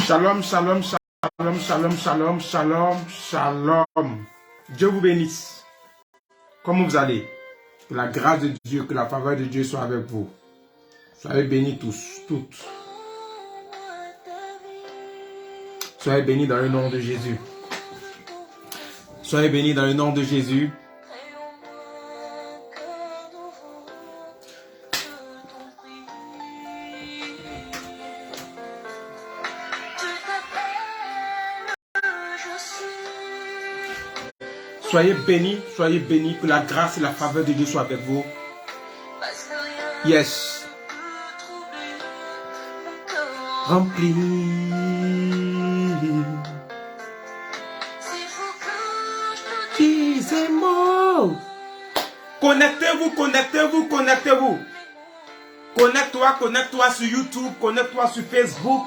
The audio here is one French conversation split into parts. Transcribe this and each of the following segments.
Shalom, shalom, shalom, shalom, shalom, shalom, shalom. Dieu vous bénisse. Comment vous allez? Que la grâce de Dieu, que la faveur de Dieu soit avec vous. Soyez bénis tous, toutes. Soyez bénis dans le nom de Jésus. Soyez bénis dans le nom de Jésus. Soyez bénis, que la grâce et la faveur de Dieu soient avec vous. Yes. Rempli. Disez-moi. Connectez-vous, connectez-vous, connectez-vous. Connecte-toi sur YouTube, connecte-toi sur Facebook.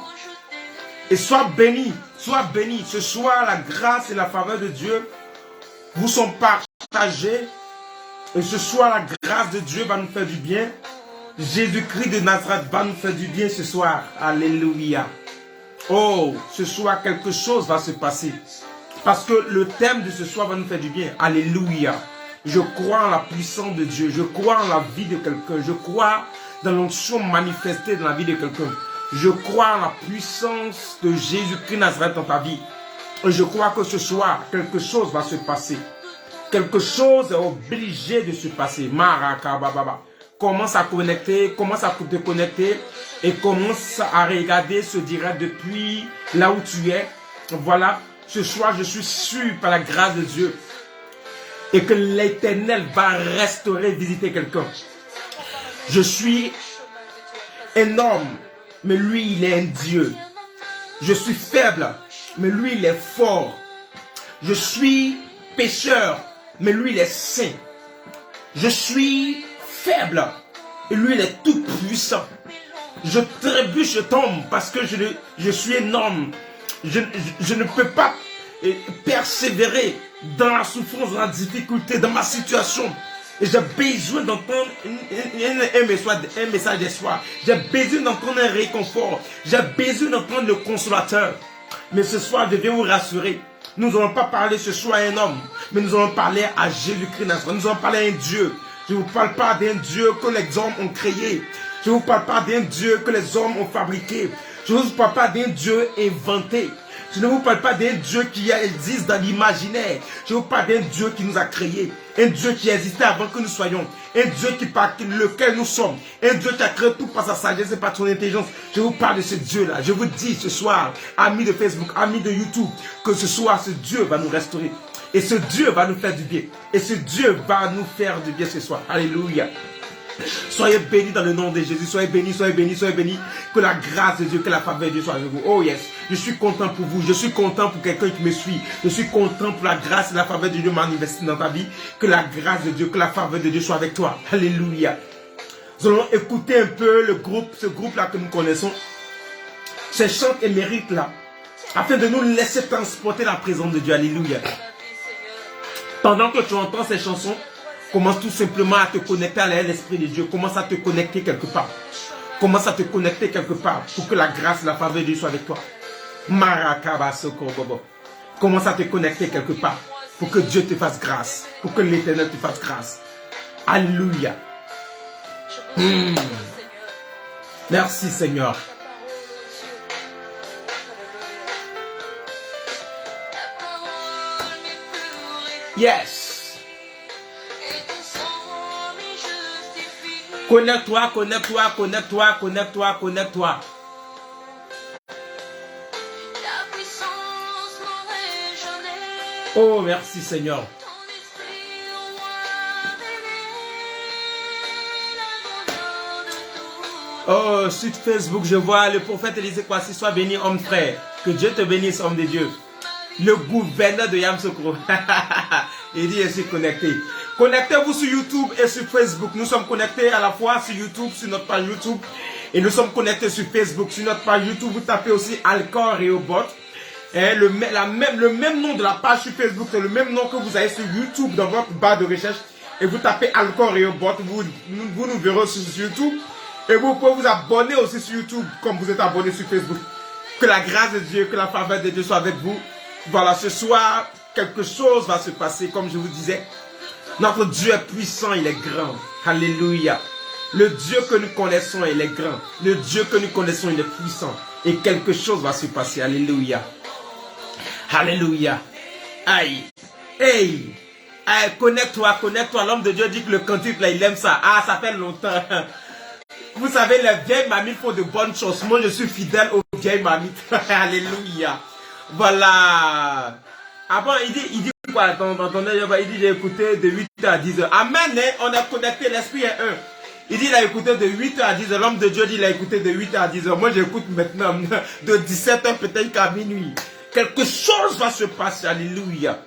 Et sois béni, sois béni. Ce soir, la grâce et la faveur de Dieu vous sont partagés. Et ce soir, la grâce de Dieu va nous faire du bien. Jésus-Christ de Nazareth va nous faire du bien ce soir. Alléluia. Oh, ce soir, quelque chose va se passer. Parce que le thème de ce soir va nous faire du bien. Alléluia. Je crois en la puissance de Dieu. Je crois en la vie de quelqu'un. Je crois dans l'onction manifestée dans la vie de quelqu'un. Je crois en la puissance de Jésus-Christ de Nazareth dans ta vie. Et je crois que ce soir, quelque chose va se passer. Quelque chose est obligé de se passer. Marakababa. Commence à connecter, commence à te connecter et commence à regarder ce direct depuis là où tu es. Voilà, ce soir, je suis sûr par la grâce de Dieu et que l'Éternel va restaurer, visiter quelqu'un. Je suis énorme, mais lui, il est un Dieu. Je suis faible, mais lui, il est fort. Je suis pécheur, mais lui, il est saint. Je suis faible, et lui, il est tout puissant. Je trébuche, je tombe, parce que je suis énorme. Je ne peux pas persévérer dans la souffrance, dans la difficulté, dans ma situation. Et j'ai besoin d'entendre un message d'espoir. J'ai besoin d'entendre un réconfort. J'ai besoin d'entendre le consolateur. Mais ce soir, je viens vous rassurer. Nous n'allons pas parler ce soir à un homme, mais nous allons parler à Jésus-Christ. Nous allons parler à un Dieu. Je ne vous parle pas d'un Dieu que les hommes ont créé. Je ne vous parle pas d'un Dieu que les hommes ont fabriqué. Je ne vous parle pas d'un Dieu inventé. Je ne vous parle pas d'un Dieu qui existe dans l'imaginaire. Je vous parle d'un Dieu qui nous a créés. Un Dieu qui existait avant que nous soyons. Un Dieu par lequel nous sommes. Un Dieu qui a créé tout par sa sagesse et par son intelligence. Je vous parle de ce Dieu-là. Je vous dis ce soir, amis de Facebook, amis de YouTube, que ce soir, ce Dieu va nous restaurer. Et ce Dieu va nous faire du bien. Et ce Dieu va nous faire du bien ce soir. Alléluia. Soyez bénis dans le nom de Jésus. Soyez bénis, soyez bénis, soyez bénis. Que la grâce de Dieu, que la faveur de Dieu soit avec vous. Oh yes. Je suis content pour vous. Je suis content pour quelqu'un qui me suit. Je suis content pour la grâce et la faveur de Dieu manifestée dans ta vie. Que la grâce de Dieu, que la faveur de Dieu soit avec toi. Alléluia. Nous allons écouter un peu ce groupe-là que nous connaissons. Ces chants émérites-là. Afin de nous laisser transporter la présence de Dieu. Alléluia. Pendant que tu entends ces chansons, commence tout simplement à te connecter à l'Esprit de Dieu. Commence à te connecter quelque part. Commence à te connecter quelque part pour que la grâce et la faveur de Dieu soient avec toi. Commence à te connecter quelque part pour que Dieu te fasse grâce. Pour que l'Éternel te fasse grâce. Alléluia. Merci Seigneur. Yes. Connecte-toi, connecte-toi, connecte-toi, connecte-toi, connecte-toi. Oh, merci Seigneur. Oh, sur Facebook, je vois le prophète Élisée Kwasi, soit béni, homme frère. Que Dieu te bénisse, homme de Dieu. Le gouverneur de Yamsokro. Il dit, je suis connecté. Connectez-vous sur YouTube et sur Facebook. Nous sommes connectés à la fois sur YouTube, sur notre page YouTube. Et nous sommes connectés sur Facebook. Sur notre page YouTube, vous tapez aussi Alcor Rehoboth. Le même nom de la page sur Facebook, c'est le même nom que vous avez sur YouTube dans votre barre de recherche. Et vous tapez Alcor Rehoboth, vous nous verrez sur YouTube. Et vous pouvez vous abonner aussi sur YouTube comme vous êtes abonné sur Facebook. Que la grâce de Dieu, que la faveur de Dieu soit avec vous. Voilà, ce soir, quelque chose va se passer, comme je vous disais. Notre Dieu est puissant, il est grand. Alléluia. Le Dieu que nous connaissons, il est grand. Le Dieu que nous connaissons, il est puissant. Et quelque chose va se passer. Alléluia. Alléluia. Aïe. Hey. Aïe, connecte-toi, connecte-toi. L'homme de Dieu dit que le cantique, là, il aime ça. Ah, ça fait longtemps. Vous savez, les vieilles mamies font de bonnes choses. Moi, je suis fidèle aux vieilles mamies. Alléluia. Voilà. Ah bon, il dit quoi? Attendez, il dit j'ai écouté de 8h à 10h. Amen, hein? On a connecté, l'esprit est un. Il dit il a écouté de 8h à 10h. L'homme de Dieu dit il a écouté de 8h à 10h. Moi, j'écoute maintenant de 17h peut-être qu'à minuit. Quelque chose va se passer. Alléluia.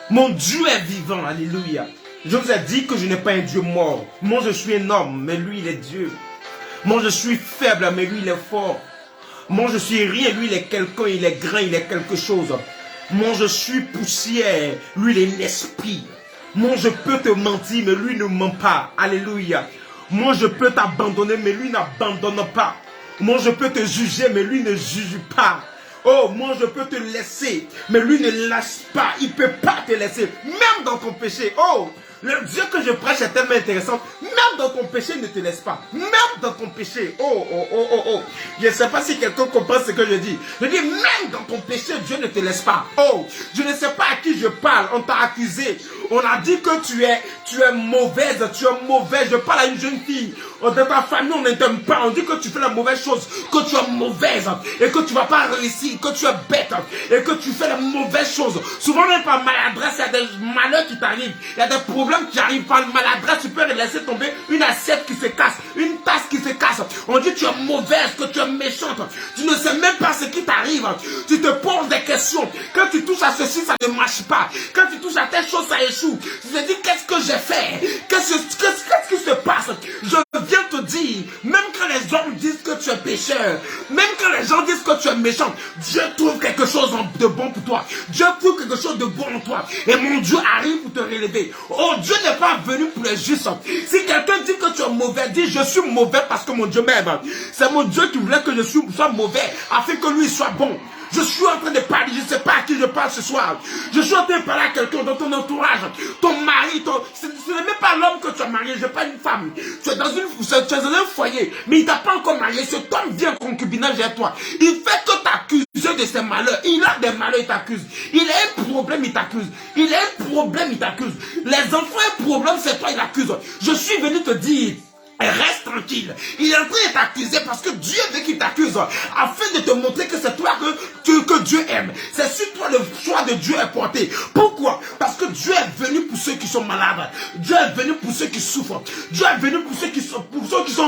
Mon Dieu est vivant. Alléluia. Je vous ai dit que je n'ai pas un Dieu mort. Moi, je suis un homme, mais lui, il est Dieu. Moi, je suis faible, mais lui, il est fort. Moi, je suis rien, lui, il est quelqu'un, il est grand, il est quelque chose. Moi, je suis poussière, lui, il est l'esprit. Moi, je peux te mentir, mais lui ne ment pas. Alléluia. Moi, je peux t'abandonner, mais lui n'abandonne pas. Moi, je peux te juger, mais lui ne juge pas. Oh, moi, je peux te laisser, mais lui ne lâche pas. Il ne peut pas te laisser, même dans ton péché. Oh, le Dieu que je prêche est tellement intéressant. Même dans ton péché, il ne te laisse pas. Même dans ton péché. Oh, oh, oh, oh, oh. Je ne sais pas si quelqu'un comprend ce que je dis. Je dis, même dans ton péché, Dieu ne te laisse pas. Oh, je ne sais pas à qui je parle. On t'a accusé. On a dit que tu es mauvaise. Tu es mauvaise. Je parle à une jeune fille. Dans ta famille, on ne t'aime pas. On dit que tu fais la mauvaise chose. Que tu es mauvaise. Et que tu ne vas pas réussir. Que tu es bête. Et que tu fais la mauvaise chose. Souvent, même par maladresse, il y a des malheurs qui t'arrivent. Il y a des problèmes qui arrivent par maladresse. Tu peux laisser tomber une assiette qui se casse. Une tasse qui se casse. On dit que tu es mauvaise. Que tu es méchante. Tu ne sais même pas ce qui t'arrive. Tu te poses des questions. Quand tu touches à ceci, ça ne marche pas. Quand tu touches à telle chose, ça échoue. Tu te dis, qu'est-ce que j'ai fait? Qu'est-ce qui se passe? Je viens te dire, même quand les gens disent que tu es pécheur, même quand les gens disent que tu es méchant, Dieu trouve quelque chose de bon pour toi. Dieu trouve quelque chose de bon en toi. Et mon Dieu arrive pour te relever. Oh, Dieu n'est pas venu pour les justes. Si quelqu'un dit que tu es mauvais, dis je suis mauvais parce que mon Dieu m'aime. C'est mon Dieu qui voulait que je sois mauvais afin que lui soit bon. Je suis en train de parler, je ne sais pas à qui je parle ce soir. Je suis en train de parler à quelqu'un dans ton entourage. Ton mari, ce n'est même pas l'homme que tu as marié, je n'ai pas une femme. Tu es dans un foyer, mais il ne t'a pas encore marié. Cet homme vient concubinage vers toi. Il fait que t'accuser de ses malheurs. Il a des malheurs, il t'accuse. Il a un problème, il t'accuse. Il a un problème, il t'accuse. Les enfants ont un problème, c'est toi, il accuse. Je suis venu te dire, reste tranquille. Il est en train de t'accuser parce que Dieu veut qu'il t'accuse afin de te montrer que c'est toi que Dieu aime. C'est sur toi le choix de Dieu est porté. Pourquoi? Parce que Dieu est venu pour ceux qui sont malades. Dieu est venu pour ceux qui souffrent. Dieu est venu pour ceux qui sont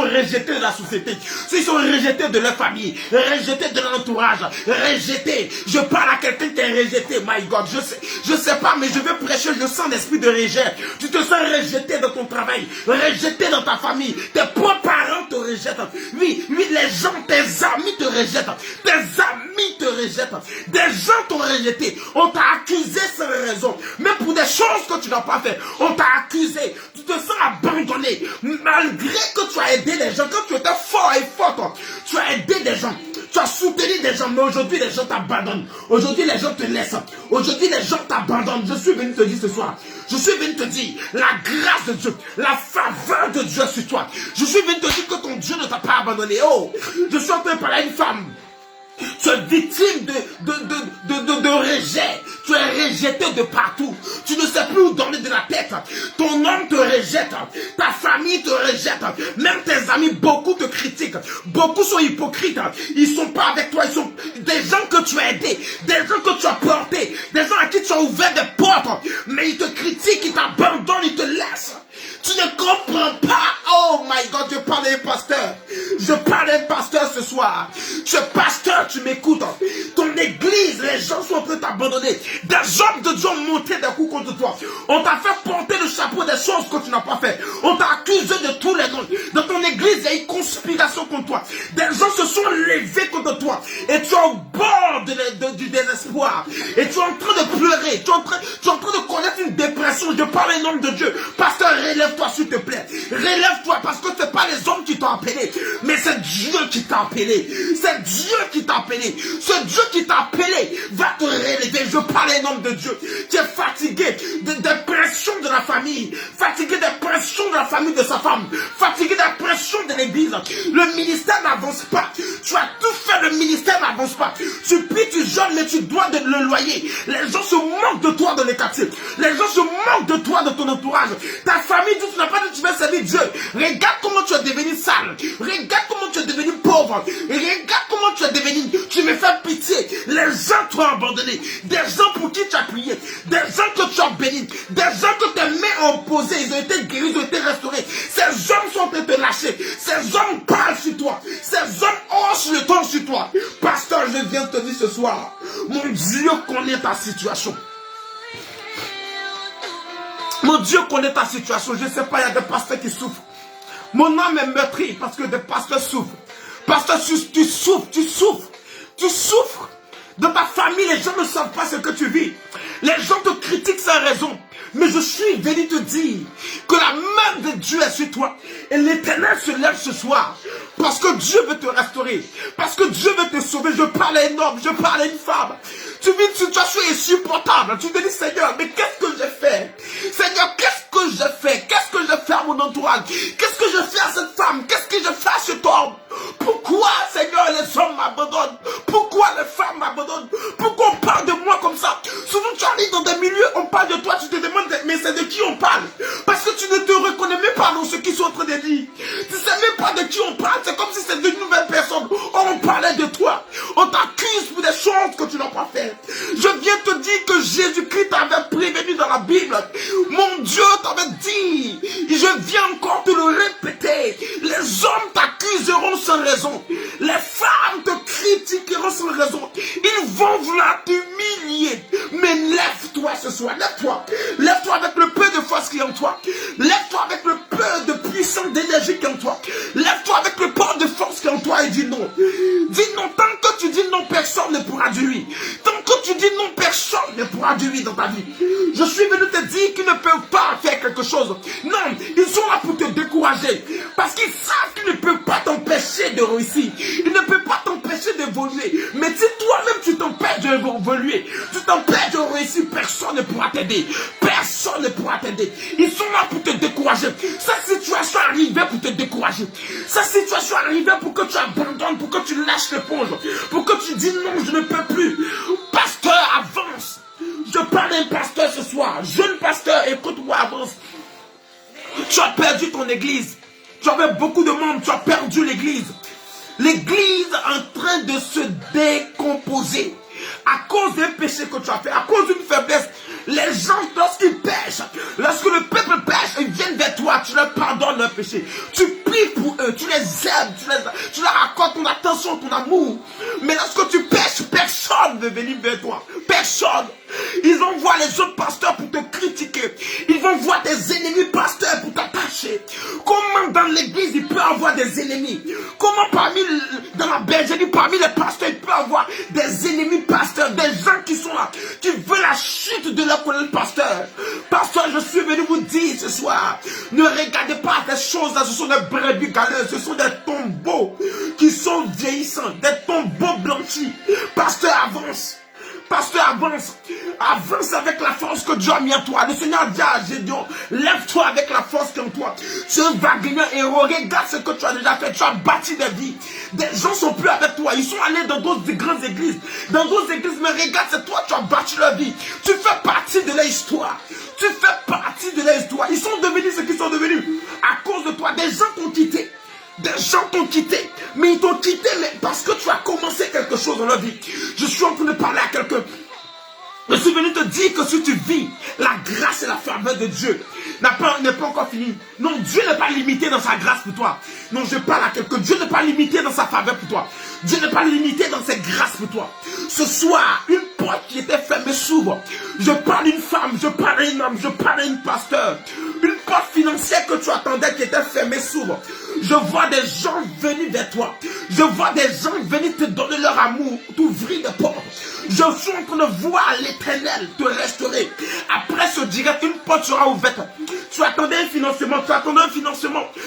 rejetés de la société. Ceux qui sont rejetés de leur famille, rejetés de leur entourage, rejetés. Je parle à quelqu'un qui est rejeté. My God, je sais pas, mais je veux prêcher. Je sens l'esprit de rejet. Tu te sens rejeté dans ton travail, rejeté dans ta famille. Tes propres parents te rejettent. Oui, les gens, tes amis te rejettent. Tes amis te rejettent. Des gens t'ont rejeté. On t'a accusé sans raison. Même pour des choses que tu n'as pas fait. On t'a accusé. Tu te sens abandonné. Malgré que tu as aidé les gens. Quand tu étais fort et forte, tu as aidé des gens. Tu as soutenu des gens. Mais aujourd'hui, les gens t'abandonnent. Aujourd'hui, les gens te laissent. Aujourd'hui, les gens t'abandonnent. Je suis venu te dire ce soir. Je suis venu te dire la grâce de Dieu, la faveur de Dieu sur toi. Je suis venu te dire que ton Dieu ne t'a pas abandonné. Oh, je suis en train de parler à une femme. Tu es victime de rejet. Tu es rejeté de partout. Tu ne sais plus où donner de la tête. Ton homme te rejette. Ta famille te rejette. Même tes amis, beaucoup te critiquent. Beaucoup sont hypocrites. Ils ne sont pas avec toi. Ils sont des gens que tu as aidés. Des gens que tu as portés. Des gens à qui tu as ouvert des portes. Mais ils te critiquent, ils t'abandonnent, ils te laissent. Tu ne comprends pas. Oh my God, je parle d'un pasteur. Je parle d'un pasteur ce soir. Ce pasteur, tu m'écoutes. Ton église, les gens sont en train de t'abandonner. Des hommes de Dieu ont monté des coups contre toi. On t'a fait porter le chapeau des choses que tu n'as pas fait. On t'a accusé de tous les noms. Dans ton église, il y a une conspiration contre toi. Des gens se sont levés contre toi. Et tu es au bord du désespoir. Et tu es en train de pleurer. Tu es en train de connaître une dépression pression. Je parle au nom de Dieu. Pasteur, relève-toi s'il te plaît. Relève-toi parce que ce n'est pas les hommes qui t'ont appelé, mais c'est Dieu qui t'a appelé. C'est Dieu qui t'a appelé. Ce Dieu qui t'a appelé va te relever. Je parle au nom de Dieu. Tu es fatigué des pressions de la famille, fatigué des pressions de la famille de sa femme, fatigué des pressions de l'église. Le ministère n'avance pas. Tu as tout fait, le ministère n'avance pas. Tu pries, tu jeûnes, mais tu dois le loyer. Les gens se moquent de toi dans les quartiers. Les gens se moquent de toi, de ton entourage. Ta famille dit, tu n'as pas dit, tu vas servir Dieu. Regarde comment tu es devenu sale. Regarde comment tu es devenu pauvre. Regarde comment tu es devenu. Tu me fais pitié. Les gens t'ont abandonné. Des gens pour qui tu as prié. Des gens que tu as bénis. Des gens que tes mains ont posés. Ils ont été guéris, ils ont été restaurés. Ces hommes sont en train de te lâcher. Ces hommes parlent sur toi. Ces hommes haussent le ton sur toi. Pasteur, je viens te dire ce soir, mon Dieu connaît ta situation. Mon Dieu connaît ta situation. Je ne sais pas, il y a des pasteurs qui souffrent. Mon âme est meurtrie parce que des pasteurs souffrent. Pasteur, tu souffres, tu souffres. Tu souffres. Dans ta famille, les gens ne savent pas ce que tu vis. Les gens te critiquent sans raison. Mais je suis venu te dire que la main de Dieu est sur toi. Et l'Éternel se lève ce soir. Parce que Dieu veut te restaurer. Parce que Dieu veut te sauver. Je parle à un homme, je parle à une femme. Tu vis une situation insupportable. Tu te dis, Seigneur, mais qu'est-ce que j'ai fait? Seigneur, qu'est-ce que j'ai fait? Qu'est-ce que j'ai fait à mon entourage? Qu'est-ce que j'ai fait à cette femme? Qu'est-ce que j'ai fait à cet homme? Pourquoi, Seigneur, les hommes m'abandonnent? Pourquoi les femmes m'abandonnent? Pourquoi on parle de moi comme ça? Souvent, tu arrives dans des milieux, on parle de toi, tu te demandes, mais c'est de qui on parle? Parce que tu ne te reconnais même pas dans ce qu'ils sont en train de dire. Tu ne sais même pas de qui on parle. C'est comme si c'était une nouvelle personne. On parlait de toi. On t'accuse pour des choses que tu n'as pas fait. Je viens te dire que Jésus-Christ t'avait prévenu dans la Bible. Mon Dieu t'avait dit, je viens encore te le répéter. Les hommes t'accuseront sans raison. Les femmes te critiqueront sans raison. Ils vont vouloir t'humilier. Mais lève-toi ce soir. Lève-toi. Lève-toi avec le peu de force qui est en toi. Lève-toi avec le peu de puissance d'énergie qui est en toi. Lève-toi avec le peu de force qui est en toi et dis non. Dis non. Tant que tu dis non, personne ne pourra dire oui. Tant que tu dis non, personne ne pourra dire oui dans ta vie. Je suis venu te dire qu'ils ne peuvent pas faire quelque chose. Non, ils sont là pour te décourager. Parce qu'ils savent qu'ils ne peuvent pas t'empêcher de réussir. Ils ne peuvent pas t'empêcher d'évoluer. Mais si toi-même tu t'empêches d'évoluer, tu t'empêches de réussir, personne ne pourra t'aider. Personne ne pourra t'aider. Ils sont là pour te décourager. Cette situation est arrivée pour te décourager. Cette situation est arrivée pour que tu abandonnes, pour que tu lâches l'éponge, pour que tu dis non, je ne peux plus. Pasteur, avance. Je parle d'un pasteur ce soir. Jeune pasteur, écoute-moi, avance. Tu as perdu ton église. Tu avais beaucoup de membres, tu as perdu l'église. L'église est en train de se décomposer. À cause d'un péché que tu as fait, à cause d'une faiblesse. Les gens, lorsqu'ils pêchent, lorsque le peuple pêche, ils viennent vers toi, tu leur pardonnes leur péché. Tu pries pour eux, tu les aimes, tu leur accordes ton attention, ton amour. Mais lorsque tu pêches, personne ne veut venir vers toi. Personne. Ils vont voir les autres pasteurs pour te critiquer. Ils vont voir des ennemis pasteurs pour t'attacher. Comment dans l'église il peut y avoir des ennemis? Comment dans la bergerie, parmi les pasteurs, il peut y avoir des ennemis pasteurs, des gens qui sont là, qui veulent la chute de leur pasteur. Pasteur, je suis venu vous dire ce soir, ne regardez pas ces choses-là, ce sont des brebis galeuses, ce sont des tombeaux qui sont vieillissants, des tombeaux blanchis. Pasteur, avance. Pasteur, avance. Avance avec la force que Dieu a mis en toi. Le Seigneur dit à Gédéon, lève-toi avec la force qui est en toi. Tu es un vagueur héros. Regarde ce que tu as déjà fait. Tu as bâti des vies. Des gens ne sont plus avec toi. Ils sont allés dans d'autres grandes églises. Dans d'autres églises, mais regarde, c'est toi, tu as bâti leur vie. Tu fais partie de leur histoire. Tu fais partie de leur histoire. Ils sont devenus ce qu'ils sont devenus à cause de toi. Des gens t'ont quitté. Des gens t'ont quitté, mais ils t'ont quitté parce que tu as commencé quelque chose dans leur vie. Je suis en train de parler à quelqu'un. Je suis venu te dire que si tu vis, la grâce et la faveur de Dieu n'est pas encore finie. Non, Dieu n'est pas limité dans sa grâce pour toi. Non, je parle à quelqu'un. Dieu n'est pas limité dans sa faveur pour toi. Dieu n'est pas limité dans ses grâces pour toi. Ce soir, une porte qui était fermée s'ouvre. Je parle d'une femme, je parle à un homme, je parle à une pasteur. Une porte financière que tu attendais qui était fermée s'ouvre. Je vois des gens venir vers toi. Je vois des gens venir te donner leur amour, t'ouvrir des portes. Je suis en train de voir l'Éternel te restaurer. Après ce direct, une porte sera ouverte. Tu attendais un financement,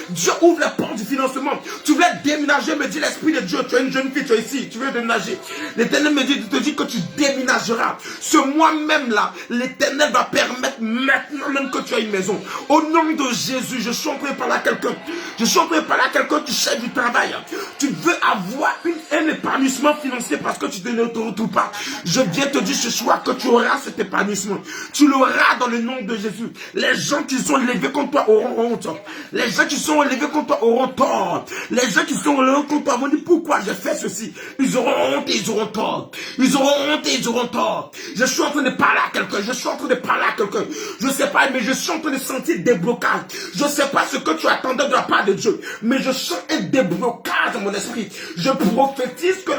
Dieu ouvre les portes du financement. Tu voulais déménager, me dit l'Esprit de Dieu. Tu es une jeune fille, tu es ici, tu veux déménager. L'Éternel te dit que tu déménageras. Ce mois-même là, l'Éternel va permettre maintenant même que tu aies une maison. Au nom de Jésus, je suis en train de parler à quelqu'un. Tu cherches du travail. Tu veux avoir un épanouissement financier parce que tu ne te retrouves pas. Je viens te dire ce soir que tu auras cet épanouissement. Tu l'auras dans le nom de Jésus. Les gens qui sont élevés contre toi auront honte. Les gens qui sont élevés contre toi auront tort. Les gens qui sont élevés contre toi vont dire pourquoi j'ai fait ceci. Ils auront honte et ils auront tort. Ils auront honte et ils auront tort. Je suis en train de parler à quelqu'un. Je ne sais pas, mais je suis en train de sentir des blocages. Je ne sais pas ce que tu attendais de la part de Dieu, mais je sens un déblocage dans mon esprit. Je prophétise que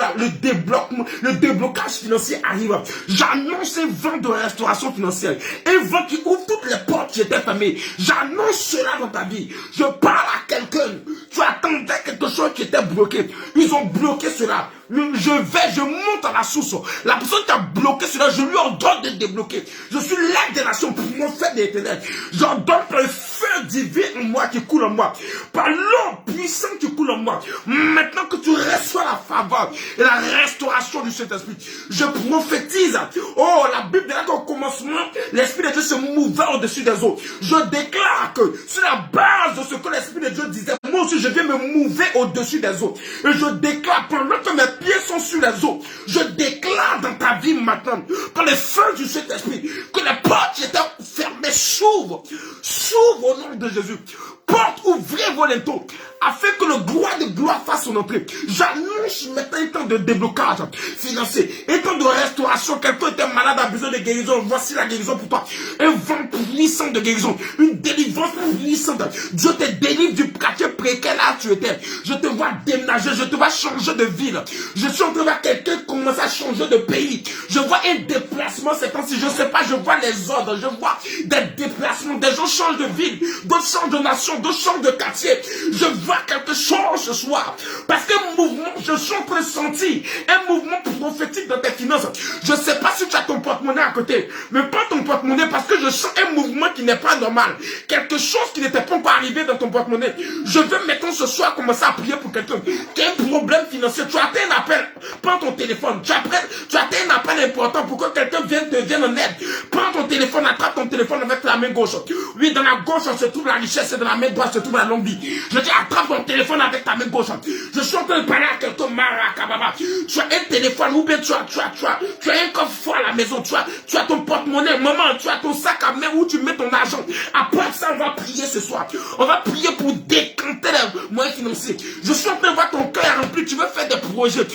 le déblocage financier arrive. J'annonce un vent de restauration financière. Un vent qui ouvre toutes les portes qui étaient fermées. J'annonce cela dans ta vie. Je parle à quelqu'un. Tu attendais quelque chose qui était bloqué. Ils ont bloqué cela. Je monte à la source. La personne qui a bloqué cela, je lui ordonne de débloquer. Je suis l'aide des nations, prophète de l'Éternel. J'ordonne par le feu divin en moi qui coule en moi, par l'eau puissante qui coule en moi. Maintenant que tu reçois la faveur et la restauration du Saint-Esprit, je prophétise. Oh, la Bible dit qu'au commencement, l'Esprit de Dieu se mouvait au-dessus des eaux. Je déclare que sur la base de ce que l'Esprit de Dieu disait, moi aussi je viens me mouver au-dessus des eaux. Et je déclare pendant que mes pieds sont sur les eaux, je déclare dans ta vie maintenant, par le feu du Saint-Esprit, que les portes qui étaient fermées s'ouvrent. S'ouvrent au nom de Jésus. Porte ouvrez vos linteaux, afin que le gloire de gloire fasse son entrée. J'annonce maintenant un temps de déblocage financier, un temps de restauration. Quelqu'un était malade, a besoin de guérison. Voici la guérison pour toi. Un vent puissant de guérison, une délivrance puissante. Dieu te délivre du quartier précaire là où tu étais. Je te vois déménager, je te vois changer de ville. Je suis en train de voir quelqu'un commencer à changer de pays. Je vois un déplacement ces temps-ci. Je ne sais pas, je vois les ordres, je vois des déplacements. Des gens changent de ville, d'autres changent de nation, d'autres changent de quartier. Je vois quelque chose ce soir. Parce qu'un mouvement, je suis en train de sentir un mouvement prophétique dans tes finances. Je ne sais pas si tu as ton porte-monnaie à côté, mais prends ton porte-monnaie parce que je sens un mouvement qui n'est pas normal. Quelque chose qui n'était pas encore arrivé dans ton porte-monnaie. Je veux maintenant ce soir commencer à prier pour quelqu'un qui a un problème financier. Tu as atteint un appel, prends ton téléphone. Tu as atteint un appel important pour que quelqu'un vienne en aide. Prends ton téléphone, attrape ton téléphone avec la main gauche. Oui, dans la gauche se trouve la richesse et dans la main droite se trouve la longue vie. Je dis attrape ton téléphone avec ta main gauche. Je suis en train de parler à quelqu'un, Marakababa. Tu as un téléphone ou bien tu as un coffre-fort à la maison. Tu as ton porte-monnaie, maman, tu as ton sac à main où tu mets ton argent. Après ça, on va prier ce soir. On va prier pour décanter les moyens financiers. Je suis en train de voir ton cœur rempli. Tu veux faire des projets.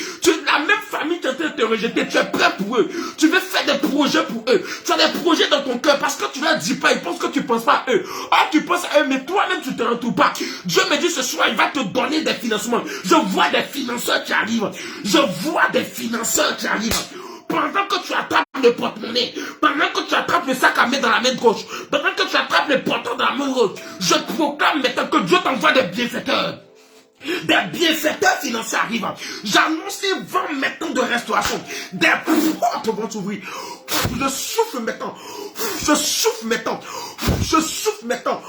La même famille qui est en train de te rejeter, tu es prêt pour eux. Tu veux faire des projets pour eux. Tu as des projets dans ton cœur parce que tu leur dis pas. Ils pensent que tu ne penses pas à eux. Ah, tu penses à eux, mais toi-même, tu ne te retrouves pas. Dieu me dit ce soir, il va te donner des financements. Je vois des financeurs qui arrivent. Je vois des financeurs qui arrivent. Pendant que tu attrapes le porte-monnaie, pendant que tu attrapes le sac à main dans la main gauche, pendant que tu attrapes le portant dans la main gauche, je proclame maintenant que Dieu t'envoie des bienfaiteurs. Des bienfaiteurs financiers arrivent. J'annonce un vent maintenant de restauration. Des portes vont s'ouvrir. Je souffle maintenant. Je souffle maintenant. Je souffle maintenant.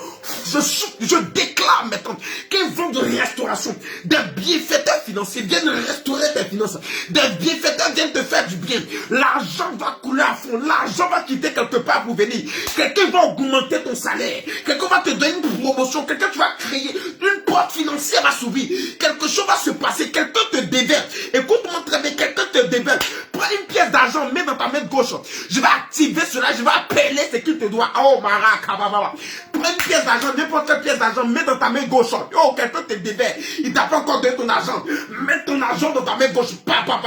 Je souffle. Je déclare maintenant qu'un vent de restauration. Des bienfaiteurs financiers viennent restaurer tes finances. Des bienfaiteurs viennent te faire du bien. L'argent va couler à fond. L'argent va quitter quelque part pour venir. Quelqu'un va augmenter ton salaire. Quelqu'un va te donner une promotion. Quelqu'un tu vas créer. Une porte financière va s'ouvrir. Quelque chose va se passer. Quelqu'un te déverse. Écoute-moi très bien. Quelqu'un te déverse. Prends une pièce d'argent. Mets dans ta main gauche. Je vais activer cela. Je vais appeler ce qu'il te doit. Oh, Marakababa. Prends une pièce d'argent. N'importe quelle pièce d'argent. Mets dans ta main gauche. Oh, quelqu'un te déverse. Il t'a pas encore donné ton argent. Mets ton argent dans ta main gauche. Papa.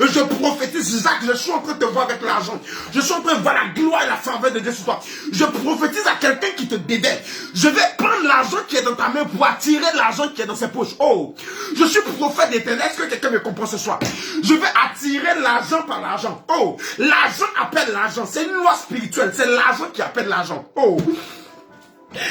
Je prophétise. Jacques, je suis en train de te voir avec l'argent. Je suis en train de voir la gloire et la faveur de Dieu sur toi. Je prophétise à quelqu'un qui te déverse. Je vais prendre l'argent qui est dans ta main pour attirer l'argent qui est dans ses poches. Oh, je suis prophète d'Éternel. Est-ce que quelqu'un me comprend ce soir? Je vais attirer l'argent par l'argent. Oh, l'argent appelle l'argent. C'est une loi spirituelle. C'est l'argent qui appelle l'argent. Oh.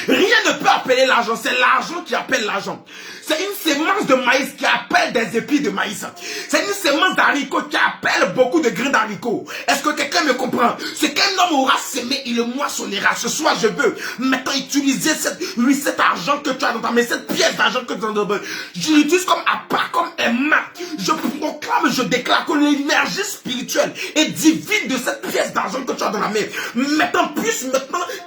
Rien ne peut appeler l'argent, c'est l'argent qui appelle l'argent. C'est une sémence de maïs qui appelle des épis de maïs. C'est une sémence d'haricots qui appelle beaucoup de grains d'haricots. Est-ce que quelqu'un me comprend? Ce qu'un homme aura sémé, il le moissonnera. Ce soir, je veux maintenant utiliser cet argent que tu as dans ta main, cette pièce d'argent que tu as dans ta main. Je l'utilise comme appât, comme aimant. Je proclame, je déclare que l'énergie spirituelle et divine de cette pièce d'argent que tu as dans la main, maintenant puisse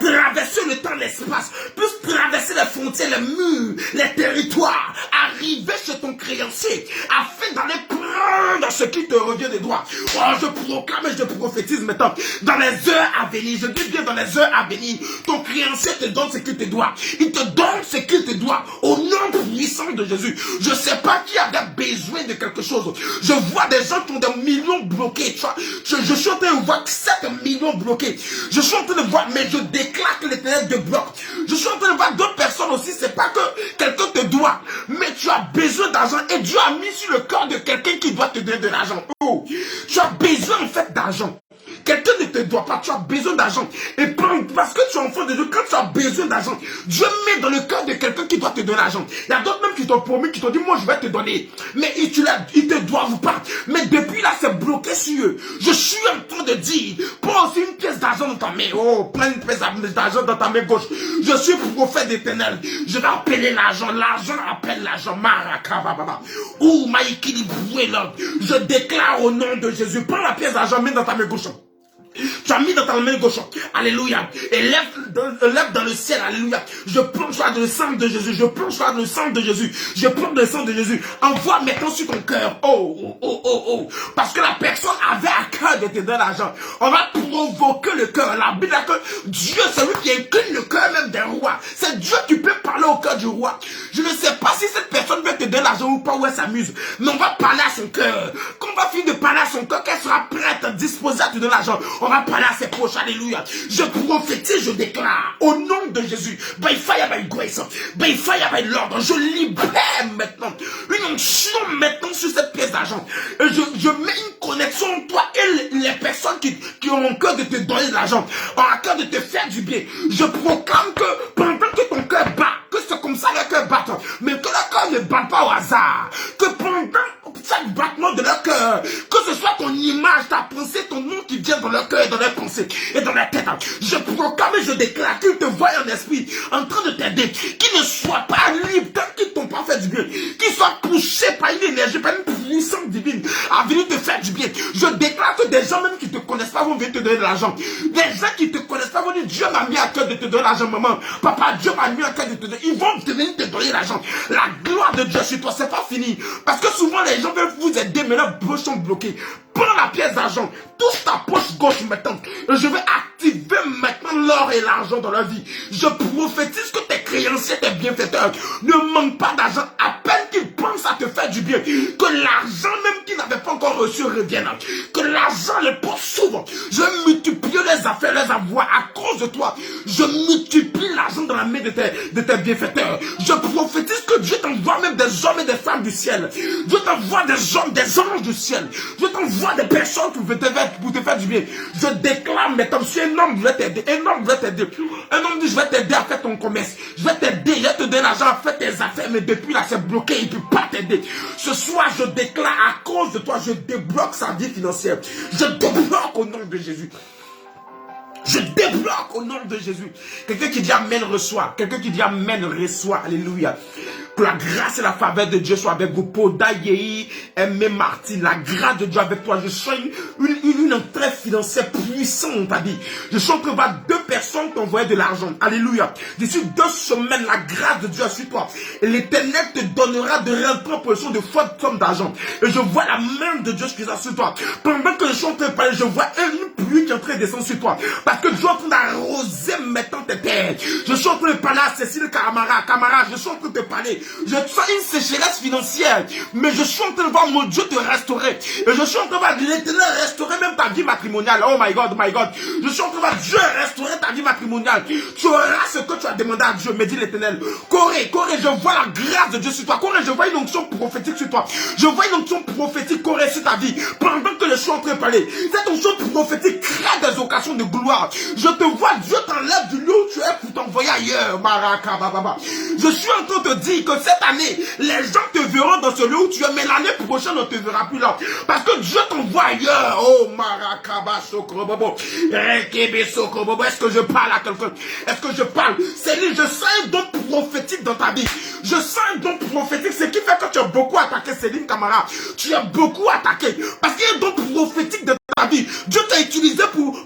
traverser le temps, l'espace, puisse traverser les frontières, les murs, les territoires, arriver chez ton créancier, afin d'aller prendre ce qui te revient des droits. Oh, je proclame et je prophétise maintenant, dans les heures à venir, je dis bien dans les heures à venir, ton créancier te donne ce qu'il te doit. Il te donne ce qu'il te doit, au nom puissant de Jésus. Je ne sais pas qui a besoin de quelque chose. Je vois des gens qui ont des millions bloqués. Je suis en train de voir 7 millions bloqués. Je suis en train de voir, mais je déclare que l'Éternel te bloque. Je suis en train de voir d'autres personnes aussi. C'est pas que quelqu'un te doit, mais tu as besoin d'argent et Dieu a mis sur le cœur de quelqu'un qui doit te donner de l'argent. Oh, tu as besoin en fait d'argent. Quelqu'un ne te doit pas, tu as besoin d'argent. Et parce que tu es enfant de Dieu, quand tu as besoin d'argent, Dieu met dans le cœur de quelqu'un qui doit te donner l'argent. Il y a d'autres même qui t'ont promis, qui t'ont dit, moi je vais te donner. Mais ils te doivent pas. Mais depuis là, c'est bloqué sur eux. Je suis en train de dire, prends aussi une pièce d'argent dans ta main. Oh, prends une pièce d'argent dans ta main gauche. Je suis prophète d'Éternel. Je vais appeler l'argent. L'argent appelle l'argent. Marakababa. Oh, Maïkili Bouéla. Je déclare au nom de Jésus, prends la pièce d'argent, mets dans ta main gauche. Tu as mis dans ta main gauche, alléluia, et lève dans le ciel, alléluia. Je plonge dans le sang de Jésus, je plonge dans le sang de Jésus, je plonge dans le sang de Jésus. Envoie maintenant sur ton cœur, parce que la personne avait à cœur de te donner l'argent. On va provoquer le cœur. La Bible dit que Dieu, c'est lui qui incline le cœur même des rois. C'est Dieu qui peut parler au cœur du roi. Je ne sais pas si cette personne veut te donner l'argent ou pas, ou elle s'amuse, mais on va parler à son cœur. Quand on va finir de parler à son cœur, qu'elle sera prête, disposée à te donner l'argent. On va parler à ses proches, alléluia. Je prophétise, je déclare, au nom de Jésus, by fire, by grace, by fire, by l'ordre, je libère maintenant une onction maintenant sur cette pièce d'argent. Et je mets une connexion entre toi et les personnes qui ont le cœur de te donner de l'argent, ont le cœur de te faire du bien. Je proclame que pendant que ton cœur bat, que c'est comme ça le cœur bat, mais que le cœur ne bat pas au hasard, que pendant chaque battement de leur cœur, que ce soit ton image, ta pensée, ton nom qui vient dans leur cœur et dans leurs pensées et dans leur tête, je proclame et je déclare qu'ils te voient en esprit en train de t'aider, qu'ils ne soient pas libres tant qu'ils t'ont pas fait du bien, qu'ils soient poussés par une énergie, par une puissance divine à venir te faire du bien. Je déclare que des gens même qui te connaissent pas vont venir te donner de l'argent. Des gens qui te connaissent pas vont dire, Dieu m'a mis à cœur de te donner l'argent, maman, papa, Dieu m'a mis à cœur de te donner. Ils vont venir te donner l'argent. La gloire de Dieu sur toi, c'est pas fini. Parce que souvent les gens veulent vous aider, mais leurs poches sont bloquées. Prends la pièce d'argent, touche ta poche gauche maintenant. Et je vais activer maintenant l'or et l'argent dans leur vie. Je prophétise que tes créanciers, tes bienfaiteurs ne manquent pas d'argent à peine qu'ils pensent à te faire du bien. Que l'argent même qu'ils n'avaient pas encore reçu revienne. Que l'argent les poursuive. Je multiplie les affaires, les avoirs à cause de toi. Je multiplie l'argent dans la main de tes bienfaiteurs. Je prophétise que Dieu t'envoie même des hommes et des femmes du ciel. Dieu t'envoie des hommes, des anges du ciel. Dieu t'envoie des personnes pour te faire du bien. Je déclare maintenant, si un homme veut t'aider, un homme veut t'aider. Un homme dit, je vais t'aider à faire ton commerce. Je vais t'aider, je vais te donner l'argent à faire tes affaires, mais depuis là, c'est bloqué, il ne peut pas t'aider. Ce soir, je déclare à cause de toi, je débloque sa vie financière. Je débloque au nom de Jésus. Je débloque au nom de Jésus. Quelqu'un qui dit Amen reçoit. Quelqu'un qui dit Amen reçoit. Alléluia. Que la grâce et la faveur de Dieu soient avec vous. Podaïei, Aimé Martin. La grâce de Dieu avec toi. Je sens une entrée financière puissante dans ta vie. Je sens que deux personnes t'envoient de l'argent. Alléluia. D'ici 2 semaines, la grâce de Dieu est sur toi. Et l'Éternel te donnera de rentrer en position de forte somme d'argent. Et je vois la main de Dieu qui est sur toi. Pendant que je suis en train de parler, je vois une pluie qui est en train de descendre sur toi. Parce que Dieu est en train d'arroser maintenant tes terres. Je suis en train de parler à Cécile Camara. Je suis en train de te parler. Je sens une sécheresse financière. Mais je suis en train de voir mon Dieu te restaurer. Et je suis en train de voir l'Éternel restaurer même ta vie matrimoniale. Oh my God, my God. Je suis en train de voir Dieu restaurer ta vie matrimoniale. Tu auras ce que tu as demandé à Dieu, me dit l'Éternel. Corée, je vois la grâce de Dieu sur toi. Corée, je vois une onction prophétique sur toi. Je vois une onction prophétique, Corée, sur ta vie. Pendant que je suis en train de parler, cette onction prophétique crée des occasions de gloire. Je te vois, Dieu t'enlève du lieu où tu es pour t'envoyer ailleurs. Marakababa. Je suis en train de te dire que cette année, les gens te verront dans ce lieu où tu es, mais l'année prochaine, on ne te verra plus là. Parce que Dieu t'envoie ailleurs. Oh, Marakaba Sokrobobo. Rekebe Sokrobobo. Est-ce que je parle à quelqu'un? Est-ce que je parle? Céline, je sens un don prophétique dans ta vie. Je sens un don prophétique. Ce qui fait que tu as beaucoup attaqué Céline Camara. Tu as beaucoup attaqué. Parce qu'il y a un don prophétique dans ta vie. Dieu t'a utilisé pour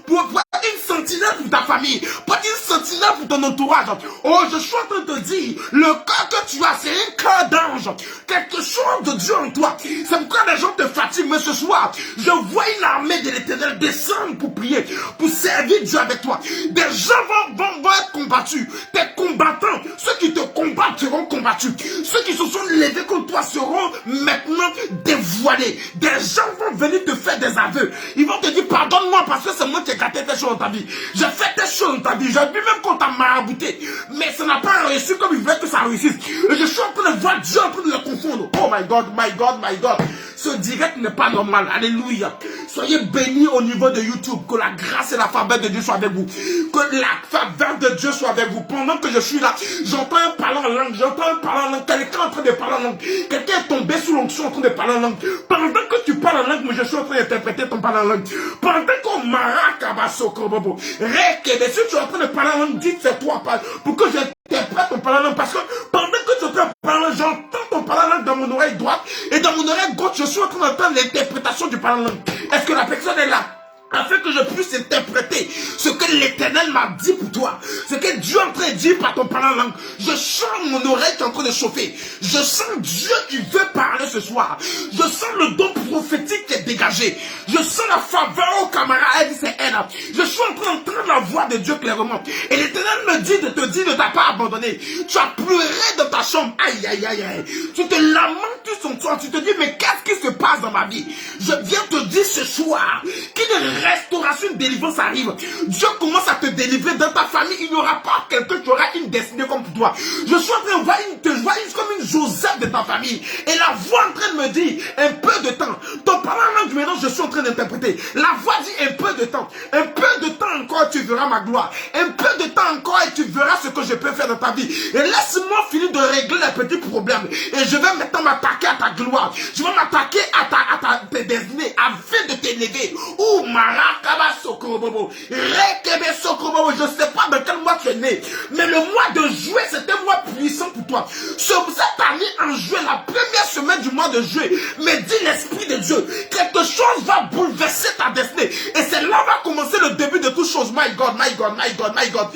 une sentinelle pour ta famille. Pas une sentinelle pour ton entourage. Oh, je suis en train de te dire, le cœur que tu as, c'est un cœur d'ange. Quelque chose de Dieu en toi. C'est pourquoi les gens te fatiguent. Mais ce soir, je vois une armée de l'Éternel descendre pour prier, pour servir Dieu avec toi. Des gens vont être combattus. Tes combattants, ceux qui te combattent seront combattus. Ceux qui se sont levés contre toi seront maintenant dévoilés. Des gens vont venir te faire des aveux. Ils vont te dire, pardonne-moi parce que c'est moi qui ai gâté tes choses dans ta vie. J'ai fait tes choses dans ta vie. J'ai vu même qu'on t'a marabouté. Mais ça n'a pas réussi comme il voulait que ça réussisse. Et je suis en train de voir Dieu en train de le confondre. Oh my God, my God, my God. Ce direct n'est pas normal. Alléluia. Soyez bénis au niveau de YouTube. Que la grâce et la faveur de Dieu soient avec vous. Que la faveur de Dieu soit avec vous. Pendant que je suis là, j'entends un parlant en langue. J'entends un parlant en langue. Quelqu'un est en train de parler en langue. Quelqu'un est tombé sous l'onction en train de parler en langue. Pendant que tu parles en langue, moi je suis en train d'interpréter ton parler en langue. Pendant qu'on marakabasokrobobo. Rekebe, si tu es en train de parler en langue, dites c'est toi. Pour que j'interprète ton parler en langue. Parce que pendant que tu es en train de parler en langue, j'entends ton parler en langue dans mon oreille droite. Et dans mon oreille gauche, je suis en train d'entendre l'interprétation du parler en langue. Est-ce que la personne est là? Afin que je puisse interpréter ce que l'Éternel m'a dit pour toi. Ce que Dieu est en train de dire par ton parlant en langue. Je sens mon oreille qui est en train de chauffer. Je sens Dieu qui veut parler ce soir. Je sens le don prophétique qui est dégagé. Je sens la faveur au camarade. Elle dit c'est elle. Je suis en train d'entendre la voix de Dieu clairement. Et l'Éternel me dit de te dire de t'as pas abandonné. Tu as pleuré dans ta chambre. Aïe, aïe, aïe, aïe. Tu te lamentes sur toi. Tu te dis mais qu'est-ce qui se passe dans ma vie? Je viens te dire ce soir qu'il restauration, une délivrance arrive. Dieu commence à te délivrer dans ta famille. Il n'y aura pas quelqu'un qui aura une destinée comme toi. Je suis en train de voir comme une Joseph de ta famille. Et la voix en train de me dire un peu de temps. Ton parlant langue maintenant, je suis en train d'interpréter. La voix dit un peu de temps. Un peu de temps encore, tu verras ma gloire. Un peu de temps encore et tu verras ce que je peux faire dans ta vie. Et laisse-moi finir de régler les petits problèmes. Et je vais maintenant m'attaquer à ta gloire. Je vais m'attaquer à ta destinée afin de t'élever. Ouh, Marakaba Sokrobobo. Rekebe Sokrobobo. Je ne sais pas dans quel mois tu es né. Mais le mois de juillet, c'était un mois puissant pour toi. Cette année en juillet, la première semaine du mois de juillet, me dit l'Esprit de Dieu. Quelque chose va bouleverser ta destinée. Et c'est là va commencer le début de toute chose. My God, my God, my God, my God.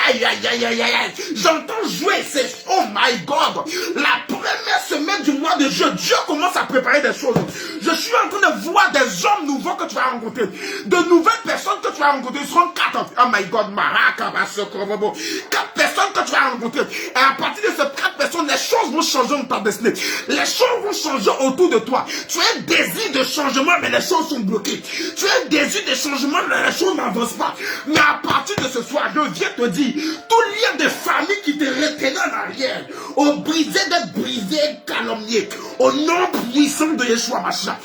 Aïe, aïe, aïe, aïe, aïe. J'entends jouer. C'est oh my God. La première semaine du mois de juillet, Dieu commence à préparer des choses. Je suis en train de voir des hommes nouveaux que tu vas rencontrer. De nouvelles personnes que tu vas rencontrer. Ce seront 4. Oh my God, Marakaba Sokrobobo. 4 personnes que tu vas rencontrer. Et à partir de ces 4 personnes, les choses vont changer dans ta destinée. Les choses vont changer autour de toi. Tu as un désir de changement, mais les choses sont bloquées. Tu as un désir de changement, mais les choses n'avancent pas. Mais à partir de ce soir, je viens te dire, tout lien de famille qui te retenait en arrière, au brisé d'être brisé, calomnié, au nom puissant de Yeshua Mashiach.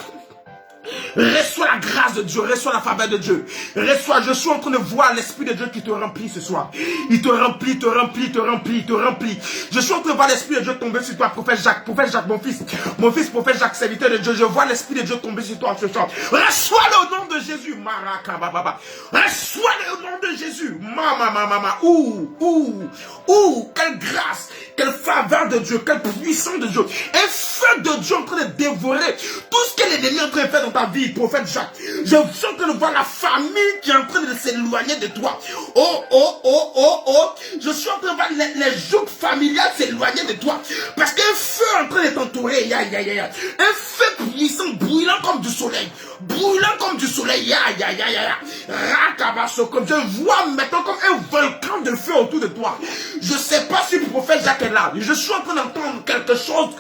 Reçois la grâce de Dieu, reçois la faveur de Dieu. Reçois, je suis en train de voir l'Esprit de Dieu qui te remplit ce soir. Il te remplit, te remplit, te remplit, te remplit. Je suis en train de voir l'Esprit de Dieu tomber sur toi, prophète Jacques, mon fils, prophète Jacques, serviteur de Dieu. Je vois l'Esprit de Dieu tomber sur toi ce soir. Reçois-le au nom de Jésus. Marakababa. Reçois-le au nom de Jésus. Mama. Ouh, quelle grâce, quelle faveur de Dieu, quelle puissance de Dieu. Un feu de Dieu en train de dévorer tout ce que l'ennemi est en train de faire dans ta vie. famille, prophète Jacques. Je suis en train de voir la famille qui est en train de s'éloigner de toi. Oh, oh, oh, oh, oh. Je suis en train de voir les joutes familiales s'éloigner de toi. Parce qu'un feu est en train de t'entourer. Un feu puissant, brûlant comme du soleil. Brûlant comme du soleil. Comme je vois maintenant comme un volcan de feu autour de toi. Je ne sais pas si le prophète Jacques est là. Je suis en train d'entendre quelque chose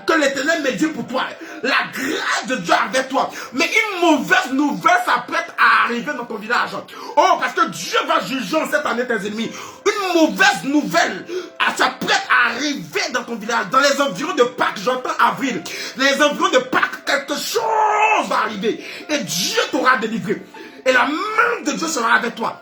que l'Éternel me dit pour toi. La grâce de Dieu avec toi. Mais une mauvaise nouvelle s'apprête à arriver dans ton village. Oh, parce que Dieu va juger en cette année tes ennemis. Une mauvaise nouvelle s'apprête à arriver dans ton village. Dans les environs de Pâques, j'entends avril. Dans les environs de Pâques, quelque chose va arriver. Et Dieu t'aura délivré. Et la main de Dieu sera avec toi.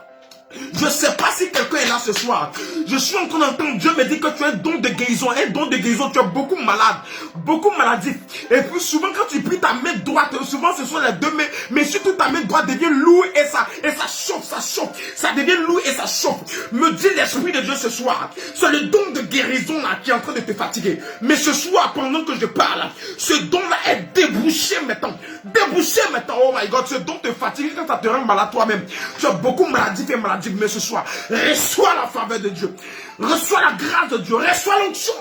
Je ne sais pas si quelqu'un est là ce soir. Je suis en train d'entendre Dieu me dire que tu as un don de guérison. Un don de guérison, tu es beaucoup malade. Beaucoup maladif. Et puis souvent quand tu pries ta main droite, souvent ce sont les deux mains. Mais surtout ta main droite devient lourde et ça chauffe, ça chauffe. Ça devient lourd et ça chauffe. Me dit l'Esprit de Dieu ce soir. C'est le don de guérison là qui est en train de te fatiguer. Mais ce soir, pendant que je parle, ce don-là est débouché maintenant. Débouché maintenant. Oh my God, ce don te fatigue quand ça te rend malade toi-même. Tu es beaucoup maladif et maladif. Mais ce soir, reçois la faveur de Dieu. Reçois la grâce de Dieu. Reçois l'onction.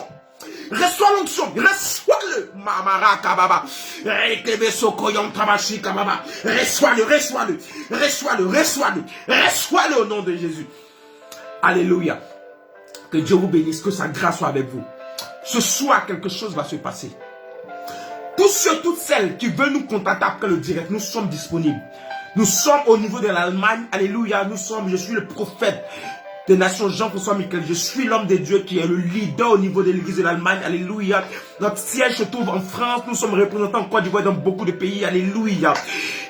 Reçois l'onction. Reçois-le. Reçois-le. Reçois-le. Reçois-le. Reçois-le. Reçois-le au nom de Jésus. Alléluia. Que Dieu vous bénisse. Que sa grâce soit avec vous. Ce soir, quelque chose va se passer. Tous ceux, toutes celles qui veulent nous contacter après le direct, nous sommes disponibles. Nous sommes au niveau de l'Allemagne. Alléluia. Je suis le prophète des nations Jean-François Michel. Je suis l'homme de Dieu qui est le leader au niveau de l'église de l'Allemagne. Alléluia. Notre siège se trouve en France. Nous sommes représentés en Côte d'Ivoire dans beaucoup de pays. Alléluia.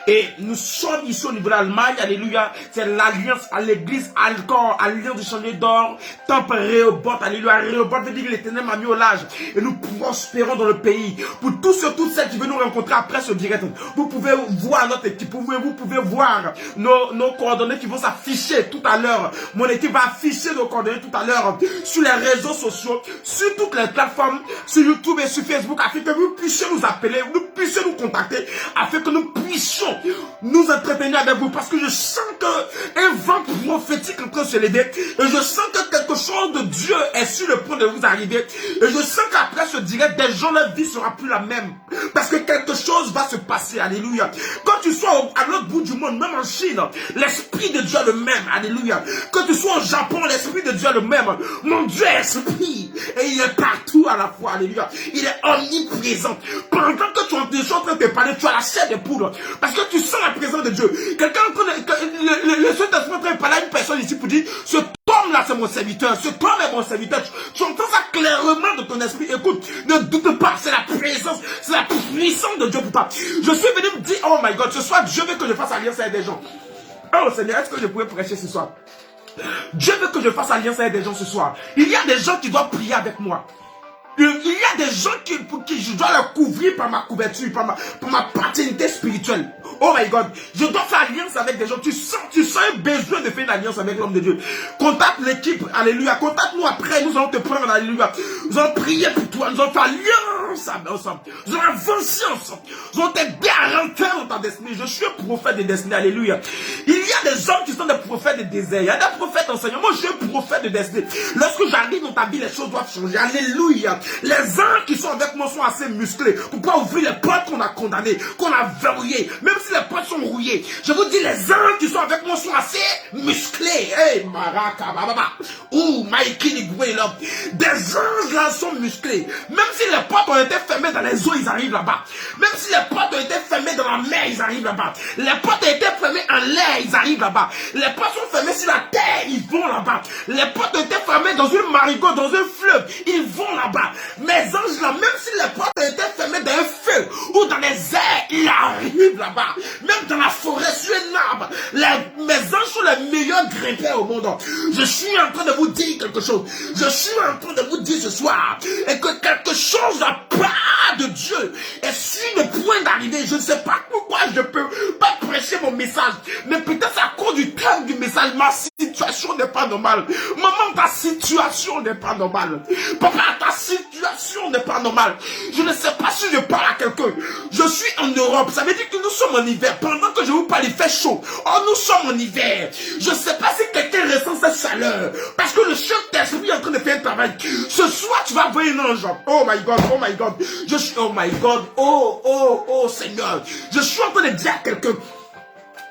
Et nous sommes ici au niveau de l'Allemagne. Alléluia. C'est l'alliance à l'église encore. Alliance du Chandelier d'Or. Temple Rehoboth. Alléluia. Rehoboth veut dire que l'Éternel m'a mis au large. Et nous prospérons dans le pays. Pour tous ceux, toutes celles qui veulent nous rencontrer après ce direct, vous pouvez voir notre équipe. Vous pouvez voir nos coordonnées qui vont s'afficher tout à l'heure. Mon équipe va afficher nos coordonnées tout à l'heure sur les réseaux sociaux, sur toutes les plateformes, sur YouTube et sur Facebook, afin que vous puissiez nous appeler, vous puissiez nous contacter, afin que nous puissions nous entretenir avec vous. Parce que je sens qu'un vent prophétique est en train de se lever. Et je sens que quelque chose de Dieu est sur le point de vous arriver. Et je sens qu'après ce direct, des gens, leur vie sera plus la même. Parce que quelque chose va se passer. Alléluia. Quand tu sois à l'autre bout du monde, même en Chine, l'Esprit de Dieu est le même. Alléluia. Quand tu sois au Japon, l'Esprit de Dieu est le même. Mon Dieu est Esprit. Et il est partout à la fois. Alléluia. Il est omniprésent. Pendant que tu es en train de te parler, tu as la chair de poudre. Parce que tu sens la présence de Dieu. Quelqu'un en train de... Le Saint-Esprit est en train de parler à une personne ici pour dire, ce homme-là, c'est mon serviteur. Ce homme est mon serviteur. Tu entends ça clairement de ton esprit. Écoute, ne doute pas. C'est la présence, c'est la puissance de Dieu pour toi. Je suis venu me dire, oh my God, ce soir, Dieu veut que je fasse alliance avec des gens. Oh Seigneur, est-ce que je pourrais prêcher ce soir? Dieu veut que je fasse alliance avec des gens ce soir. Il y a des gens qui doivent prier avec moi. Il y a des gens pour qui je dois leur couvrir par ma couverture, par ma paternité spirituelle. Oh my God, je dois faire alliance avec des gens. Tu sens un besoin de faire une alliance avec l'homme de Dieu. Contacte l'équipe, alléluia. Contacte-nous après, nous allons te prendre, alléluia. Nous allons prier pour toi, nous allons faire alliance ensemble. Nous allons avancer ensemble. Nous allons t'aider à rentrer dans ta destinée. Je suis un prophète de destinée, alléluia. Il y a des hommes qui sont des prophètes de désert. Il y a des prophètes enseignants. Moi, je suis un prophète de destinée. Lorsque j'arrive dans ta vie, les choses doivent changer. Alléluia. Les anges qui sont avec moi sont assez musclés pour pas ouvrir les portes qu'on a condamnées, qu'on a verrouillées, même si les portes sont rouillées. Je vous dis, les anges qui sont avec moi sont assez musclés. Hey, Maraka, Baba, ou Mikey Niguelo. Des anges là sont musclés. Même si les portes ont été fermées dans les eaux, ils arrivent là-bas. Même si les portes ont été fermées dans la mer, ils arrivent là-bas. Les portes ont été fermées en l'air, ils arrivent là-bas. Les portes sont fermées sur la terre, ils vont là-bas. Les portes ont été fermées dans une marigot, dans un fleuve, ils vont là-bas. Mes anges là, même si les portes ont été fermées dans un feu ou dans les airs, ils arrivent là-bas. Même dans la forêt, sur un arbre. Mes anges sont les meilleurs grimpeurs au monde. Je suis en train de vous dire quelque chose. Je suis en train de vous dire ce soir et que quelque chose à part de Dieu est sur le point d'arriver. Je ne sais pas pourquoi je ne peux pas prêcher mon message. Mais peut-être à cause du temps du message. ma situation n'est pas normale. Maman, ta situation n'est pas normale. Papa, ta situation n'est pas normale. Je ne sais pas si je parle à quelqu'un. Je suis en Europe. Ça veut dire que nous sommes en hiver. Pendant que je vous parle, il fait chaud. Oh, nous sommes en hiver. Je ne sais pas si quelqu'un ressent cette chaleur. Parce que le Saint-Esprit est en train de faire un travail. Ce soir, tu vas voir un ange. Oh my God, oh my God. Oh my God, oh Seigneur. Je suis en train de dire à quelqu'un.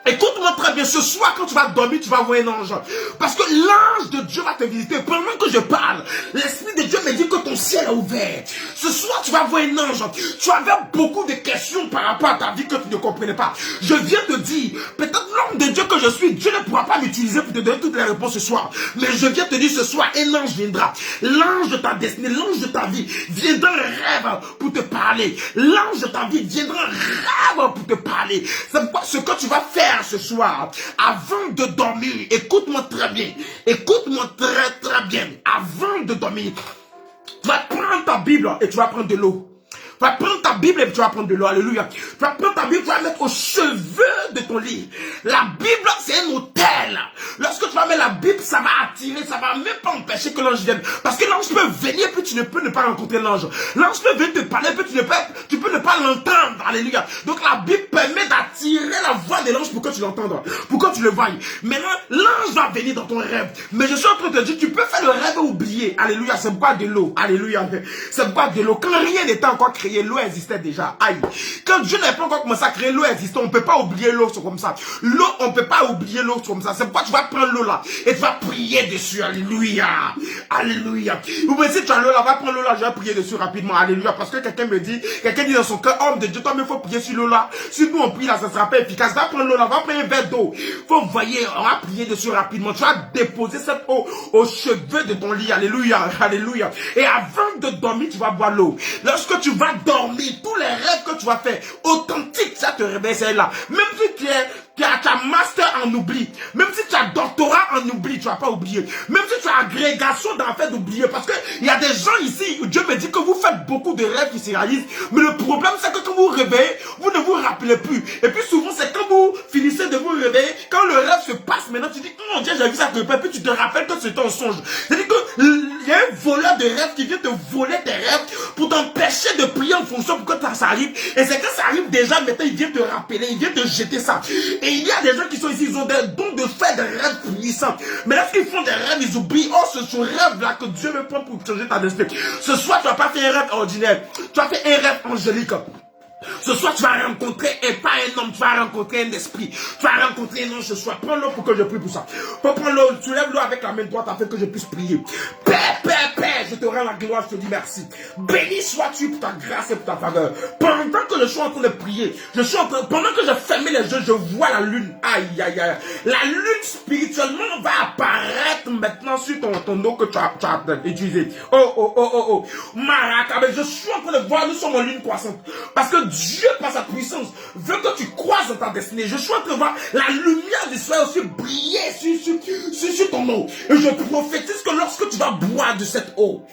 Écoute-moi très bien, ce soir quand tu vas dormir, tu vas voir un ange. Parce que l'ange de Dieu va te visiter. Pendant que je parle, l'Esprit de Dieu me dit que ton ciel est ouvert. Ce soir, tu vas voir un ange. Tu avais beaucoup de questions par rapport à ta vie que tu ne comprenais pas. Je viens te dire, peut-être l'homme de Dieu que je suis, Dieu ne pourra pas m'utiliser pour te donner toutes les réponses ce soir. Mais je viens te dire ce soir, un ange viendra. L'ange de ta destinée, l'ange de ta vie viendra en rêve pour te parler. L'ange de ta vie viendra en rêve pour te parler. C'est quoi ce que tu vas faire ce soir, avant de dormir. Écoute-moi très bien. Écoute-moi très bien. Avant de dormir, tu vas prendre ta Bible et tu vas prendre de l'eau. Tu vas prendre ta Bible et tu vas prendre de l'eau. Alléluia. Tu vas prendre ta Bible, tu vas mettre au cheveu de ton lit. La Bible, c'est un hôtel. Lorsque tu vas mettre la Bible, ça va attirer, ça va même pas empêcher que l'ange vienne. Parce que l'ange peut venir, puis tu ne peux ne pas rencontrer l'ange. L'ange peut venir te parler, puis tu peux ne pas l'entendre. Alléluia. Donc la Bible permet d'attirer la voix de l'ange pour que tu l'entendes, pour que tu le voies. Maintenant, l'ange va venir dans ton rêve. Mais je suis en train de te dire, tu peux faire le rêve et oublier. Alléluia, c'est boire de l'eau. Alléluia. C'est boire de l'eau. Quand rien n'était encore créé, l'eau existait déjà. Aïe. Quand Dieu n'a pas encore commencé à créer, l'eau existait. On ne peut pas oublier l'eau comme ça. L'eau, on ne peut pas oublier l'eau comme ça. C'est pourquoi tu vas prendre l'eau là et tu vas prier dessus. Alléluia. Alléluia. Ou bien si tu as l'eau là, va prendre l'eau là, je vais prier dessus rapidement. Alléluia. Parce que quelqu'un dit dans son cœur, homme de Dieu, toi, mais il faut prier sur l'eau là. Si nous on prie là, ça sera pas efficace. Va prendre l'eau là, va prendre un verre d'eau. Faut voyez, on va prier dessus rapidement. Tu vas déposer cette eau au cheveu de ton lit. Alléluia. Alléluia. Et avant de dormir, tu vas boire l'eau. Lorsque tu vas dormir, tous les rêves que tu vas faire, authentiques, ça te réveille, c'est là. Même si tu as ta master en oubli, même si tu as doctorat en oubli, tu vas pas oublier. Même si tu as agrégation dans le fait d'oublier, parce que il y a des gens ici, Dieu me dit que vous faites beaucoup de rêves qui se réalisent, mais le problème c'est que quand vous vous réveillez, vous ne vous rappelez plus. Et puis souvent c'est quand vous finissez de vous réveiller, quand le rêve se passe, maintenant tu dis, mon Dieu, j'ai vu ça, et puis tu te rappelles que c'était un songe. C'est-à-dire que il y a un voleur de rêve qui vient te voler tes rêves pour t'empêcher de prier en fonction pour que ça arrive. Et c'est quand ça arrive déjà, maintenant il vient te rappeler, il vient te jeter ça. Et il y a des gens qui sont ici, ils ont des dons de faire des rêves puissants. Mais lorsqu'ils font des rêves, ils oublient, oh, ce rêve-là que Dieu me prend pour changer ta destinée. Ce soir, tu vas pas faire un rêve ordinaire. Tu vas faire un rêve angélique. Ce soir, tu vas rencontrer, et pas un homme, tu vas rencontrer un esprit. Tu vas rencontrer un ange ce soir. Prends l'eau pour que je prie pour ça. Prends l'eau, tu lèves l'eau avec la main droite afin que je puisse prier. Père, je te rends la gloire, je te dis merci. Béni sois-tu pour ta grâce et pour ta faveur. Pendant que je suis en train de prier, pendant que je ferme les yeux, je vois la lune. Aïe, aïe, aïe. La lune spirituellement va apparaître maintenant sur ton eau que tu as utilisé. Oh. Maracabe, je suis en train de voir, nous sommes en lune croissante. Parce que Dieu, par sa puissance, veut que tu croises dans ta destinée. Je suis en train de voir la lumière d'Israël aussi briller sur ton eau. Et je prophétise que lorsque tu vas boire de cette eau,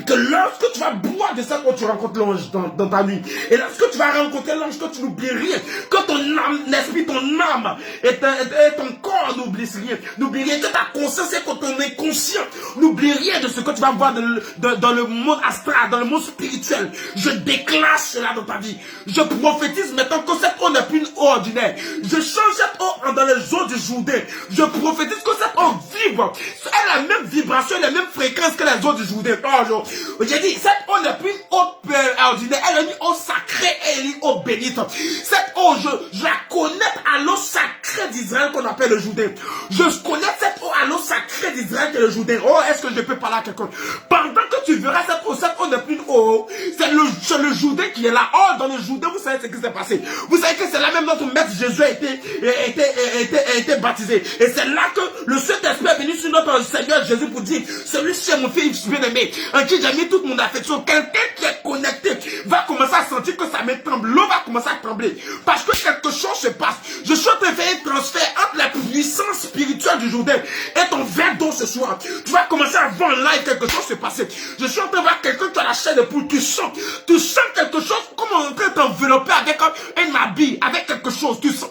que lorsque tu vas boire de cette eau, tu rencontres l'ange dans ta nuit. Et lorsque tu vas rencontrer l'ange, que tu n'oublies rien, que ton âme, l'esprit, ton âme et ton corps n'oublient rien. N'oublie rien, que ta conscience et que ton inconscient n'oublie rien de ce que tu vas voir dans le monde astral, dans le monde spirituel. Je déclare cela dans ta vie. Je prophétise maintenant que cette eau n'est plus une eau ordinaire. Je change cette eau dans les eaux du Jourdain. Je prophétise que cette eau vibre. Elle a la même vibration, la même fréquence que les eaux du Jourdain. J'ai dit, cette eau n'est plus une eau ordinaire. Elle est une eau sacrée et une eau bénite. Cette eau, je la connecte à l'eau sacrée d'Israël qu'on appelle le Jourdain. Je connais cette eau à l'eau sacrée d'Israël qui est le Jourdain. Oh, est-ce que je peux parler à quelqu'un? Pendant que tu verras cette eau n'est plus une eau. C'est le Jourdain qui est là. Oh, dans le Jourdain, vous savez ce qui s'est passé. Vous savez que c'est là même notre maître Jésus a été baptisé. Et c'est là que le Saint-Esprit est venu sur notre Seigneur Jésus pour dire, celui-ci est mon fils bien-aimé, en qui j'ai mis toute mon affection. Quelqu'un qui est connecté va commencer à sentir que sa main tremble. L'eau va commencer à trembler. Parce que quelque chose se passe. Je suis en train de faire un transfert entre la puissance spirituelle du Jourdain et ton verre d'eau ce soir. Tu vas commencer à voir en live quelque chose se passer. Je suis en train de voir quelqu'un qui a la chair de poule. Tu sens quelque chose comme en train de t'envelopper avec un habit, avec quelque chose. Tu sens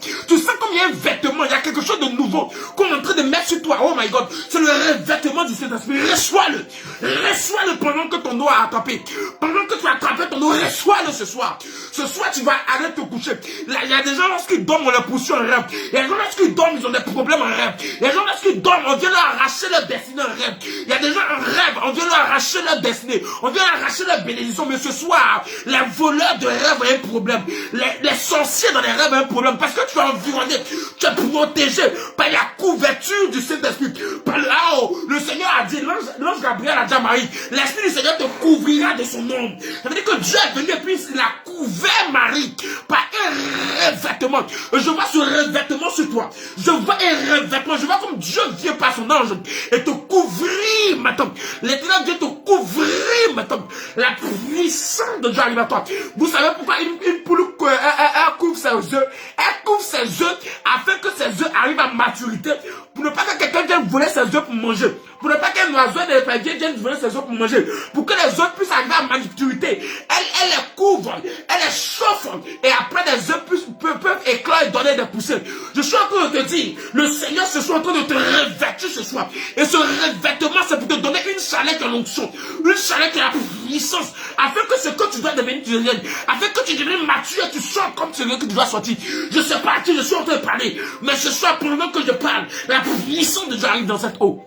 comme il un vêtement, il y a quelque chose de nouveau qu'on est en train de mettre sur toi. Oh my God, c'est le revêtement du Saint-Esprit. Reçois-le. Reçois-le pendant que ton dos a attrapé. Pendant que tu as attrapé ton dos, reçois-le ce soir. Ce soir, tu vas aller te coucher. Là, il y a des gens, lorsqu'ils dorment, on les poursuit en rêve. Il y a des gens, lorsqu'ils dorment, ils ont des problèmes en rêve. Il y a des gens, lorsqu'ils dorment, on vient leur arracher leur destinée en rêve. Il y a des gens en rêve, on vient leur arracher leur destinée. On vient arracher leur bénédiction. Mais ce soir, les voleurs de rêve ont un problème. Les sorciers dans les rêves ont un problème. Parce que tu es environné, tu es protégé par la couverture du Saint-Esprit. Par là-haut, le Seigneur a dit, l'ange Gabriel a dit à Marie, l'Esprit du Seigneur te couvrira de son ombre. Ça veut dire que Dieu est venu et puis il a couvert Marie par un revêtement. Je vois ce revêtement sur toi. Je vois un revêtement. Je vois comme Dieu vient par son ange et te couvrir maintenant. L'éternel Dieu te couvrir maintenant. La puissance de Dieu arrive à toi. Vous savez pourquoi une poule elle couvre ses œufs? Elle couvre ses œufs afin que ses œufs arrivent à maturité. Pour ne pas que quelqu'un vienne voler ses œufs pour manger. Pour ne pas qu'un oiseau vienne voler ses œufs pour manger. Pour que les œufs puissent arriver à maturité. Elle les couvre. Elle les chauffe. Et après les œufs peuvent éclore et donner des poussées. Je suis en train de te dire, le Seigneur se soit en train de te revêtir ce soir. Et ce revêtement, c'est pour te donner une chaleur qui a l'onction. Une chaleur qui a la puissance. Afin que ce que tu dois devenir, tu deviennes. Afin que tu deviennes mature et tu sors comme celui que tu dois sortir. Je sais pas à qui je suis en train de parler. Mais ce soir, pendant que je parle, la puissance de Dieu arrive dans cette eau.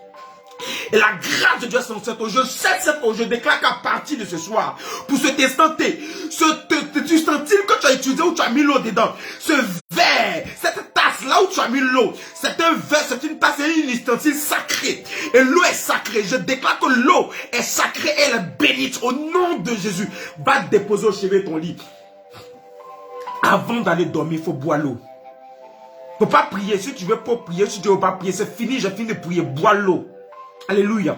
Et la grâce de Dieu est dans cette eau. Je sais cette eau. Je déclare qu'à partir de ce soir, pour cet instant T, ce ustensile que tu as utilisé où tu as mis l'eau dedans, ce verre, cette tasse là où tu as mis l'eau, c'est un verre, c'est une tasse et une ustensile sacrée. Et l'eau est sacrée. Je déclare que l'eau est sacrée et elle est bénite au nom de Jésus. Va te déposer au chevet de ton lit. Avant d'aller dormir, il faut boire l'eau. Il ne faut pas prier. Si tu veux pas prier, si tu ne veux pas prier, c'est fini. J'ai fini de prier. Bois l'eau. Alléluia.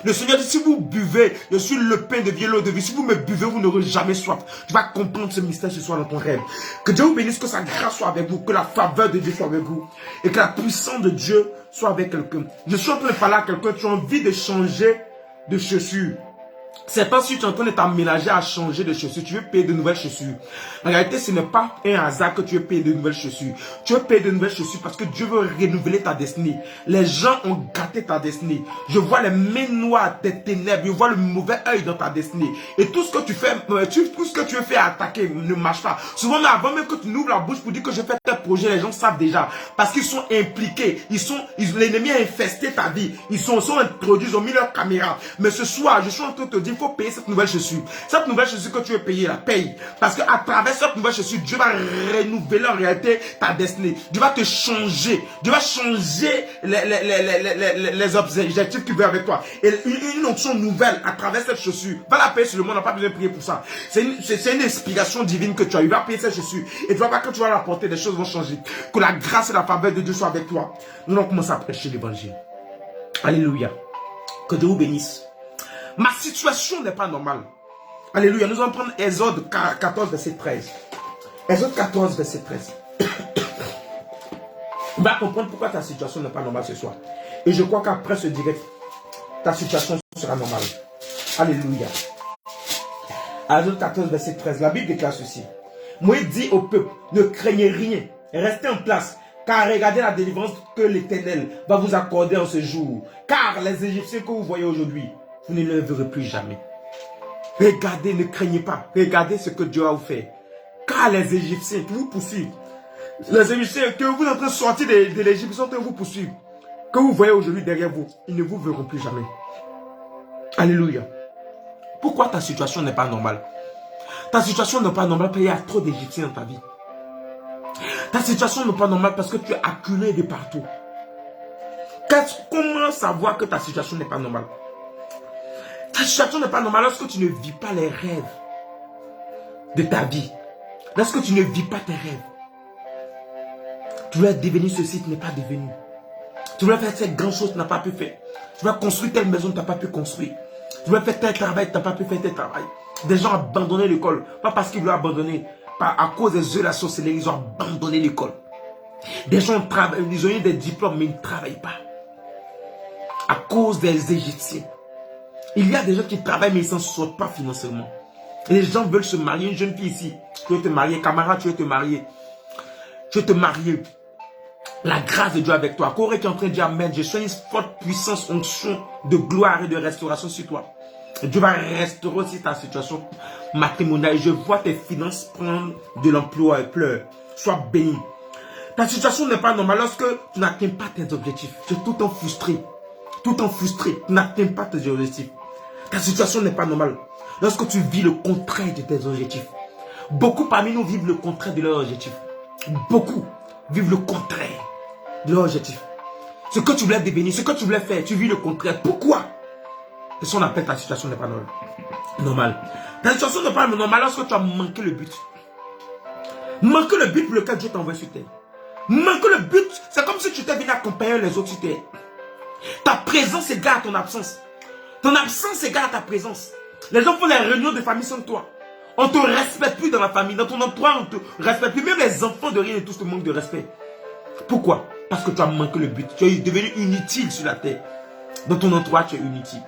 Le Seigneur dit, si vous buvez, je suis le pain de vie, l'eau de vie. Si vous me buvez, vous n'aurez jamais soif. Tu vas comprendre ce mystère ce soir dans ton rêve. Que Dieu vous bénisse, que sa grâce soit avec vous, que la faveur de Dieu soit avec vous. Et que la puissance de Dieu soit avec quelqu'un. Je suis en train de parler à quelqu'un, tu as envie de changer de chaussures. C'est pas si tu es en train de t'aménager à changer de chaussures, tu veux payer de nouvelles chaussures. En réalité, ce n'est pas un hasard que tu veux payer de nouvelles chaussures. Tu veux payer de nouvelles chaussures parce que Dieu veut renouveler ta destinée. Les gens ont gâté ta destinée. Je vois les mains noires des ténèbres. Je vois le mauvais œil dans ta destinée. Et tout ce que tu fais, tout ce que tu veux faire attaquer ne marche pas. Souvent, mais avant même que tu n'ouvres la bouche pour dire que je fais tel projet, les gens savent déjà. Parce qu'ils sont impliqués. L'ennemi a infesté ta vie. Ils sont introduits, ils ont mis leur caméra. Mais ce soir, je suis en train de te dire, il faut payer cette nouvelle chaussure. Cette nouvelle chaussure que tu veux payer, la paye. Parce qu'à travers cette nouvelle chaussure, Dieu va renouveler en réalité ta destinée. Dieu va te changer. Dieu va changer les objectifs qu'il veut avec toi. Et une onction nouvelle à travers cette chaussure. Va la payer sur le monde, on n'a pas besoin de prier pour ça. C'est une inspiration divine que tu as eu. Va payer cette chaussure. Et tu vas voir que tu vas la porter, les choses vont changer. Que la grâce et la faveur de Dieu soient avec toi. Nous allons commencer à prêcher l'évangile. Alléluia. Que Dieu vous bénisse. Ma situation n'est pas normale. Alléluia. Nous allons prendre Exode 14, verset 13. Exode 14, verset 13. Tu vas comprendre pourquoi ta situation n'est pas normale ce soir. Et je crois qu'après ce direct, ta situation sera normale. Alléluia. Exode 14, verset 13. La Bible déclare ceci. Moïse dit au peuple, ne craignez rien, restez en place. Car regardez la délivrance que l'Éternel va vous accorder en ce jour. Car les Égyptiens que vous voyez aujourd'hui, vous ne les verrez plus jamais. Regardez, ne craignez pas. Regardez ce que Dieu a fait. Car les Égyptiens qui vous poursuivent, les Égyptiens que vous êtes en train de sortir de l'Égypte, sont en train de vous poursuivre, que vous voyez aujourd'hui derrière vous, ils ne vous verront plus jamais. Alléluia. Pourquoi ta situation n'est pas normale? Ta situation n'est pas normale parce qu'il y a trop d'Égyptiens dans ta vie. Ta situation n'est pas normale parce que tu es acculé de partout. Comment savoir que ta situation n'est pas normale? Ta situation n'est pas normale lorsque tu ne vis pas les rêves de ta vie. Lorsque tu ne vis pas tes rêves. Tu voulais devenir ceci, tu n'es pas devenu. Tu voulais faire cette grande chose, tu n'as pas pu faire. Tu voulais construire telle maison, tu n'as pas pu construire. Tu voulais faire tel travail, tu n'as pas pu faire tel travail. Des gens ont abandonné l'école. Pas parce qu'ils voulaient abandonner. À cause des œufs de la sorcellerie, ils ont abandonné l'école. Des gens ils ont eu des diplômes, mais ils ne travaillent pas. À cause des Égyptiens. Il y a des gens qui travaillent, mais ils ne s'en sortent pas financièrement. Et les gens veulent se marier. Une jeune fille ici, tu veux te marier. Camarade, tu veux te marier. Tu veux te marier. La grâce de Dieu avec toi. Corée qui est en train de dire Amen. Je sens une forte puissance, onction de gloire et de restauration sur toi. Dieu va restaurer aussi ta situation matrimoniale. Je vois tes finances prendre de l'emploi et pleure. Sois béni. Ta situation n'est pas normale lorsque tu n'atteins pas tes objectifs. Tu es tout le temps frustré. Tout le temps frustré. Tu n'atteins pas tes objectifs. Ta situation n'est pas normale lorsque tu vis le contraire de tes objectifs. Beaucoup parmi nous vivent le contraire de leurs objectifs. Beaucoup vivent le contraire de leurs objectifs. Ce que tu voulais devenir, ce que tu voulais faire, tu vis le contraire. Pourquoi? C'est ce qu'on appelle ta situation n'est pas normale. Ta situation n'est pas normale lorsque tu as manqué le but. Manquer le but pour lequel Dieu t'a envoyé sur terre. Manquer le but, c'est comme si tu t'es venu accompagner les autres sur terre. Ta présence égale ton absence. Ton absence égale ta présence. Les gens font les réunions de famille sans toi. On ne te respecte plus dans la famille. Dans ton emploi, on ne te respecte plus. Même les enfants de rien et tous te manquent de respect. Pourquoi? Parce que tu as manqué le but. Tu es devenu inutile sur la terre. Dans ton entourage, tu es inutile.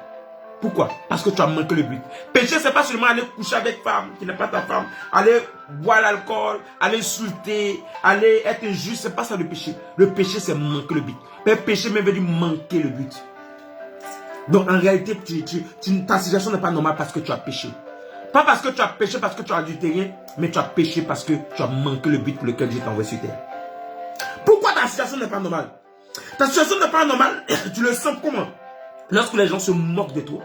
Pourquoi? Parce que tu as manqué le but. Péché, ce n'est pas seulement aller coucher avec femme qui n'est pas ta femme, aller boire l'alcool, aller insulter, aller être injuste. Ce n'est pas ça le péché. Le péché, c'est manquer le but. Mais le péché même veut dire manquer le but. Donc en réalité, ta situation n'est pas normale parce que tu as péché. Pas parce que tu as péché, parce que tu as adultéré, mais tu as péché parce que tu as manqué le but pour lequel Dieu t'a envoyé sur terre. Pourquoi ta situation n'est pas normale? Ta situation n'est pas normale, tu le sens comment? Lorsque les gens se moquent de toi.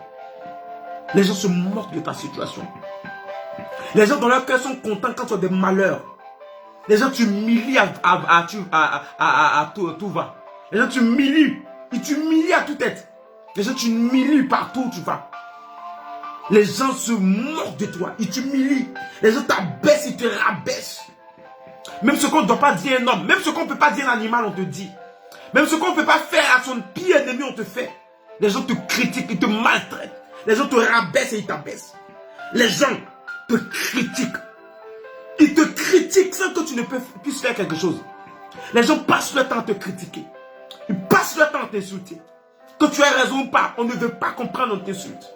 Les gens se moquent de ta situation. Les gens dans leur cœur sont contents quand tu as des malheurs. Les gens t'humilient à tout va. Les gens t'humilient. Ils t'humilient à toute tête. Les gens t'humilient partout où tu vas. Les gens se moquent de toi. Ils t'humilient. Les gens t'abaissent, ils te rabaissent. Même ce qu'on ne doit pas dire un homme. Même ce qu'on ne peut pas dire un animal, on te dit. Même ce qu'on ne peut pas faire à son pire ennemi, on te fait. Les gens te critiquent, ils te maltraitent. Les gens te rabaissent et ils t'abaissent. Les gens te critiquent. Ils te critiquent sans que tu ne puisses faire quelque chose. Les gens passent leur temps à te critiquer. Ils passent leur temps à t'insulter. Que tu aies raison ou pas, on ne veut pas comprendre, on t'insulte.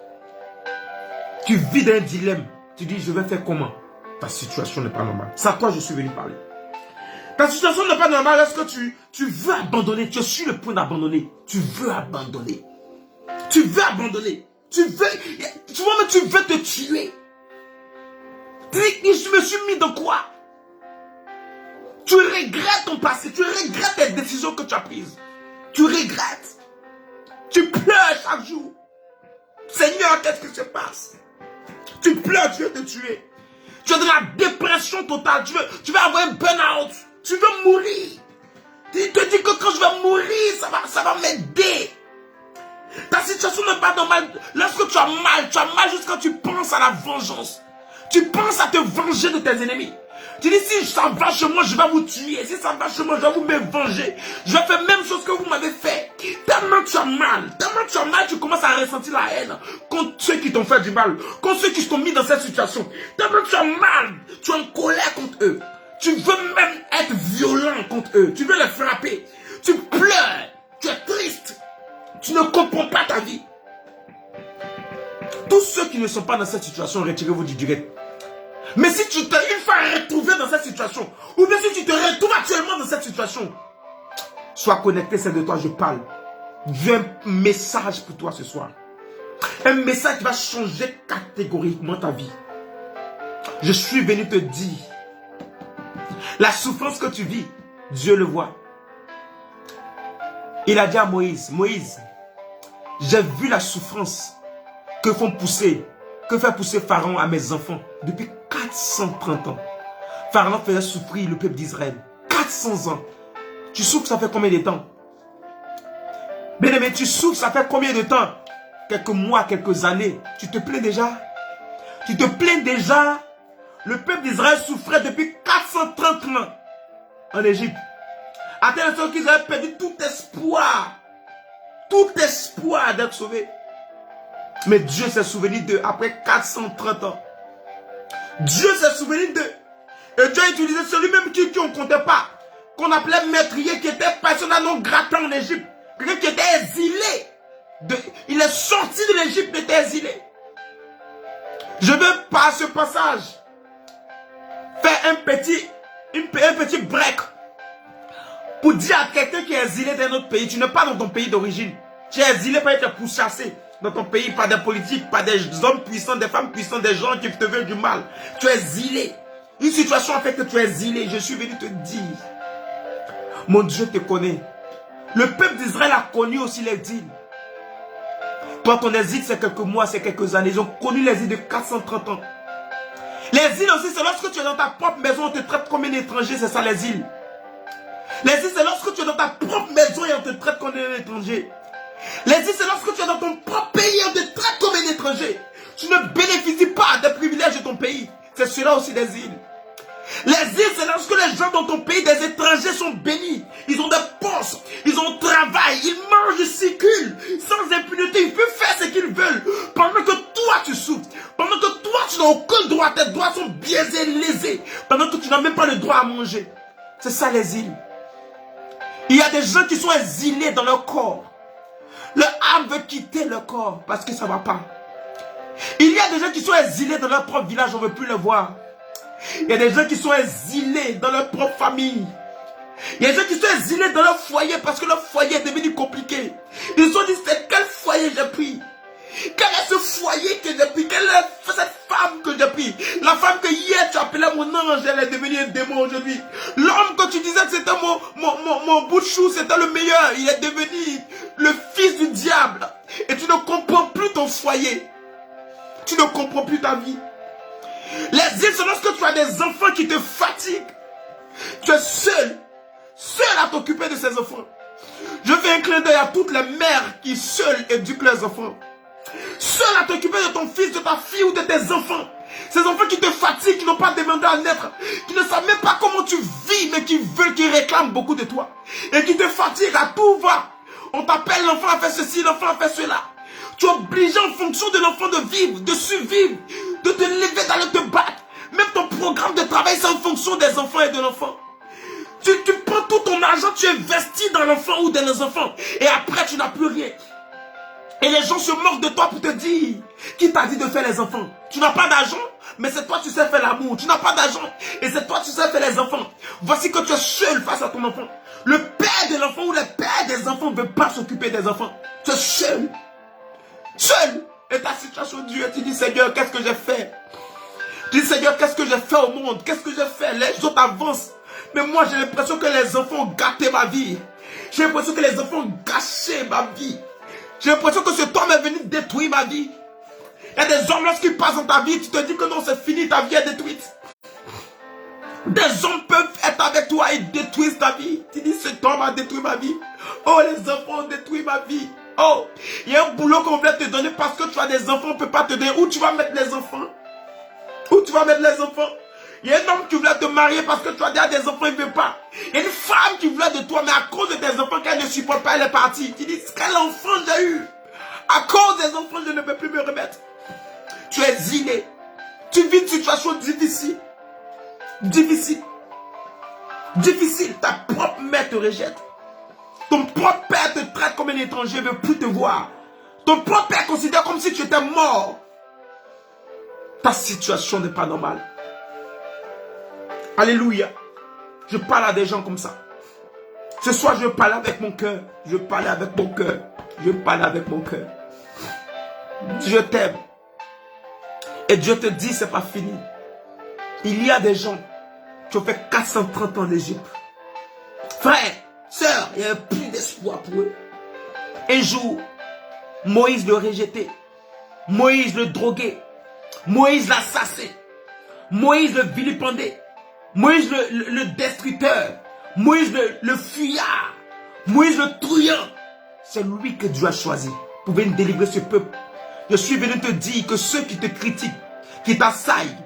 Tu vis d'un dilemme. Tu dis, je vais faire comment? Ta situation n'est pas normale. C'est à toi que je suis venu parler. Ta situation n'est pas normale lorsque tu veux abandonner. Tu es sur le point d'abandonner. Tu veux abandonner. Tu veux abandonner. Tu veux te tuer. Je me suis mis dans quoi? Tu regrettes ton passé. Tu regrettes les décisions que tu as prises. Tu regrettes. Tu pleures chaque jour. Seigneur, qu'est-ce qui se passe? Tu pleures, tu veux te tuer. Tu es dans la dépression totale. Tu veux avoir un burn-out. Tu veux mourir. Tu te dis que quand je vais mourir, ça va m'aider. Ta situation n'est pas normale. Lorsque tu as mal jusqu'à tu penses à la vengeance. Tu penses à te venger de tes ennemis. Tu dis, si ça va chez moi, je vais vous tuer. Si ça va chez moi, je vais vous me venger. Je vais faire la même chose que vous m'avez fait. Tellement tu as mal, tu commences à ressentir la haine contre ceux qui t'ont fait du mal, contre ceux qui t'ont mis dans cette situation. Tellement tu as mal, tu es en colère contre eux. Tu veux même être violent contre eux. Tu veux les frapper. Tu pleures, tu es triste. Tu ne comprends pas ta vie. Tous ceux qui ne sont pas dans cette situation, retirez-vous du direct. Mais si tu t'es une fois retrouvé dans cette situation, ou bien si tu te retrouves actuellement dans cette situation, sois connecté, c'est de toi je parle. J'ai un message pour toi ce soir. Un message qui va changer catégoriquement ta vie. Je suis venu te dire, la souffrance que tu vis, Dieu le voit. Il a dit à Moïse, Moïse, j'ai vu la souffrance que fait pousser Pharaon à mes enfants depuis 430 ans. Pharaon faisait souffrir le peuple d'Israël. 400 ans. Tu souffres, ça fait combien de temps? Bien-aimé, tu souffres, ça fait combien de temps? Quelques mois, quelques années. Tu te plains déjà? Tu te plains déjà? Le peuple d'Israël souffrait depuis 430 ans en Égypte. À tel point qu'ils avaient perdu tout espoir. Tout espoir d'être sauvés. Mais Dieu s'est souvenu d'eux après 430 ans. Dieu s'est souvenu d'eux. Et Dieu a utilisé celui-même qui on ne comptait pas. Qu'on appelait meurtrier, qui était persona non grata en Égypte. Quelqu'un qui était exilé. Il est sorti de l'Égypte, il était exilé. Je veux par ce passage faire un petit break. Pour dire à quelqu'un qui est exilé d'un autre pays, tu n'es pas dans ton pays d'origine. Tu es exilé par être pourchassé dans ton pays par des politiques, par des hommes puissants, des femmes puissantes, des gens qui te veulent du mal. Tu es exilé. Une situation fait que tu es exilé. Je suis venu te dire, mon Dieu te connaît. Le peuple d'Israël a connu aussi l'exil. Toi, ton exil, c'est quelques mois, c'est quelques années. Ils ont connu l'exil de 430 ans. L'exil aussi, c'est lorsque tu es dans ta propre maison, on te traite comme un étranger, c'est ça l'exil. L'exil, c'est lorsque tu es dans ta propre maison et on te traite comme un étranger. L'exil, c'est lorsque tu es dans ton propre pays et on te traite comme un étranger. Tu ne bénéficies pas des privilèges de ton pays. C'est cela aussi l'exil. L'exil, c'est lorsque les gens dans ton pays, des étrangers, sont bénis. Ils ont des postes, ils ont travail, ils mangent, ils circulent, sans impunité, ils peuvent faire ce qu'ils veulent. Pendant que toi, tu souffres. Pendant que toi, tu n'as aucun droit, tes droits sont biaisés, lésés. Pendant que tu n'as même pas le droit à manger. C'est ça l'exil. Il y a des gens qui sont exilés dans leur corps. Leur âme veut quitter leur corps parce que ça ne va pas. Il y a des gens qui sont exilés dans leur propre village, on ne veut plus les voir. Il y a des gens qui sont exilés dans leur propre famille. Il y a des gens qui sont exilés dans leur foyer parce que leur foyer est devenu compliqué. Ils se sont dit, c'est quel foyer j'ai pris? Quel est ce foyer que j'ai pris? Quelle est cette femme que j'ai pris? La femme que hier tu appelais mon ange, elle est devenue un démon aujourd'hui. L'homme que tu disais que c'était mon bout de chou, c'était le meilleur. Il est devenu le fils du diable. Et tu ne comprends plus ton foyer. Tu ne comprends plus ta vie. L'exil, c'est lorsque tu as des enfants qui te fatiguent. Tu es seul à t'occuper de ces enfants. Je fais un clin d'œil à toutes les mères qui seules éduquent leurs enfants. Seul à t'occuper de ton fils, de ta fille ou de tes enfants. Ces enfants qui te fatiguent, qui n'ont pas demandé à naître, qui ne savent même pas comment tu vis, mais qui veulent, qui réclament beaucoup de toi. Et qui te fatiguent à tout va. On t'appelle, l'enfant a fait ceci, l'enfant a fait cela. Tu es obligé en fonction de l'enfant de vivre, de survivre, de te lever, d'aller te battre. Même ton programme de travail, c'est en fonction des enfants et de l'enfant. Tu prends tout ton argent, tu investis dans l'enfant ou dans les enfants. Et après, tu n'as plus rien. Et les gens se moquent de toi pour te dire, qui t'a dit de faire les enfants? Tu n'as pas d'argent, mais c'est toi tu sais faire l'amour. Tu n'as pas d'argent, et c'est toi tu sais faire les enfants. Voici que tu es seul face à ton enfant. Le père de l'enfant ou le père des enfants ne veut pas s'occuper des enfants. Tu es seul. Seul. Et ta situation dure, tu dis, Seigneur, qu'est-ce que j'ai fait? Tu dis, Seigneur, qu'est-ce que j'ai fait au monde? Qu'est-ce que j'ai fait? Les autres avancent. Mais moi, j'ai l'impression que les enfants ont gâté ma vie. J'ai l'impression que les enfants ont gâché ma vie. J'ai l'impression que cet homme est venu détruire ma vie. Il y a des hommes, lorsqu'ils passent dans ta vie, tu te dis que non, c'est fini, ta vie est détruite. Des hommes peuvent être avec toi et détruire ta vie. Tu dis, cet homme a détruit ma vie. Oh, les enfants ont détruit ma vie. Oh, il y a un boulot qu'on voulait te donner parce que tu as des enfants, on ne peut pas te donner. Où tu vas mettre les enfants? Où tu vas mettre les enfants? Il y a un homme qui voulait te marier parce que tu as déjà des enfants, il ne veut pas. Il y a une femme qui voulait de toi, mais à cause de tes enfants qu'elle ne supporte pas, elle est partie. Tu dis, quel enfant j'ai eu? À cause des enfants, je ne peux plus me remettre. Tu es exilé. Tu vis une situation difficile. Difficile. Difficile. Ta propre mère te rejette. Ton propre père te traite comme un étranger, ne veut plus te voir. Ton propre père considère comme si tu étais mort. Ta situation n'est pas normale. Alléluia. Je parle à des gens comme ça. Ce soir, je parle avec mon cœur. Je parle avec mon cœur. Je parle avec mon cœur. Dieu t'aime. Et Dieu te dit, c'est pas fini. Il y a des gens qui ont fait 430 ans en Égypte. Frère, sœur, il n'y a plus d'espoir pour eux. Un jour, Moïse le rejetait. Moïse le droguait. Moïse l'assassinait. Moïse le vilipendait. Moïse le destructeur. Moïse le fuyard. Moïse le truand. C'est lui que Dieu a choisi pour venir délivrer ce peuple. Je suis venu te dire que ceux qui te critiquent, qui t'assaillent,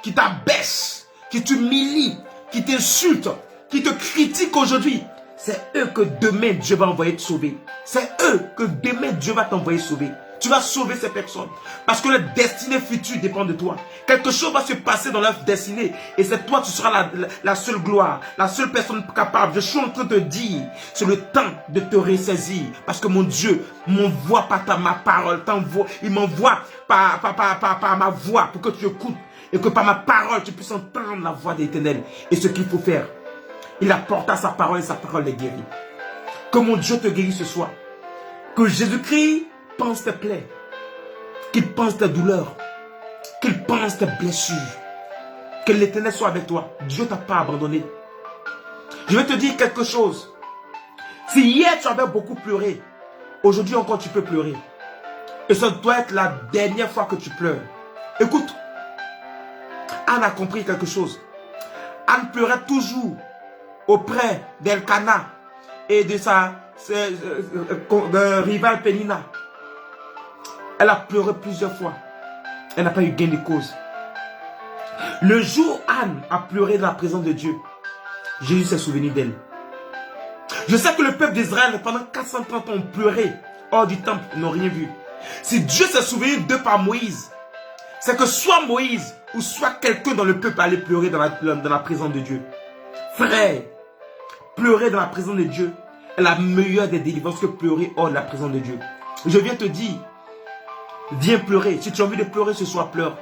qui t'abaissent, qui t'humilient, qui t'insultent, qui te critiquent aujourd'hui, c'est eux que demain Dieu va envoyer te sauver. C'est eux que demain Dieu va t'envoyer sauver. Tu vas sauver ces personnes. Parce que leur destinée future dépend de toi. Quelque chose va se passer dans leur destinée. Et c'est toi, tu seras la seule gloire. La seule personne capable. Je suis en train de te dire, c'est le temps de te ressaisir. Parce que mon Dieu m'envoie par ma parole. Il m'envoie par ma voix pour que tu écoutes. Et que par ma parole, tu puisses entendre la voix de l'Éternel. Et ce qu'il faut faire. Il apporta sa parole et sa parole les guérit. Que mon Dieu te guérisse ce soir. Que Jésus-Christ pense tes plaies. Qu'il pense tes douleurs. Qu'il pense tes blessures. Que l'Éternel soit avec toi. Dieu ne t'a pas abandonné. Je vais te dire quelque chose. Si hier tu avais beaucoup pleuré, aujourd'hui encore tu peux pleurer. Et ça doit être la dernière fois que tu pleures. Écoute, Anne a compris quelque chose. Anne pleurait toujours auprès d'Elkana et de sa rivale Pénina. Elle a pleuré plusieurs fois. Elle n'a pas eu gain de cause. Le jour où Anne a pleuré dans la présence de Dieu, Jésus s'est souvenu d'elle. Je sais que le peuple d'Israël, pendant 430 ans, ont pleuré hors du temple, ils n'ont rien vu. Si Dieu s'est souvenu d'eux par Moïse, c'est que soit Moïse ou soit quelqu'un dans le peuple allait pleurer dans la présence de Dieu. Frère, pleurer dans la présence de Dieu est la meilleure des délivrances que pleurer hors de la présence de Dieu. Je viens te dire, viens pleurer. Si tu as envie de pleurer ce soir, pleure.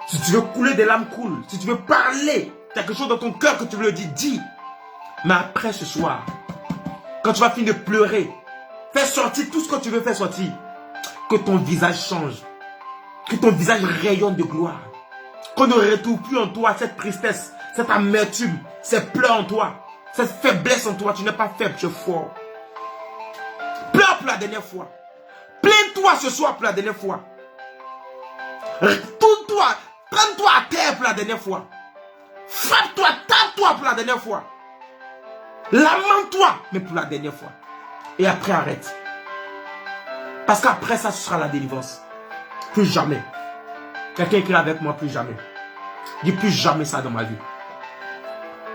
Si tu veux couler des larmes, coule. Si tu veux parler, quelque chose dans ton cœur que tu veux le dire, dis. Mais après ce soir, quand tu vas finir de pleurer, fais sortir tout ce que tu veux faire sortir. Que ton visage change. Que ton visage rayonne de gloire. Qu'on ne retrouve plus en toi cette tristesse, cette amertume, ces pleurs en toi, cette faiblesse en toi. Tu n'es pas faible, tu es fort. Pleure pour la dernière fois. Plains-toi ce soir pour la dernière fois. Tourne-toi, prends-toi à terre pour la dernière fois. Frappe-toi, tape-toi pour la dernière fois. Lamente-toi, mais pour la dernière fois. Et après, arrête. Parce qu'après ça, ce sera la délivrance. Plus jamais. Quelqu'un écrit avec moi, plus jamais. Dis plus jamais ça dans ma vie.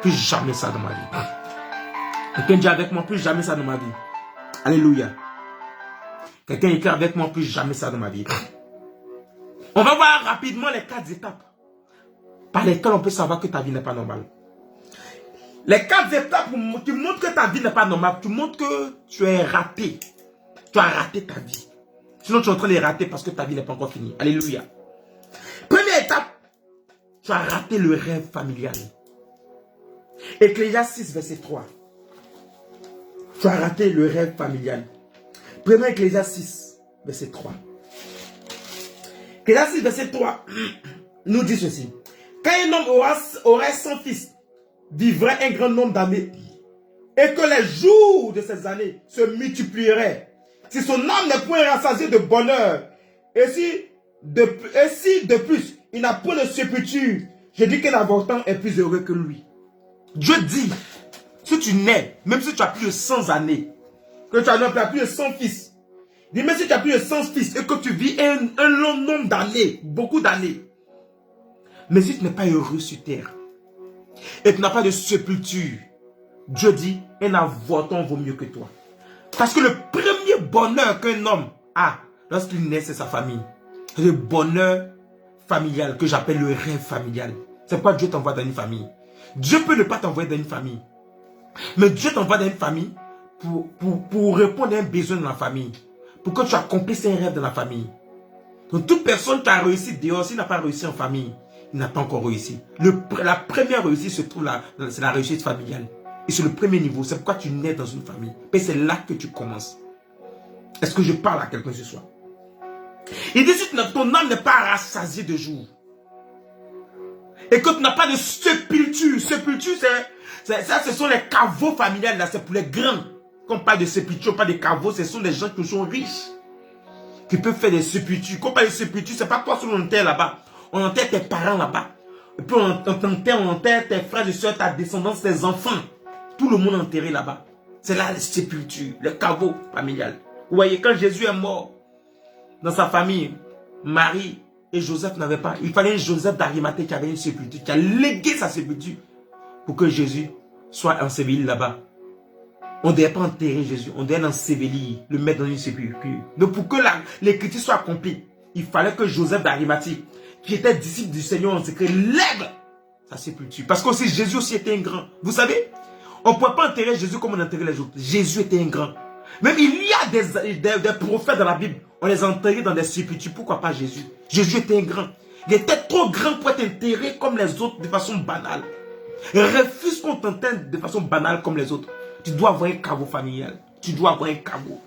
Plus jamais ça dans ma vie. Quelqu'un dit avec moi, plus jamais ça dans ma vie. Alléluia. Quelqu'un écrit avec moi, plus jamais ça dans ma vie. On va voir rapidement les 4 étapes par lesquelles on peut savoir que ta vie n'est pas normale. Les 4 étapes qui montrent que ta vie n'est pas normale, qui montrent que tu es raté. Tu as raté ta vie. Sinon, tu es en train de rater parce que ta vie n'est pas encore finie. Alléluia. Première étape, tu as raté le rêve familial. Ecclésias 6, verset 3. Tu as raté le rêve familial. Prenons Ecclésias 6, verset 3. Ecclésias 6, verset 3 nous dit ceci. Quand un homme aurait 100 fils, vivrait un grand nombre d'années, et que les jours de ces années se multiplieraient, si son âme n'est point rassasiée de bonheur, et si de plus il n'a point de sépulture, je dis qu'un avortant est plus heureux que lui. Dieu dit, si tu nais, même si tu as plus de 100 années, que tu as plus de 100 fils, dis même si tu as plus de 100 fils et que tu vis un long nombre d'années, beaucoup d'années, mais si tu n'es pas heureux sur terre, et tu n'as pas de sépulture, Dieu dit, un avorton vaut mieux que toi. Parce que le premier bonheur qu'un homme a lorsqu'il naît, c'est sa famille. C'est le bonheur familial que j'appelle le rêve familial. C'est pourquoi Dieu t'envoie dans une famille. Dieu peut ne pas t'envoyer dans une famille. Mais Dieu t'envoie dans une famille pour répondre à un besoin dans la famille. Pour que tu accomplisses un rêve dans la famille. Donc toute personne qui a réussi dehors, s'il n'a pas réussi en famille, il n'a pas encore réussi. La première réussite se trouve là, c'est la réussite familiale. Et c'est le premier niveau. C'est pourquoi tu nais dans une famille. Et c'est là que tu commences. Est-ce que je parle à quelqu'un ce soir? Il dit si ton âme n'est pas rassasiée de jour. Et que tu n'as pas de sépulture. Sépulture, ce sont les caveaux familiales. C'est pour les grands. Quand on parle de sépulture, on parle de caveaux. Ce sont des gens qui sont riches. Qui peuvent faire des sépultures. Quand on parle de sépulture, ce n'est pas toi seul on enterre là-bas. On enterre tes parents là-bas. Et puis on enterre tes frères et soeurs, ta descendance, tes enfants. Tout le monde est enterré là-bas. C'est là la sépulture, le caveau familial. Vous voyez, quand Jésus est mort, dans sa famille, Marie et Joseph n'avaient pas. Il fallait un Joseph d'Arimathée qui avait une sépulture, qui a légué sa sépulture pour que Jésus soit enseveli là-bas. On ne devait pas enterrer Jésus, on devait l'ensevelir, le mettre dans une sépulture. Donc pour que l'écriture soit accomplie, il fallait que Joseph d'Arimathée, qui était disciple du Seigneur en secret, lègue sa sépulture. Parce que aussi, Jésus aussi était un grand. Vous savez, on ne pouvait pas enterrer Jésus comme on enterrait les autres. Jésus était un grand. Même il y a des prophètes dans la Bible. On les enterrait dans des sépultures. Pourquoi pas Jésus? Jésus était un grand. Il était trop grand pour être enterré comme les autres de façon banale. Refuse qu'on t'entende de façon banale comme les autres. Tu dois avoir un caveau familial. Tu dois avoir un caveau.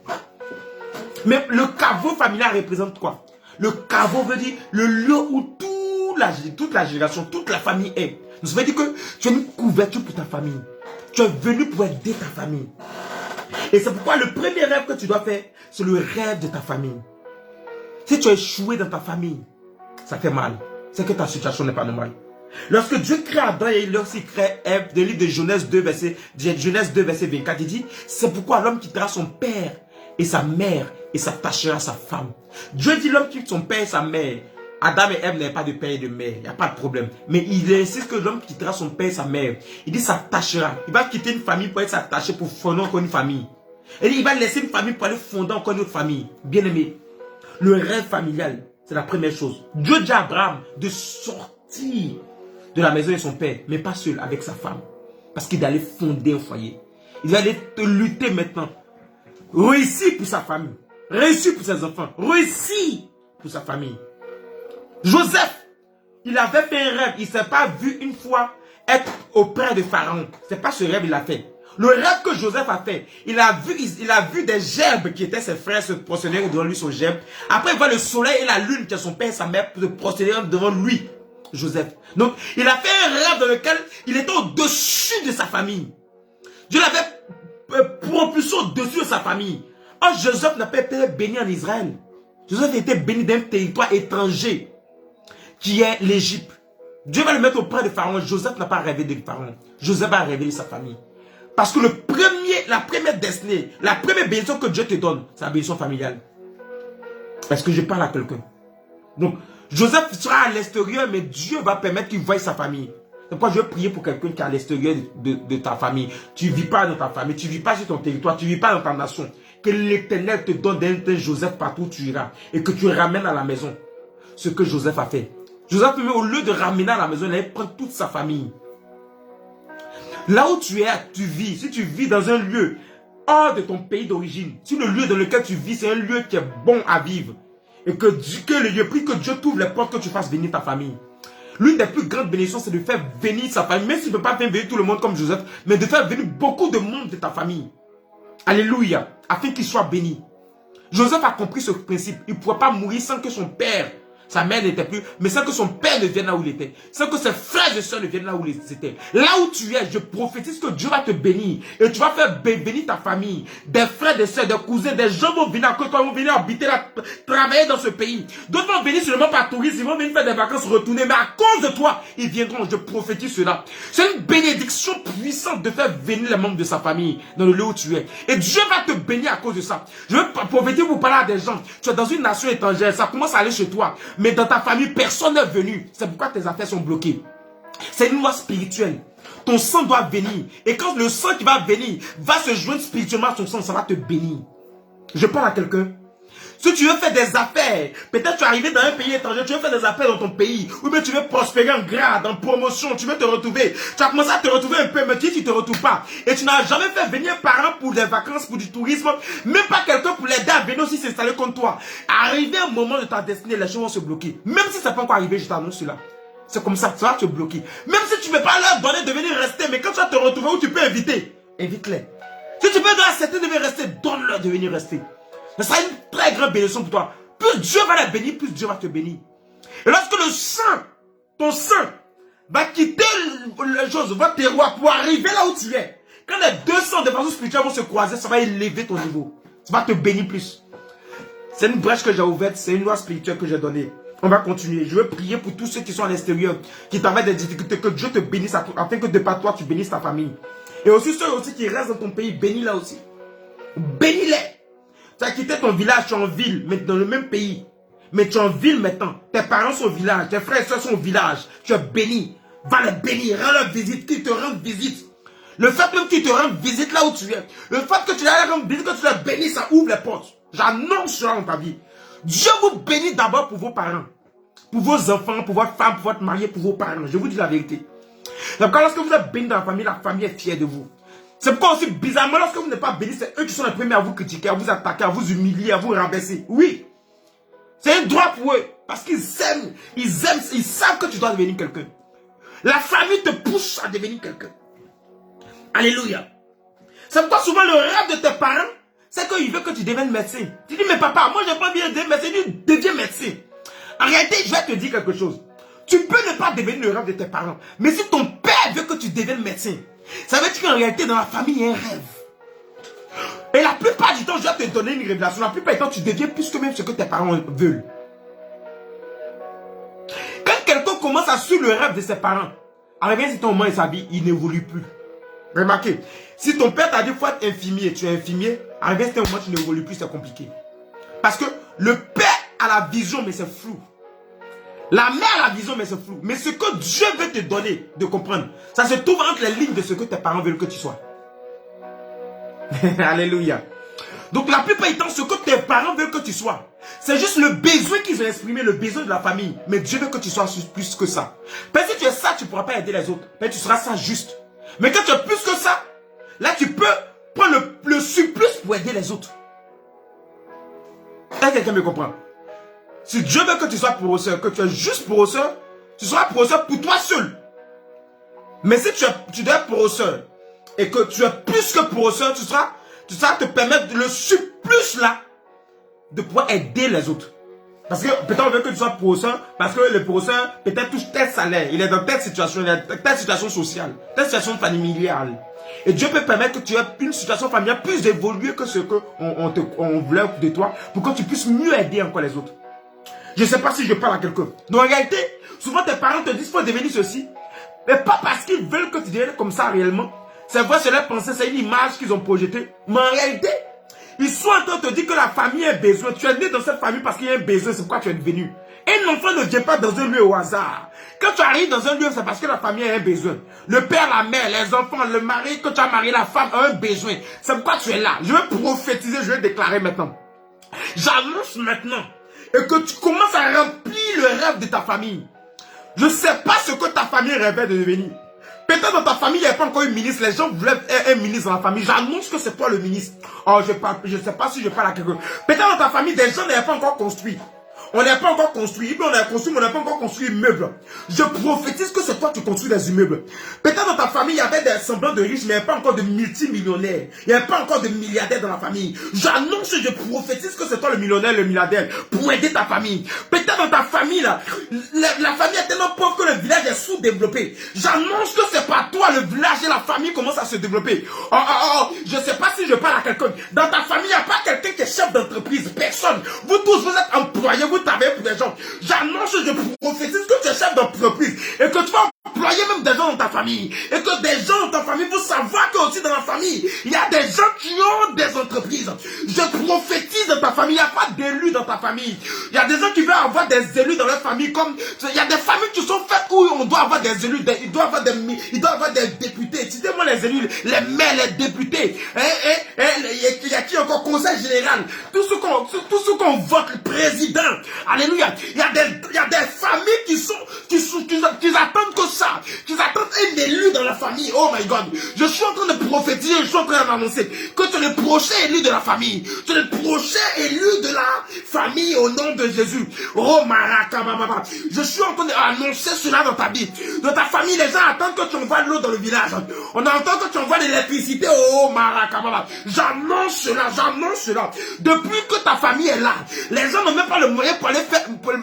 Mais le caveau familial représente quoi? Le caveau veut dire le lieu où toute la génération, toute la famille est. Ça veut dire que tu as une couverture pour ta famille. Tu es venu pour aider ta famille. Et c'est pourquoi le premier rêve que tu dois faire, c'est le rêve de ta famille. Si tu as échoué dans ta famille, ça fait mal. C'est que ta situation n'est pas normale. Lorsque Dieu crée Adam et lorsqu'il crée Ève, dans le livre de Genèse 2, verset 24, il dit, c'est pourquoi l'homme quittera son père et sa mère et s'attachera à sa femme. Dieu dit l'homme quitte son père et sa mère. Adam et Ève n'avaient pas de père et de mère, il n'y a pas de problème. Mais il insiste que l'homme quittera son père et sa mère. Il dit s'attachera. Il va quitter une famille pour être s'attacher pour fonder encore une famille. Il va laisser une famille pour aller fonder encore une autre famille. Bien aimé, le rêve familial, c'est la première chose. Dieu dit à Abraham de sortir de la maison de son père, mais pas seul, avec sa femme. Parce qu'il allait fonder un foyer. Il allait lutter maintenant. Réussir pour sa famille. Réussir pour ses enfants. Réussir pour sa famille. Joseph, il avait fait un rêve. Il ne s'est pas vu une fois être auprès de Pharaon. Ce n'est pas ce rêve qu'il a fait. Le rêve que Joseph a fait, il a vu des gerbes qui étaient ses frères se prosterner devant lui, son gerbe. Après, il voit le soleil et la lune qui est son père et sa mère se prosterner devant lui, Joseph. Donc, il a fait un rêve dans lequel il était au-dessus de sa famille. Dieu l'avait propulsé au-dessus de sa famille. Or, Joseph n'a pas été béni en Israël. Joseph était béni d'un territoire étranger qui est l'Égypte. Dieu va le mettre auprès de Pharaon. Joseph n'a pas rêvé de Pharaon. Joseph a révélé sa famille. Parce que la première destinée, la première bénédiction que Dieu te donne, c'est la bénédiction familiale. Est-ce que je parle à quelqu'un? Donc, Joseph sera à l'extérieur, mais Dieu va permettre qu'il voie sa famille. C'est pourquoi je veux prier pour quelqu'un qui est à l'extérieur de ta famille. Tu ne vis pas dans ta famille, tu ne vis pas sur ton territoire, tu ne vis pas dans ta nation. Que l'Éternel te donne d'un Joseph partout où tu iras. Et que tu ramènes à la maison ce que Joseph a fait. Joseph, au lieu de ramener à la maison, il allait prendre toute sa famille. Là où tu es, tu vis. Si tu vis dans un lieu hors de ton pays d'origine, si le lieu dans lequel tu vis, c'est un lieu qui est bon à vivre, et que le lieu, prie que Dieu t'ouvre les portes, que tu fasses venir ta famille. L'une des plus grandes bénédictions, c'est de faire venir sa famille, même s'il ne peut pas faire venir tout le monde comme Joseph, mais de faire venir beaucoup de monde de ta famille. Alléluia, afin qu'il soit béni. Joseph a compris ce principe. Il ne pourrait pas mourir sans que son père, sa mère n'était plus, mais sans que son père ne vienne là où il était. Sans que ses frères et soeurs ne viennent là où ils étaient. Là où tu es, je prophétise que Dieu va te bénir. Et tu vas faire bénir ta famille. Des frères, des soeurs, des cousins, des gens vont venir à côté, vont venir habiter là, travailler dans ce pays. D'autres vont venir seulement par tourisme, ils vont venir faire des vacances, retourner. Mais à cause de toi, ils viendront. Je prophétise cela. C'est une bénédiction puissante de faire venir les membres de sa famille dans le lieu où tu es. Et Dieu va te bénir à cause de ça. Je veux prophétiser, vous parler à des gens. Tu es dans une nation étrangère, ça commence à aller chez toi. Mais dans ta famille, personne n'est venu. C'est pourquoi tes affaires sont bloquées. C'est une loi spirituelle. Ton sang doit venir. Et quand le sang qui va venir va se joindre spirituellement à ton sang, ça va te bénir. Je parle à quelqu'un. Si tu veux faire des affaires, peut-être tu es arrivé dans un pays étranger, tu veux faire des affaires dans ton pays, ou bien tu veux prospérer en grade, en promotion, tu veux te retrouver. Tu as commencé à te retrouver un peu, mais tu ne te retrouves pas. Et tu n'as jamais fait venir un parent pour des vacances, pour du tourisme, même pas quelqu'un pour l'aider à venir aussi s'installer comme toi. Arrivé un moment de ta destinée, les choses vont se bloquer. Même si ça n'est pas encore arrivé, je t'annonce cela. C'est comme ça, ça va te bloquer. Même si tu ne peux pas leur donner de venir rester, mais quand tu vas te retrouver où tu peux inviter, invite-les. Si tu peux donner à certains de venir rester, donne-leur de venir rester. Ça sera une très grande bénédiction pour toi. Plus Dieu va les bénir, plus Dieu va te bénir. Et lorsque le sang, ton sang, va quitter les choses, votre terroir pour arriver là où tu es, quand les deux sangs de façon spirituelle vont se croiser, ça va élever ton niveau. Ça va te bénir plus. C'est une brèche que j'ai ouverte, c'est une loi spirituelle que j'ai donnée. On va continuer. Je veux prier pour tous ceux qui sont à l'extérieur, qui t'avaient des difficultés, que Dieu te bénisse afin que de par toi, tu bénisses ta famille. Et aussi ceux aussi qui restent dans ton pays, bénis-les aussi. Bénis-les. Tu as quitté ton village, tu es en ville, mais dans le même pays. Mais tu es en ville maintenant. Tes parents sont au village, tes frères et soeurs sont au village. Tu es béni. Va les bénir, rends leur visite, qu'ils te rendent visite. Le fait même qu'ils te rendent visite là où tu es. Le fait que tu les rendes visite, que tu les bénis, ça ouvre les portes. J'annonce cela dans ta vie. Dieu vous bénit d'abord pour vos parents. Pour vos enfants, pour votre femme, pour votre mari, pour vos parents. Je vous dis la vérité. Donc lorsque vous êtes béni dans la famille est fière de vous. C'est pourquoi aussi, bizarrement, lorsque vous n'êtes pas béni, c'est eux qui sont les premiers à vous critiquer, à vous attaquer, à vous humilier, à vous rabaisser. Oui. C'est un droit pour eux. Parce qu'ils aiment, ils savent que tu dois devenir quelqu'un. La famille te pousse à devenir quelqu'un. Alléluia. C'est pourquoi souvent le rêve de tes parents, c'est qu'il veut que tu deviennes médecin. Tu dis, mais papa, moi je n'ai pas bien devenir médecin, tu deviens médecin. En réalité, je vais te dire quelque chose. Tu peux ne pas devenir le rêve de tes parents. Mais si ton père veut que tu deviennes médecin, ça veut dire qu'en réalité, dans la famille, il y a un rêve. Et la plupart du temps, je vais te donner une révélation. La plupart du temps, tu deviens plus que même ce que tes parents veulent. Quand quelqu'un commence à suivre le rêve de ses parents, à un certain moment de sa vie, il n'évolue plus. Remarquez, si ton père t'a dit qu'il faut être infirmier, tu es infirmier, à un certain moment, tu n'évolues plus, c'est compliqué. Parce que le père a la vision, mais c'est flou. La mère a la vision, mais c'est flou. Mais ce que Dieu veut te donner de comprendre, ça se trouve entre les lignes de ce que tes parents veulent que tu sois. Alléluia. Donc la plupart du temps, ce que tes parents veulent que tu sois, c'est juste le besoin qu'ils ont exprimé, le besoin de la famille. Mais Dieu veut que tu sois plus que ça. Parce que si tu es ça, tu ne pourras pas aider les autres. Mais tu seras ça juste. Mais quand tu es plus que ça, là tu peux prendre le surplus pour aider les autres. Est-ce que quelqu'un me comprend? Si Dieu veut que tu sois professeur, que tu es juste professeur, tu seras professeur pour toi seul. Mais si tu dois être professeur et que tu es plus que professeur, tu seras te permettre le surplus là de pouvoir aider les autres. Parce que peut-être on veut que tu sois professeur, parce que le professeur peut-être touche tel salaire, il est dans telle situation, il est dans telle situation sociale, telle situation familiale. Et Dieu peut permettre que tu aies une situation familiale plus évoluée que ce qu'on voulait de toi, pour que tu puisses mieux aider encore les autres. Je ne sais pas si je parle à quelqu'un. Donc en réalité, souvent tes parents te disent qu'il faut devenir ceci. Mais pas parce qu'ils veulent que tu deviennes comme ça réellement. C'est vrai, c'est leur pensée, c'est une image qu'ils ont projetée. Mais en réalité, ils sont en train de te dire que la famille a un besoin. Tu es né dans cette famille parce qu'il y a un besoin, c'est pourquoi tu es venu. Un enfant ne vient pas dans un lieu au hasard. Quand tu arrives dans un lieu, c'est parce que la famille a un besoin. Le père, la mère, les enfants, le mari, que tu as marié, la femme a un besoin. C'est pourquoi tu es là. Je vais prophétiser, je vais déclarer maintenant. J'annonce maintenant. Et que tu commences à remplir le rêve de ta famille. Je ne sais pas ce que ta famille rêvait de devenir. Peut-être dans ta famille, il n'y a pas encore un ministre. Les gens voulaient un ministre dans la famille. J'annonce que c'est toi le ministre. Oh, je ne sais pas si je parle à quelqu'un. Peut-être dans ta famille, des gens n'avaient pas encore construit. On n'a pas encore construit. On a construit, mais on n'a pas encore construit immeuble. Je prophétise que c'est toi qui construis des immeubles. Peut-être dans ta famille, il y avait des semblants de riches, mais il n'y avait pas encore de multimillionnaires. Il n'y avait pas encore de milliardaires dans la famille. J'annonce, je prophétise que c'est toi le millionnaire, le milliardaire, pour aider ta famille. Peut-être dans ta famille, là, la famille est tellement pauvre que le village est sous-développé. J'annonce que c'est pas toi, le village et la famille commencent à se développer. Je ne sais pas si je parle à quelqu'un. Dans ta famille, il n'y a pas quelqu'un qui est chef d'entreprise. Personne. Vous tous, vous êtes employés, vous travaillez pour des gens. J'annonce, je prophétise que tu es chef d'entreprise et que tu vas employer même des gens dans ta famille. Et que des gens dans ta famille vont savoir que aussi dans la famille, il y a des gens qui ont des entreprises. Je prophétise dans ta famille, il n'y a pas d'élus dans ta famille. Il y a des gens qui veulent avoir des élus dans leur famille. Comme il y a des familles qui sont faites où on doit avoir des élus, il doit avoir des députés. Citez-moi les élus, les maires, les députés. Il y a qui encore conseil général. Tout ce qu'on vote, le président. Alléluia. Il y a des familles qui attendent que ça. Qui attendent un élu dans la famille. Oh my God. Je suis en train de prophétiser, je suis en train d'annoncer que tu es le prochain élu de la famille. Tu es le prochain élu de la famille au nom de Jésus. Oh Marakababa. Je suis en train d'annoncer cela dans ta vie. Dans ta famille, les gens attendent que tu envoies de l'eau dans le village. On attend que tu envoies de l'électricité. Oh Marakababa. J'annonce cela, j'annonce cela. Depuis que ta famille est là, les gens n'ont même pas le moyen pour aller faire, pour aller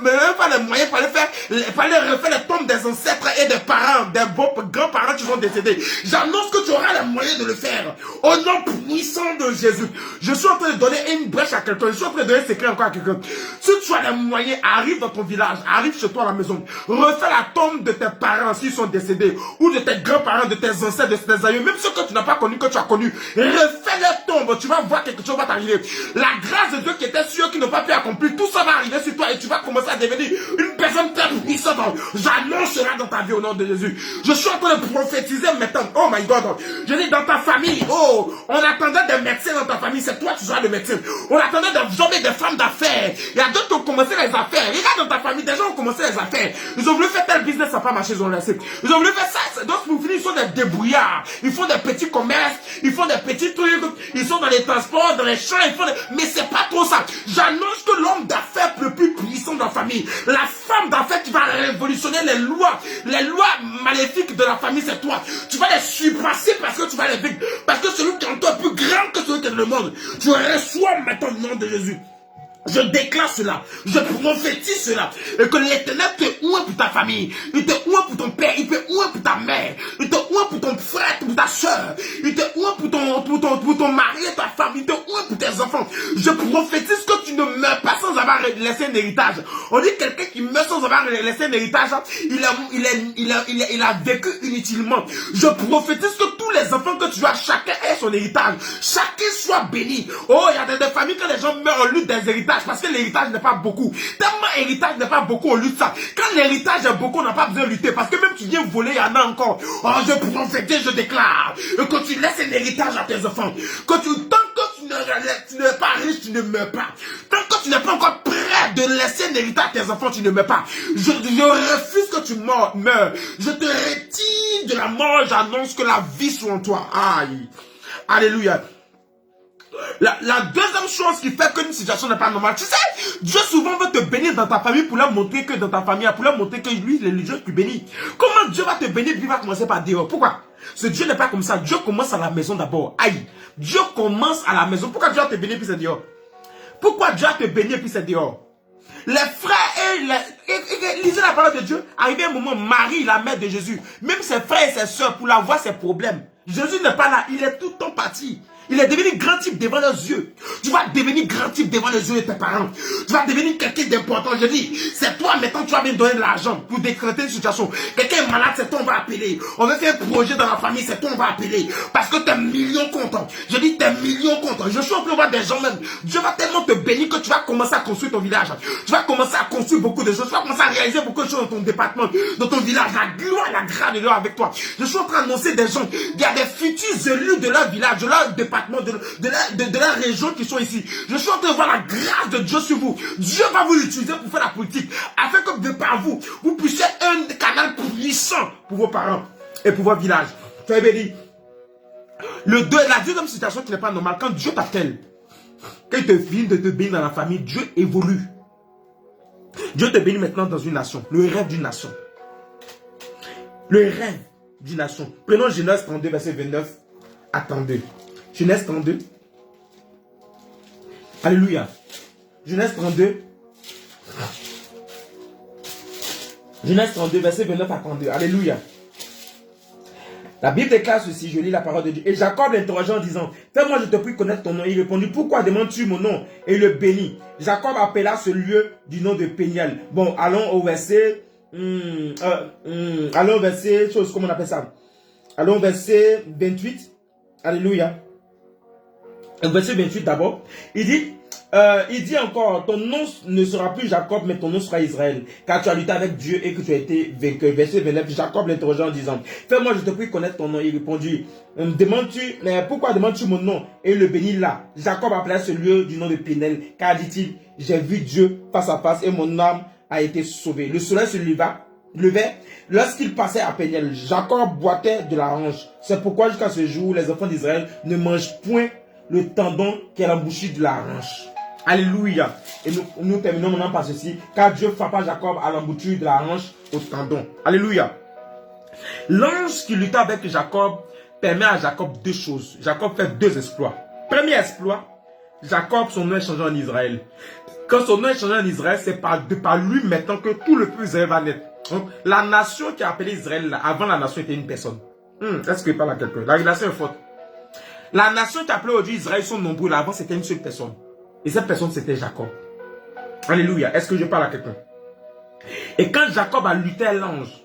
refaire les tombes des ancêtres et des parents, des grands-parents qui vont décéder. J'annonce que tu auras les moyens de le faire. Au nom puissant de Jésus. Je suis en train de donner une brèche à quelqu'un. Je suis en train de donner un secret encore à quelqu'un. Si tu as les moyens, arrive dans ton village, arrive chez toi à la maison. Refais la tombe de tes parents s'ils sont décédés, ou de tes grands-parents, de tes ancêtres, de tes aïeux, même ceux que tu n'as pas connus, que tu as connus. Refais les tombes. Tu vas voir quelque chose va t'arriver. La grâce de Dieu qui était sur eux, qui n'ont pas pu accomplir, tout ça va arriver sur toi et tu vas commencer à devenir une personne très puissante. J'annonce cela dans ta vie au nom de Jésus. Je suis en train de prophétiser maintenant. Oh my God. Je dis dans ta famille. Oh, on attendait des médecins dans ta famille. C'est toi qui seras le médecin. On attendait des hommes et des femmes d'affaires. Il y a d'autres qui ont commencé les affaires. Regarde dans ta famille, des gens ont commencé les affaires. Ils ont voulu faire tel business, ça n'a pas marché, ils ont laissé. Ils ont voulu faire ça. Donc pour finir, ils sont des débrouillards. Ils font des petits commerces. Ils font des petits trucs. Ils sont dans les transports, dans les champs. Mais c'est pas trop ça. J'annonce que l'homme d'affaires le plus puissant de la famille, la femme d'affaires qui va révolutionner les lois maléfiques de la famille, c'est toi. Tu vas les surpasser parce que tu vas les vaincre. Parce que celui qui est en toi est plus grand que celui qui est dans le monde. Tu reçois maintenant le nom de Jésus. Je déclare cela, je prophétise cela, et que l'Éternel te ouvre pour ta famille, il te ouvre pour ton père, il te ouvre pour ta mère, il te ouvre pour ton frère, pour ta soeur, il te ouvre pour ton mari et ta femme, il te ouvre pour tes enfants. Je prophétise que tu ne meurs pas sans avoir laissé un héritage. On dit quelqu'un qui meurt sans avoir laissé un héritage, il a vécu inutilement. Je prophétise que tous les enfants que tu as, chacun ait son héritage, chacun soit béni. Oh, il y a des familles quand les gens meurent en lutte des héritages. Parce que l'héritage n'est pas beaucoup. Tellement l'héritage n'est pas beaucoup, on lutte ça. Quand l'héritage est beaucoup, on n'a pas besoin de lutter. Parce que même tu viens voler, il y en a encore. Oh, je prophétise, je déclare. Que tu laisses un héritage à tes enfants. Tant que tu n'es pas riche, tu ne meurs pas. Tant que tu n'es pas encore prêt de laisser un héritage à tes enfants, tu ne meurs pas. Je refuse que tu meurs. Je te retire de la mort, j'annonce que la vie soit en toi. Aïe. Alléluia. La deuxième chose qui fait qu'une situation n'est pas normale, tu sais, Dieu souvent veut te bénir dans ta famille pour leur montrer que dans ta famille, pour leur montrer que lui, il est le Dieu qui bénit. Comment Dieu va te bénir, puis il va commencer par dehors? Pourquoi? Ce Dieu n'est pas comme ça. Dieu commence à la maison d'abord. Aïe. Dieu commence à la maison. Pourquoi Dieu va te bénir, puis c'est dehors? Pourquoi Dieu va te bénir, puis c'est dehors? Les frères lisez la parole de Dieu. Arrivé un moment, Marie, la mère de Jésus, même ses frères et ses soeurs, pour la voir ses problèmes. Jésus n'est pas là, il est tout le temps parti. Il est devenu grand type devant leurs yeux. Tu vas devenir grand type devant les yeux de tes parents. Tu vas devenir quelqu'un d'important. Je dis, c'est toi maintenant tu vas bien donner de l'argent pour décréter une situation. Quelqu'un est malade, c'est toi on va appeler. On veut faire un projet dans la famille, c'est toi on va appeler. Parce que tes millions comptent. Je dis tes millions comptent. Je suis en train de voir des gens même. Dieu va tellement te bénir que tu vas commencer à construire ton village. Tu vas commencer à construire beaucoup de choses. Tu vas commencer à réaliser beaucoup de choses dans ton département, dans ton village. La gloire, la grâce de Dieu avec toi. Je suis en train d'annoncer des gens. Il y a des futurs élus de leur village, de leur département, de la région qui sont ici. Je suis en train de voir la grâce de Dieu sur vous. Dieu va vous utiliser pour faire la politique, afin que de par vous, vous puissiez un canal puissant pour vos parents et pour vos villages. Soyez bénis. La deuxième situation qui n'est pas normale, quand Dieu t'appelle, quand il te vient de te bénir dans la famille, Dieu évolue. Dieu te bénit maintenant dans une nation, le rêve d'une nation. Le rêve d'une nation. Prenons Genèse 32, verset 29 à 32. Genèse 32. Alléluia. Genèse 32. Genèse 32, verset 29 à 32. Alléluia. La Bible déclare ceci, je lis la parole de Dieu. Et Jacob l'interrogea en disant, fais-moi, je te prie connaître ton nom. Il répondit, pourquoi demandes-tu mon nom? Et il le bénit. Jacob appela ce lieu du nom de Péniel. Bon, allons au verset, allons au verset, comment on appelle ça? Allons au verset 28. Alléluia. Verset 28 d'abord. Il dit encore, ton nom ne sera plus Jacob, mais ton nom sera Israël. Car tu as lutté avec Dieu et que tu as été vainqueur. Verset 29, Jacob l'interrogea en disant, fais-moi, je te prie connaître ton nom. Il répondit, pourquoi demandes-tu mon nom? Et il le bénit là. Jacob appela ce lieu du nom de Péniel, car dit-il, j'ai vu Dieu face à face et mon âme a été sauvée. Le soleil se levait. Lorsqu'il passait à Péniel, Jacob boitait de la hanche. C'est pourquoi jusqu'à ce jour, les enfants d'Israël ne mangent point le tendon qui est à l'embouchure de la hanche. Alléluia. Et nous terminons maintenant par ceci. Car Dieu frappa Jacob à l'embouchure de la hanche au tendon. Alléluia. L'ange qui lutta avec Jacob permet à Jacob deux choses. Jacob fait deux exploits. Premier exploit, Jacob, son nom est changé en Israël. Quand son nom est changé en Israël, c'est par lui maintenant que tout le peuple Israël va naître. Donc, la nation qui a appelé Israël, là, avant la nation était une personne. Est-ce que je parle à quelqu'un? La relation est forte. La nation qui a appelé aujourd'hui Israël sont nombreux. Là, avant, c'était une seule personne. Et cette personne, c'était Jacob. Alléluia. Est-ce que je parle à quelqu'un? Et quand Jacob a lutté à l'ange,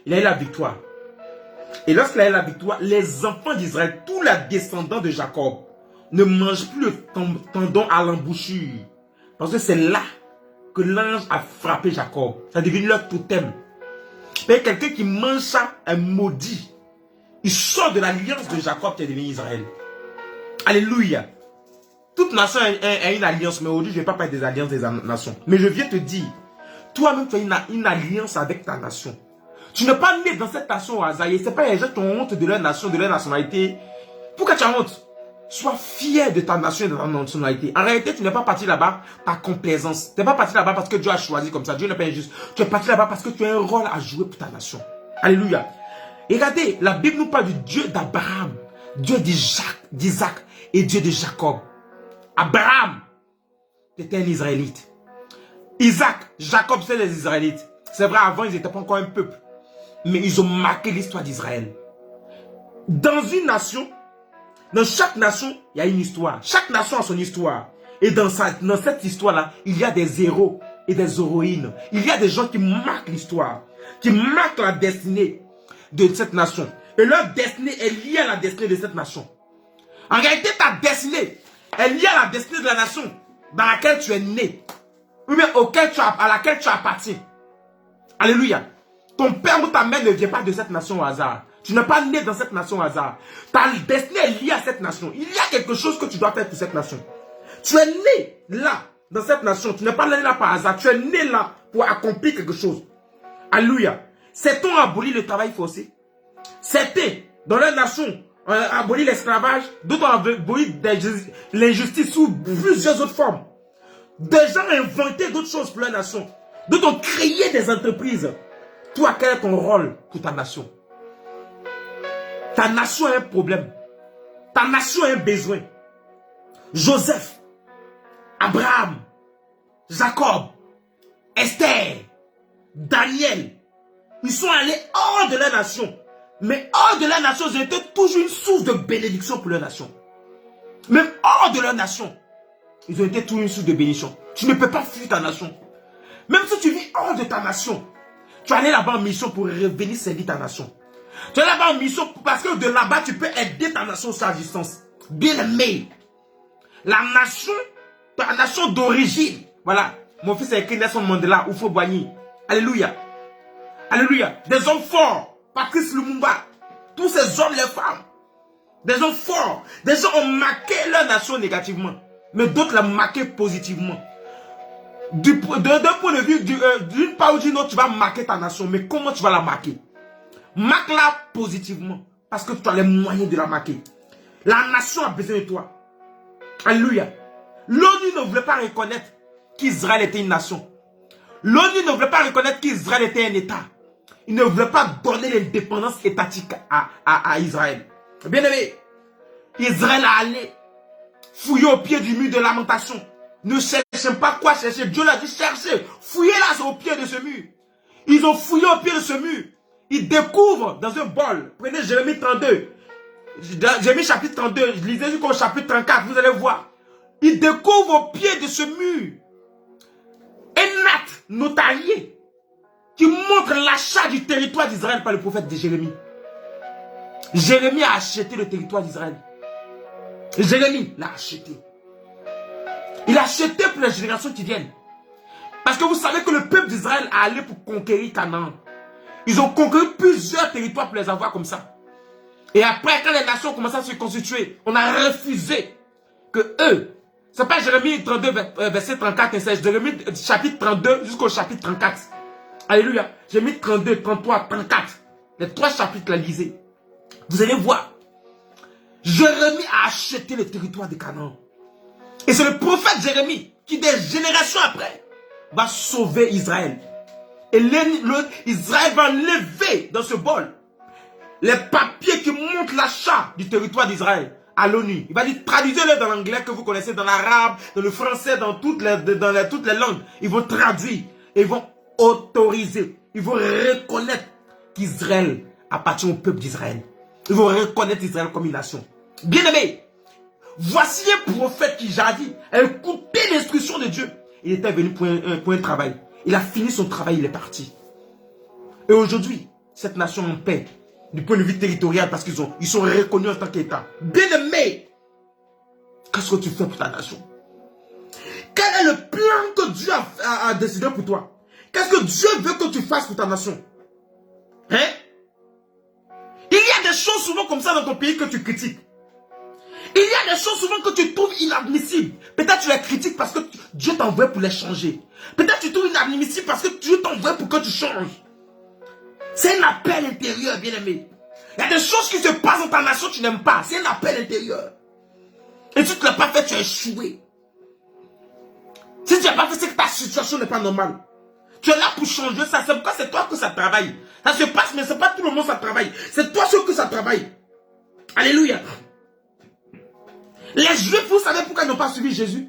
il a eu la victoire. Et lorsqu'il a eu la victoire, les enfants d'Israël, tous les descendants de Jacob, ne mangent plus le tendon à l'embouchure. Parce que c'est là que l'ange a frappé Jacob. Ça devient leur totem. Mais quelqu'un qui mange ça est maudit. Il sort de l'alliance de Jacob qui est devenu Israël. Alléluia. Toute nation a une alliance. Mais aujourd'hui, je ne vais pas parler des alliances des nations. Mais je viens te dire, toi-même, tu as une alliance avec ta nation. Tu n'es pas né dans cette nation au hasard. Ce n'est pas les gens qui ont honte de leur nation, de leur nationalité. Pourquoi tu as honte? Sois fier de ta nation et de ta nationalité. En réalité, tu n'es pas parti là-bas par complaisance. Tu n'es pas parti là-bas parce que Dieu a choisi comme ça. Dieu n'est pas injuste. Tu es parti là-bas parce que tu as un rôle à jouer pour ta nation. Alléluia. Et regardez, la Bible nous parle du Dieu d'Abraham, Dieu d'Isaac et Dieu de Jacob. Abraham était un Israélite. Isaac, Jacob, c'est les Israélites. C'est vrai, avant, ils n'étaient pas encore un peuple. Mais ils ont marqué l'histoire d'Israël. Dans une nation, dans chaque nation, il y a une histoire. Chaque nation a son histoire. Et dans cette histoire-là, il y a des héros et des héroïnes. Il y a des gens qui marquent l'histoire, qui marquent la destinée de cette nation. Et leur destinée est liée à la destinée de cette nation. En réalité, ta destinée est liée à la destinée de la nation dans laquelle tu es né. Ou bien à laquelle tu appartiens. Alléluia. Ton père ou ta mère ne vient pas de cette nation au hasard. Tu n'es pas né dans cette nation au hasard. Ta destinée est liée à cette nation. Il y a quelque chose que tu dois faire pour cette nation. Tu es né là, dans cette nation. Tu n'es pas né là par hasard. Tu es né là pour accomplir quelque chose. Alléluia. Certains ont aboli le travail forcé. Certains, dans leur nation, ont aboli l'esclavage. D'autres ont aboli l'injustice sous plusieurs autres formes. Des gens ont inventé d'autres choses pour leur nation. D'autres ont créé des entreprises. Toi, quel est ton rôle pour ta nation? Ta nation a un problème. Ta nation a un besoin. Joseph, Abraham, Jacob, Esther, Daniel, ils sont allés hors de leur nation. Mais hors de leur nation, ils ont été toujours une source de bénédiction pour leur nation. Même hors de leur nation, ils ont été toujours une source de bénédiction. Tu ne peux pas fuir ta nation. Même si tu vis hors de ta nation, tu es allé là-bas en mission pour revenir servir ta nation. Tu es là-bas en mission parce que de là-bas, tu peux aider ta nation sur la distance. Bien aimé. La nation, ta nation d'origine. Voilà. Mon fils a écrit Nelson Mandela, Oufo Boigny. Alléluia. Alléluia. Des hommes forts. Patrice Lumumba. Tous ces hommes, les femmes. Des hommes forts. Des gens ont marqué leur nation négativement. Mais d'autres l'ont marqué positivement. D'un point de vue, d'une part ou d'une autre, tu vas marquer ta nation. Mais comment tu vas la marquer? Marque-la positivement. Parce que tu as les moyens de la marquer. La nation a besoin de toi. Alléluia. L'ONU ne voulait pas reconnaître qu'Israël était une nation. L'ONU ne voulait pas reconnaître qu'Israël était un État. Il ne voulait pas donner l'indépendance étatique à Israël. Bien aimé, Israël a allé fouiller au pied du mur de lamentation. Ne cherchez pas quoi chercher. Dieu l'a dit, cherchez. Fouillez là au pied de ce mur. Ils ont fouillé au pied de ce mur. Ils découvrent dans un bol. Prenez Jérémie 32. Jérémie chapitre 32. Lisez jusqu'au chapitre 34. Vous allez voir. Ils découvrent au pied de ce mur un acte notarié qui montre l'achat du territoire d'Israël par le prophète de Jérémie. Jérémie a acheté le territoire d'Israël. Jérémie l'a acheté. Il a acheté pour les générations qui viennent. Parce que vous savez que le peuple d'Israël a allé pour conquérir Canaan. Ils ont conquis plusieurs territoires pour les avoir comme ça. Et après, quand les nations ont commencé à se constituer, on a refusé que eux, c'est pas Jérémie 32, verset 34 et 16, Jérémie chapitre 32 jusqu'au chapitre 34. Alléluia. Jérémie 32, 33, 34. Les trois chapitres, la lisez. Vous allez voir. Jérémie a acheté le territoire de Canaan. Et c'est le prophète Jérémie qui, des générations après, va sauver Israël. Et Israël va lever dans ce bol les papiers qui montrent l'achat du territoire d'Israël à l'ONU. Il va dire, traduisez-le dans l'anglais que vous connaissez, dans l'arabe, dans le français, dans toutes les langues. Ils vont traduire et ils vont autoriser. Ils vont reconnaître qu'Israël appartient au peuple d'Israël. Ils vont reconnaître Israël comme une nation. Bien aimé, voici un prophète qui jadis a écouté l'instruction de Dieu. Il était venu pour un travail. Il a fini son travail, il est parti. Et aujourd'hui, cette nation en paix, du point de vue territorial, parce qu'ils sont reconnus en tant qu'État. Bien aimé, qu'est-ce que tu fais pour ta nation? Quel est le plan que Dieu a décidé pour toi? Qu'est-ce que Dieu veut que tu fasses pour ta nation? Hein? Il y a des choses souvent comme ça dans ton pays que tu critiques. Il y a des choses souvent que tu trouves inadmissibles. Peut-être tu les critiques parce que Dieu t'envoie pour les changer. Peut-être tu trouves inadmissibles parce que Dieu t'envoie pour que tu changes. C'est un appel intérieur, bien aimé. Il y a des choses qui se passent dans ta nation que tu n'aimes pas. C'est un appel intérieur. Et si tu ne l'as pas fait, tu as échoué. Si tu n'as pas fait, c'est que ta situation n'est pas normale. Tu es là pour changer ça. C'est pourquoi c'est toi que ça travaille. Ça se passe, mais ce n'est pas tout le monde ça travaille. C'est toi seul que ça travaille. Alléluia. Les Juifs, vous savez pourquoi ils n'ont pas suivi Jésus?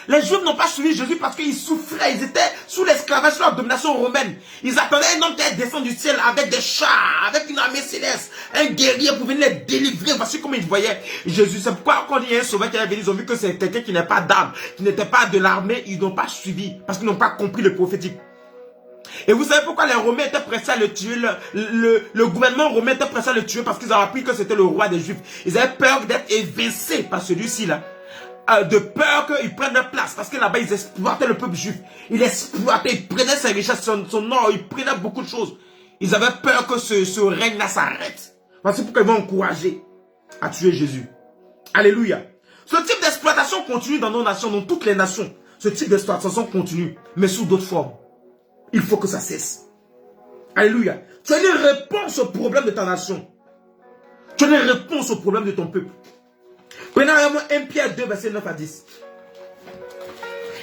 Les Juifs n'ont pas suivi Jésus parce qu'ils souffraient. Ils étaient sous l'esclavage, sous la domination romaine. Ils attendaient un homme qui descend du ciel avec des chars, avec une armée céleste, un guerrier pour venir les délivrer. Voici comment ils voyaient Jésus. C'est pourquoi quand il y a un sauveur qui est venu, ils ont vu que c'est quelqu'un qui n'est pas d'âme, qui n'était pas de l'armée. Ils n'ont pas suivi parce qu'ils n'ont pas compris le prophétique. Et vous savez pourquoi les Romains étaient pressés à le tuer? Le gouvernement romain était pressé à le tuer parce qu'ils ont appris que c'était le roi des Juifs. Ils avaient peur d'être évincés par celui-ci là. De peur qu'ils prennent leur place. Parce que là-bas, ils exploitaient le peuple juif. Ils exploitaient, ils prenaient ses richesses, son or, ils prenaient beaucoup de choses. Ils avaient peur que ce règne-là s'arrête. Voici pourquoi ils vont encourager à tuer Jésus. Alléluia. Ce type d'exploitation continue dans nos nations, dans toutes les nations. Ce type d'exploitation continue, mais sous d'autres formes. Il faut que ça cesse. Alléluia. Tu as une réponse au problème de ta nation. Tu as une réponse au problème de ton peuple. Prenez 1 Pierre 2, verset 9 à 10.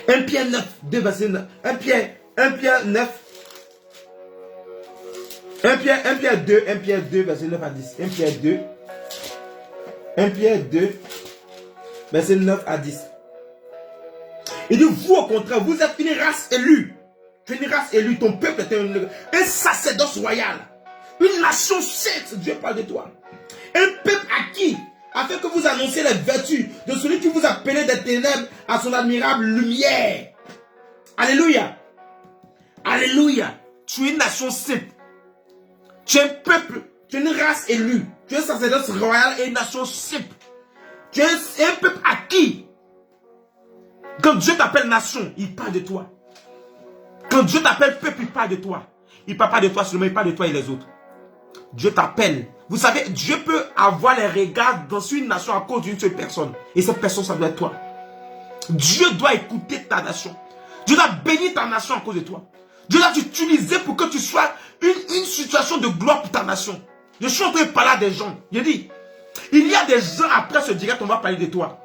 1 Pierre 9, 2, verset 9. 1 Pierre 9. 1 Pierre 2, verset 9 à 10. 1 Pierre 2. 1 Pierre 2, verset 9 à 10. Il dit, vous au contraire, vous êtes une race élue. Tu es une race élue, ton peuple est un sacerdoce royal. Une nation sainte, Dieu parle de toi. Un peuple acquis, afin que vous annonciez les vertus de celui qui vous a appelé des ténèbres à son admirable lumière. Alléluia. Alléluia. Tu es une nation sainte. Tu es un peuple, tu es une race élue. Tu es un sacerdoce royal et une nation sainte. Tu es un peuple acquis. Quand Dieu t'appelle nation, il parle de toi. Quand Dieu t'appelle peuple, il parle de toi. Il ne parle pas de toi seulement, il parle de toi et les autres. Dieu t'appelle. Vous savez, Dieu peut avoir les regards dans une nation à cause d'une seule personne. Et cette personne, ça doit être toi. Dieu doit écouter ta nation. Dieu doit bénir ta nation à cause de toi. Dieu doit t'utiliser pour que tu sois une situation de gloire pour ta nation. Je suis en train de parler à des gens. Je dis, il y a des gens après ce direct, on va parler de toi.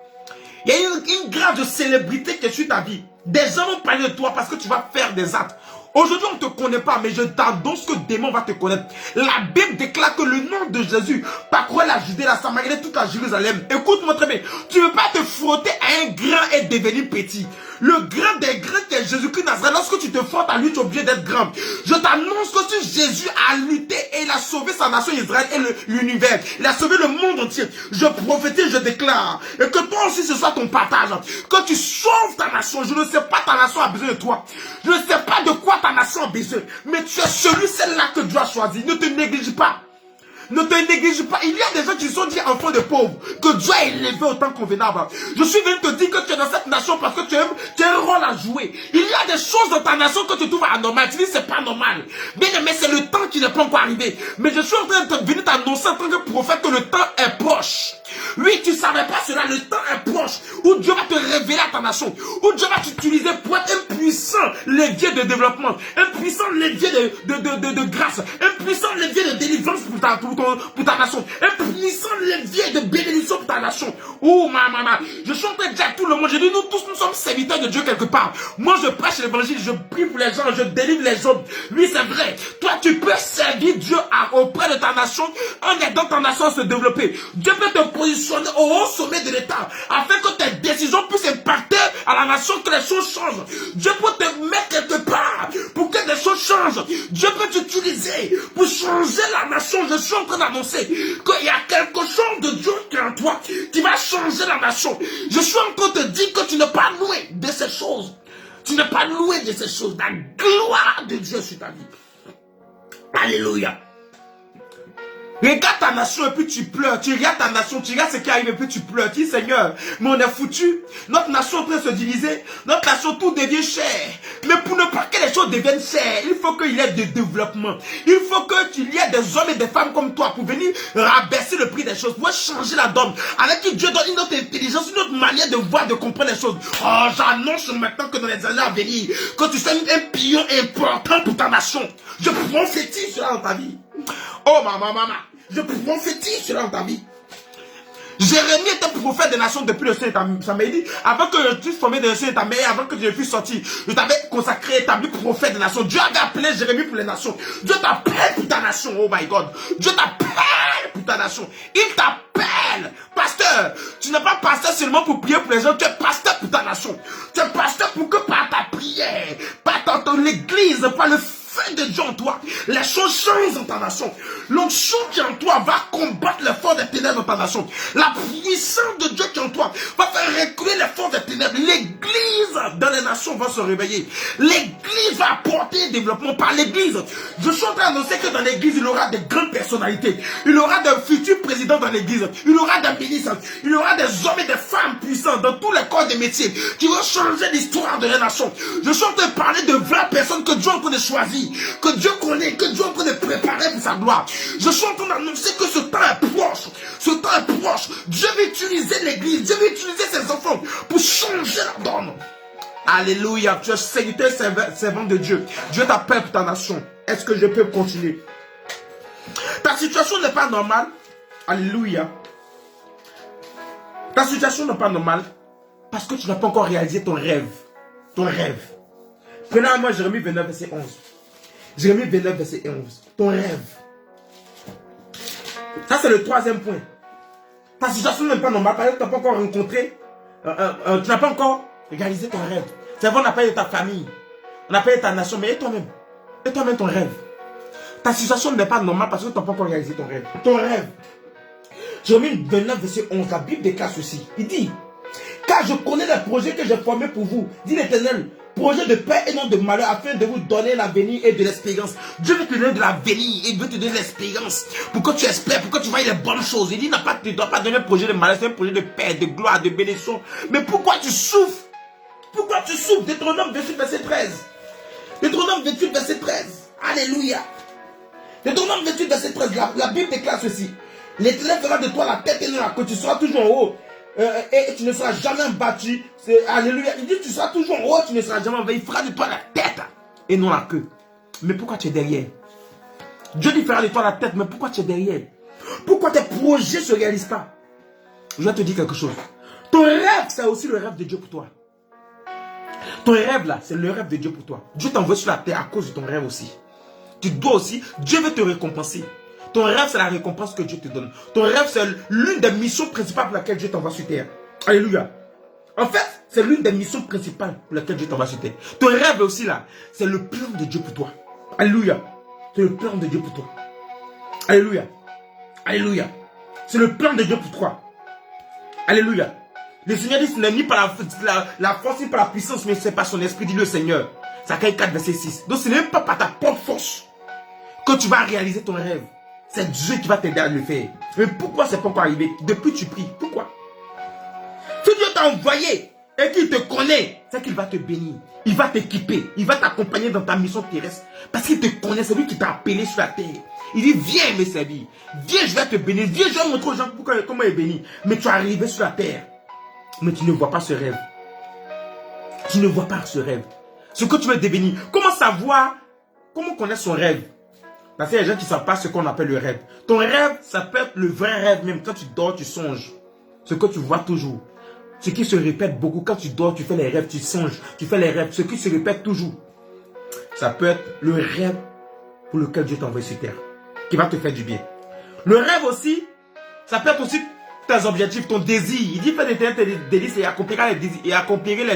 Il y a une grâce de célébrité qui est sur ta vie. Des gens vont parler de toi parce que tu vas faire des actes. Aujourd'hui, on ne te connaît pas, mais je t'annonce que demain, on va te connaître. La Bible déclare que le nom de Jésus parcourait la Judée, la Samarie et toute la Jérusalem. Écoute-moi très bien. Tu ne veux pas te frotter à un grand et devenir petit. Le grand des grands qui est Jésus-Christ Nazareth, lorsque tu te frottes à lui, tu es obligé d'être grand. Je t'annonce que si Jésus a lutté et il a sauvé sa nation Israël et l'univers, il a sauvé le monde entier. Je prophétise, je déclare. Et que toi aussi, ce soit ton partage. Que tu sauves ta nation. Je ne sais pas ta nation a besoin de toi. Je ne sais pas de quoi ta nation a besoin. Mais tu es celui, celle-là que Dieu a choisi. Ne te néglige pas. Ne te néglige pas. Il y a des gens qui sont dits enfants de pauvres, que Dieu a élevé autant convenable. Je suis venu te dire que tu es dans cette nation parce que tu as un rôle à jouer. Il y a des choses dans ta nation que tu trouves anormales. Tu dis c'est pas normal. Bien aimé, c'est le temps qui n'est pas encore arrivé. Mais je suis en train de venir t'annoncer en tant que prophète que le temps est proche. Oui, tu ne savais pas cela, le temps est proche. Où Dieu va te révéler à ta nation. Où Dieu va t'utiliser pour être un puissant levier de développement. Un puissant levier de grâce. Un puissant levier de délivrance pour ta nation. Un puissant levier de bénédiction pour ta nation. Oh, maman, je suis en train de dire à tout le monde. Je dis, nous tous, nous sommes serviteurs de Dieu quelque part. Moi, je prêche l'évangile, je prie pour les gens, je délivre les hommes. Oui, c'est vrai. Toi, tu peux servir Dieu auprès de ta nation en aidant ta nation à se développer. Dieu peut te positionner au haut sommet de l'État afin que tes décisions puissent impacter à la nation, que les choses changent. Dieu peut te mettre quelque part pour que des choses changent. Dieu peut t'utiliser pour changer la nation. Je suis en train d'annoncer qu'il y a quelque chose de Dieu qui est en toi qui va changer la nation. Je suis en train de te dire que tu n'es pas loué de ces choses. Tu n'es pas loué de ces choses. La gloire de Dieu sur ta vie. Alléluia. Regarde ta nation et puis tu pleures. Tu regardes ta nation, tu regardes ce qui arrive et puis tu pleures. Tu dis Seigneur, mais on est foutu. Notre nation est en train de se diviser. Notre nation, tout devient cher. Mais pour ne pas que les choses deviennent chères, il faut qu'il y ait du développement. Il faut qu'il y ait des hommes et des femmes comme toi pour venir rabaisser le prix des choses, pour changer la donne. Avec qui Dieu donne une autre intelligence, une autre manière de voir, de comprendre les choses. Oh, j'annonce maintenant que dans les années à venir, que tu sois un pion important pour ta nation. Je prophétise cela dans ta vie. Oh, maman, je prophétise cela dans ta vie. Jérémie était prophète des nations depuis le sein de sa mère. Il dit, avant que je puisse former des sein de ta mère, avant que je puisse sortir, je t'avais consacré, établi prophète des nations. Dieu avait appelé Jérémie pour les nations. Dieu t'appelle pour ta nation, oh my God. Dieu t'appelle pour ta nation. Il t'appelle. Pasteur, tu n'es pas pasteur seulement pour prier pour les gens, tu es pasteur pour ta nation. Tu es pasteur pour que par ta prière, par ton église, par le feu de Dieu en toi, les choses changent dans ta nation. L'onction qui est en toi va combattre les forces des ténèbres dans ta nation. La puissance de Dieu qui est en toi va faire reculer les forces des ténèbres. L'église dans les nations va se réveiller. L'église va apporter un développement par l'église. Je suis en train d'annoncer que dans l'église, il y aura des grandes personnalités. Il y aura des futurs présidents dans l'église. Il y aura des ministres. Il y aura des hommes et des femmes puissants dans tous les corps des métiers qui vont changer l'histoire de la nation. Je suis en train de parler de vraies personnes que Dieu est en train de choisir, que Dieu connaît, que Dieu est en train de préparer pour sa gloire. Je suis en train d'annoncer que ce temps est proche. Ce temps est proche. Dieu veut utiliser l'église. Dieu veut utiliser ses enfants pour changer la donne. Alléluia. Tu es serviteur, servant de Dieu. Dieu t'appelle pour ta nation. Est-ce que je peux continuer? Ta situation n'est pas normale. Alléluia. Ta situation n'est pas normale parce que tu n'as pas encore réalisé ton rêve. Ton rêve. Prenez à moi Jérémie 29, verset 11. Jérémie 29, verset 11. Ton rêve. Ça, c'est le troisième point. Ta situation n'est pas normale parce que tu n'as pas encore rencontré, tu n'as pas encore réalisé ton rêve. C'est vrai, on n'a pas aidé ta famille, on n'a pas aidé ta nation, mais aide toi-même. Aide toi-même ton rêve. Ta situation n'est pas normale parce que tu n'as pas encore réalisé ton rêve. Ton rêve. Jérémie 29, verset 11, la Bible déclare ceci. Il dit, car je connais les projets que j'ai formés pour vous, dit l'Éternel, projet de paix et non de malheur, afin de vous donner l'avenir et de l'espérance. Dieu veut te donner de l'avenir, il veut te donner de l'espérance, pour que tu espères, pour que tu vois les bonnes choses. Il dit, tu ne dois pas donner un projet de malheur, c'est un projet de paix, de gloire, de bénédiction. Mais pourquoi tu souffres? Pourquoi tu souffres? Deutéronome 28, verset 13. Deutéronome 28, verset 13. Alléluia. Deutéronome 28, verset 13, la Bible déclare ceci. L'Éternel fera de toi la tête et non la queue, tu seras toujours en haut. Et tu ne seras jamais battu. Alléluia. Il dit tu seras toujours en haut, tu ne seras jamais battu. Il fera de toi la tête et non la queue. Mais pourquoi tu es derrière? Dieu dit fera de toi la tête, mais pourquoi tu es derrière? Pourquoi tes projets ne se réalisent pas? Je vais te dire quelque chose. Ton rêve, c'est aussi le rêve de Dieu pour toi. Ton rêve là, c'est le rêve de Dieu pour toi. Dieu t'envoie sur la terre à cause de ton rêve aussi. Tu dois aussi, Dieu veut te récompenser. Ton rêve, c'est la récompense que Dieu te donne. Ton rêve, c'est l'une des missions principales pour laquelle Dieu t'envoie sur terre. Alléluia. En fait, c'est l'une des missions principales pour laquelle Dieu t'envoie sur terre. Ton rêve aussi là, c'est le plan de Dieu pour toi. Alléluia. C'est le plan de Dieu pour toi. Alléluia. Alléluia. C'est le plan de Dieu pour toi. Alléluia. Le Seigneur dit, ce n'est ni par la force, ni par la puissance, mais c'est par son esprit, dit le Seigneur. Zacharie 4, verset 6. Donc ce n'est pas par ta propre force que tu vas réaliser ton rêve. C'est Dieu qui va t'aider à le faire. Mais pourquoi c'est pas encore arrivé? Depuis tu pries. Pourquoi? Si Dieu t'a envoyé et qu'il te connaît, c'est qu'il va te bénir. Il va t'équiper. Il va t'accompagner dans ta mission terrestre. Parce qu'il te connaît. C'est lui qui t'a appelé sur la terre. Il dit, viens me servir. Viens, je vais te bénir. Viens, je vais montrer aux gens comment il est béni. Mais tu es arrivé sur la terre. Mais tu ne vois pas ce rêve. Tu ne vois pas ce rêve. Ce que tu veux devenir. Comment savoir? Comment connaître son rêve? Parce qu'il y a des gens qui ne savent pas ce qu'on appelle le rêve. Ton rêve, ça peut être le vrai rêve même. Quand tu dors, tu songes. Ce que tu vois toujours. Ce qui se répète beaucoup. Quand tu dors, tu fais les rêves, tu songes. Tu fais les rêves. Ce qui se répète toujours. Ça peut être le rêve pour lequel Dieu t'envoie sur terre. Qui va te faire du bien. Le rêve aussi, ça peut être aussi tes objectifs, ton désir. Il dit fais tes délices et accompliras les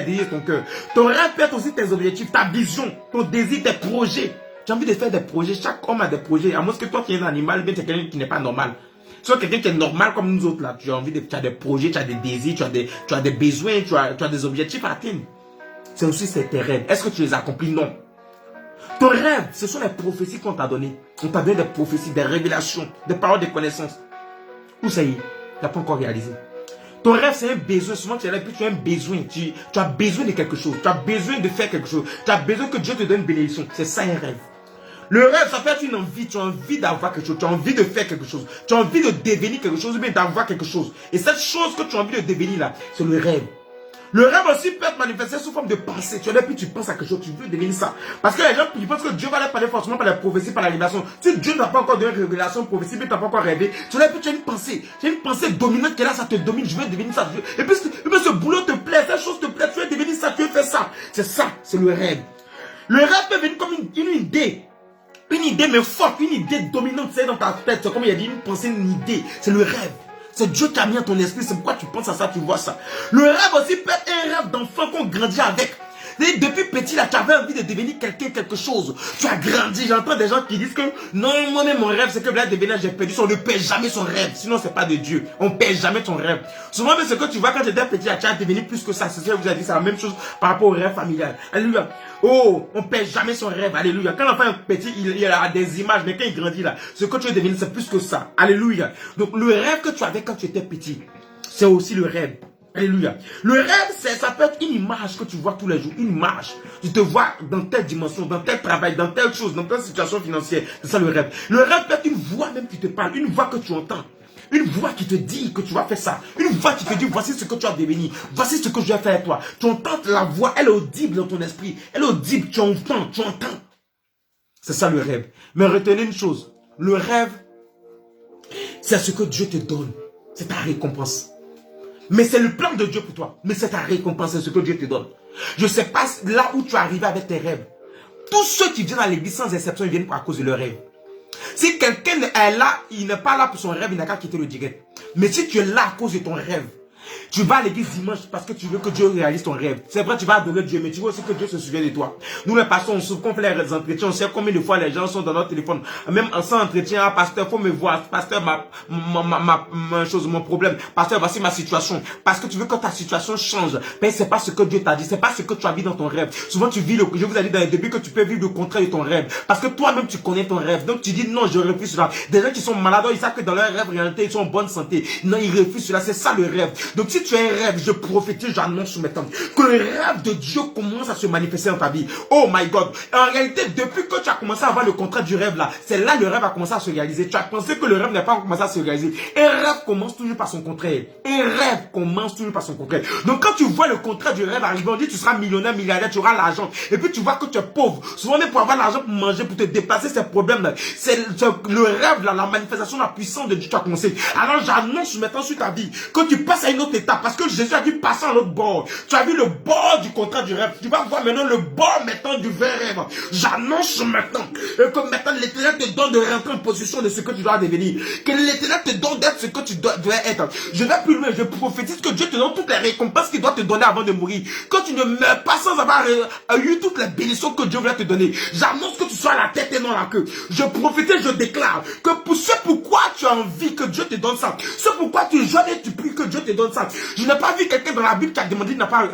désirs de ton cœur. Ton rêve peut être aussi tes objectifs, ta vision, ton désir, tes projets. Tu as envie de faire des projets. Chaque homme a des projets. À moins que toi qui es un animal, bien tu es quelqu'un qui n'est pas normal. Soit quelqu'un qui est normal comme nous autres là. Tu as des projets, tu as des désirs, tu as des besoins, tu as des objectifs à atteindre. C'est aussi tes rêves. Est-ce que tu les accomplis? Non. Ton rêve, ce sont les prophéties qu'on t'a données. On t'a donné des prophéties, des révélations, des paroles de connaissance. Où ça y est? Tu n'as pas encore réalisé. Ton rêve, c'est un besoin. Souvent, tu es là, puis tu as un besoin. Tu as besoin de quelque chose. Tu as besoin de faire quelque chose. Tu as besoin que Dieu te donne une bénédiction. C'est ça un rêve. Le rêve, ça peut être une envie. Tu as envie d'avoir quelque chose. Tu as envie de faire quelque chose. Tu as envie de devenir quelque chose ou bien d'avoir quelque chose. Et cette chose que tu as envie de devenir là, c'est le rêve. Le rêve aussi peut être manifesté sous forme de pensée. Tu es là, puis tu penses à quelque chose, tu veux devenir ça. Parce que les gens, ils pensent que Dieu va leur parler forcément par la prophétie, par la révélation. Si Dieu n'a pas encore donné une révélation, prophétie, mais tu n'as pas encore rêvé, tu es là, puis tu as une pensée. Tu as une pensée dominante qui est là, ça te domine, je veux devenir ça. Et puis ce boulot te plaît, cette chose te plaît, tu veux devenir ça, tu veux faire ça. C'est ça, c'est le rêve. Le rêve peut venir comme une idée. Une idée, mais forte, une idée dominante, c'est dans ta tête. C'est comme il y a dit, une pensée, une idée. C'est le rêve. C'est Dieu qui a mis dans ton esprit. C'est pourquoi tu penses à ça, tu vois ça. Le rêve aussi peut être un rêve d'enfant qu'on grandit avec. Et depuis petit, là, tu avais envie de devenir quelqu'un, quelque chose. Tu as grandi. J'entends des gens qui disent que non, moi-même, mon rêve, c'est que là, devenir, j'ai perdu. On ne perd jamais son rêve. Sinon, c'est pas de Dieu. On ne perd jamais ton rêve. Souvent, mais ce que tu vois quand tu étais petit, tu as devenu plus que ça. C'est ce que je vous ai dit. C'est la même chose par rapport au rêve familial. Alléluia. Oh, on ne perd jamais son rêve. Alléluia. Quand l'enfant est petit, il a des images. Mais quand il grandit, là, ce que tu veux devenir, c'est plus que ça. Alléluia. Donc, le rêve que tu avais quand tu étais petit, c'est aussi le rêve. Alléluia. Le rêve, ça peut être une image que tu vois tous les jours. Une image. Tu te vois dans telle dimension, dans tel travail, dans telle chose, dans telle situation financière. C'est ça le rêve. Le rêve peut être une voix même qui te parle. Une voix que tu entends. Une voix qui te dit que tu vas faire ça. Une voix qui te dit voici ce que tu vas devenir. Voici ce que je vais faire avec toi. Tu entends la voix, elle est audible dans ton esprit. Elle est audible, tu entends, tu entends. C'est ça le rêve. Mais retenez une chose. Le rêve, c'est ce que Dieu te donne. C'est ta récompense. Mais c'est le plan de Dieu pour toi. Mais c'est ta récompense, c'est ce que Dieu te donne. Je ne sais pas là où tu es arrivé avec tes rêves. Tous ceux qui viennent à l'église sans exception, ils viennent à cause de leurs rêves. Si quelqu'un est là, il n'est pas là pour son rêve, il n'a qu'à quitter le direct. Mais si tu es là à cause de ton rêve, tu vas à l'église dimanche parce que tu veux que Dieu réalise ton rêve. C'est vrai, tu vas adorer Dieu, mais tu veux aussi que Dieu se souvienne de toi. Nous, les pasteurs, on souffre, qu'on fait les entretiens, on sait combien de fois les gens sont dans notre téléphone. Même sans entretien, ah, pasteur, faut me voir. Pasteur, mon problème. Pasteur, voici ma situation. Parce que tu veux que ta situation change. Mais c'est pas ce que Dieu t'a dit. C'est pas ce que tu as vu dans ton rêve. Souvent, tu vis je vous ai dit dans les débuts que tu peux vivre le contraire de ton rêve. Parce que toi-même, tu connais ton rêve. Donc, tu dis non, je refuse cela. Des gens qui sont malades, ils savent que dans leur rêve, en réalité, ils sont en bonne santé. Non, ils refusent cela. C'est ça le rêve. Donc, si tu as un rêve, je prophétise, j'annonce maintenant que le rêve de Dieu commence à se manifester dans ta vie. Oh my God. En réalité, depuis que tu as commencé à avoir le contrat du rêve là, c'est là le rêve a commencé à se réaliser. Tu as pensé que le rêve n'a pas commencé à se réaliser. Un rêve commence toujours par son contraire. Un rêve commence toujours par son contraire. Donc quand tu vois le contrat du rêve arriver, on dit tu seras millionnaire, milliardaire, tu auras l'argent. Et puis tu vois que tu es pauvre. Souvent même pour avoir l'argent pour manger, pour te déplacer, ces problèmes là. C'est le rêve là, la manifestation, la puissance de Dieu qui a commencé. Alors j'annonce maintenant sur ta vie que tu passes à une autre étape. Parce que Jésus a dit passer à l'autre bord. Tu as vu le bord du contrat du rêve. Tu vas voir maintenant le bord maintenant du vrai rêve. J'annonce maintenant que maintenant l'Éternel te donne de rentrer en position de ce que tu dois devenir. Que l'Éternel te donne d'être ce que tu dois être. Je vais plus loin. Je prophétise que Dieu te donne toutes les récompenses qu'il doit te donner avant de mourir. Que tu ne meurs pas sans avoir eu toutes les bénédictions que Dieu voulait te donner. J'annonce que tu sois à la tête et non à la queue. Je prophétise, je déclare que pour ce pourquoi tu as envie que Dieu te donne ça. Ce pourquoi tu jeûnes et tu pries que Dieu te donne ça. Je n'ai pas vu quelqu'un dans la Bible qui a demandé, il n'a pas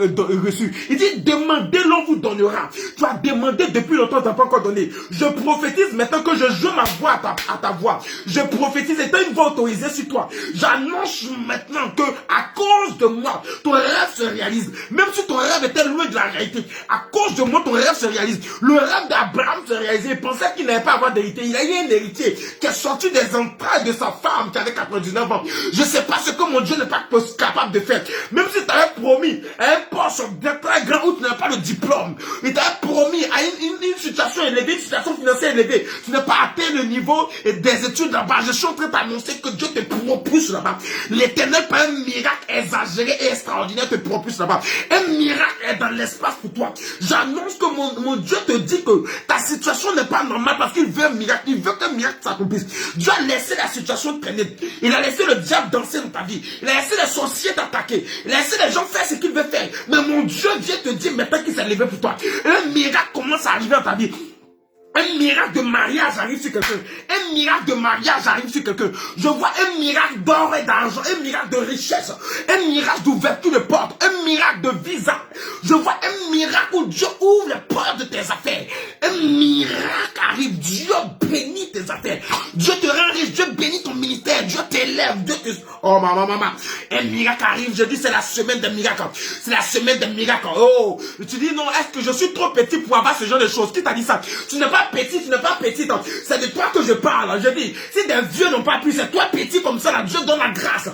reçu. Il dit, demandez, l'on vous donnera. Tu as demandé depuis longtemps, tu n'as pas encore donné. Je prophétise maintenant que je joue ma voix à ta voix. Je prophétise, étant une voix autorisée sur toi. J'annonce maintenant que, à cause de moi, ton rêve se réalise. Même si ton rêve était loin de la réalité, à cause de moi, ton rêve se réalise. Le rêve d'Abraham se réalisait. Il pensait qu'il n'avait pas à avoir d'héritier. Il a eu un héritier qui est sorti des entrailles de sa femme qui avait 99 ans. Je ne sais pas ce que mon Dieu n'est pas capable de faire. Même si tu avais promis à un poste très grand où tu n'as pas le diplôme, il t'avait promis à une situation élevée, une situation financière élevée, tu n'as pas atteint le niveau des études là-bas. Je suis en train d'annoncer que Dieu te propulse là-bas. L'Éternel, par un miracle exagéré et extraordinaire, te propulse là-bas. Un miracle est dans l'espace pour toi. J'annonce que mon Dieu te dit que ta situation n'est pas normale parce qu'il veut un miracle. Il veut qu'un miracle s'accomplisse. Dieu a laissé la situation traîner. Il a laissé le diable danser dans ta vie. Il a laissé les sorciers t'attaquer. Il a laissé les gens faire ce qu'ils veulent faire. Mais mon Dieu vient te dire maintenant qu'il s'est levé pour toi. Un miracle commence à arriver dans ta vie. Un miracle de mariage arrive sur quelqu'un. Un miracle de mariage arrive sur quelqu'un. Je vois un miracle d'or et d'argent. Un miracle de richesse. Un miracle d'ouverture de portes. Un miracle de visa. Je vois un miracle où Dieu ouvre les portes de tes affaires. Un miracle arrive. Dieu bénit tes affaires. Dieu te rend riche. Dieu bénit ton ministère. Dieu t'élève. Dieu te... Oh, maman. Un miracle arrive. Je dis, c'est la semaine des miracles. C'est la semaine des miracles. Oh. Tu dis, non, est-ce que je suis trop petit pour avoir ce genre de choses? Qui t'a dit ça? Tu n'es pas petit, tu n'es pas petit. C'est de toi que je parle. Je dis, si des vieux n'ont pas pu, c'est toi petit comme ça. Là, Dieu donne la grâce.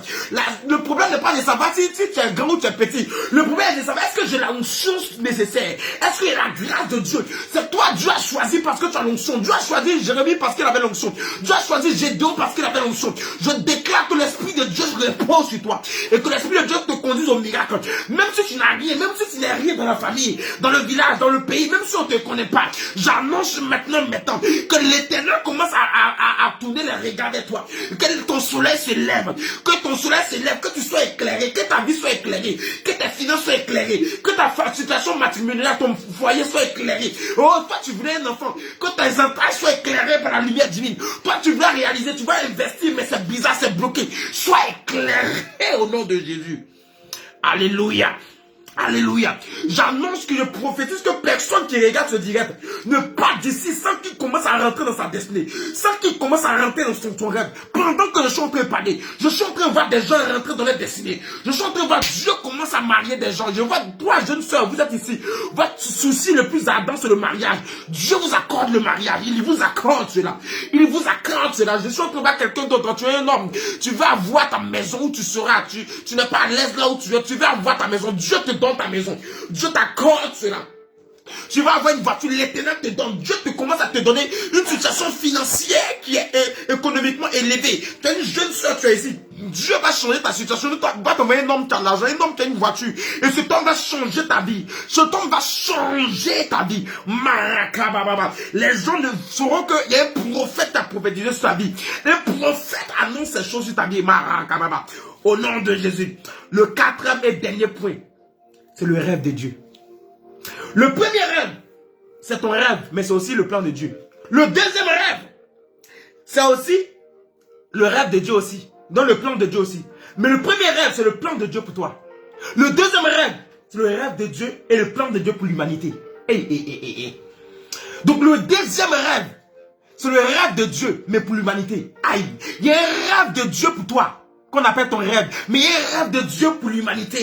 Le problème problème n'est pas de savoir si tu es grand ou tu es petit. Le problème est de savoir est-ce que j'ai la onction nécessaire. Est-ce que j'ai la grâce de Dieu. C'est toi, Dieu a choisi parce que tu as l'onction. Dieu a choisi Jérémie parce qu'il avait l'onction. Dieu a choisi Gédéon parce qu'il avait l'onction. Je déclare que l'Esprit de Dieu se repose sur toi. Et que l'Esprit de Dieu te conduise au miracle. Même si tu n'as rien, même si tu n'as rien dans la famille, dans le village, dans le pays, même si on ne te connaît pas, j'annonce maintenant que l'Éternel commence à tourner les regards vers toi. Que ton soleil se lève. Que ton soleil se lève. Que tu sois éclairé. Que ta vie soit éclairée. Que tes finances soient éclairées. Que ta situation matrimoniale, ton foyer soit éclairé. Oh, toi tu voulais un enfant. Que tes entrailles soient éclairées par la lumière divine. Toi tu veux réaliser, tu vas investir, mais c'est bizarre, c'est bloqué. Sois éclairé au nom de Jésus. Alléluia. Alléluia. J'annonce que je prophétise que personne qui regarde ce direct ne part d'ici sans qu'il commence à rentrer dans sa destinée, sans qu'il commence à rentrer dans son rêve. Pendant que je suis en train de parler, je suis en train de voir des gens rentrer dans leur destinée. Je suis en train de voir Dieu commence à marier des gens. Je vois trois jeunes sœurs, vous êtes ici. Votre souci le plus ardent, c'est le mariage. Dieu vous accorde le mariage. Il vous accorde cela. Il vous accorde cela. Je suis en train de voir quelqu'un d'autre. Tu es un homme. Tu vas avoir ta maison où tu seras. Tu n'es pas à l'aise là où tu es. Tu vas avoir ta maison. Dieu te donne ta maison. Dieu t'accorde cela. Tu vas avoir une voiture, l'Éternel te donne. Dieu te commence à te donner une situation financière qui est économiquement élevée. Tu as une jeune soeur, tu es ici. Dieu va changer ta situation. Dieu va t'envoyer un homme qui a de l'argent, un homme qui a une voiture. Et cet homme va changer ta vie. Cet homme va changer ta vie. Les gens ne sauront qu'il y a un prophète à prophétiser sur ta vie. Un prophète annonce ces choses sur ta vie. Au nom de Jésus. Le quatrième et dernier point, c'est le rêve de Dieu. Le premier rêve, c'est ton rêve, mais c'est aussi le plan de Dieu. Le deuxième rêve, c'est aussi le rêve de Dieu aussi, dans le plan de Dieu aussi. Mais le premier rêve, c'est le plan de Dieu pour toi. Le deuxième rêve, c'est le rêve de Dieu et le plan de Dieu pour l'humanité. Donc le deuxième rêve, c'est le rêve de Dieu, mais pour l'humanité. Aïe, il y a un rêve de Dieu pour toi, qu'on appelle ton rêve, mais il y a un rêve de Dieu pour l'humanité.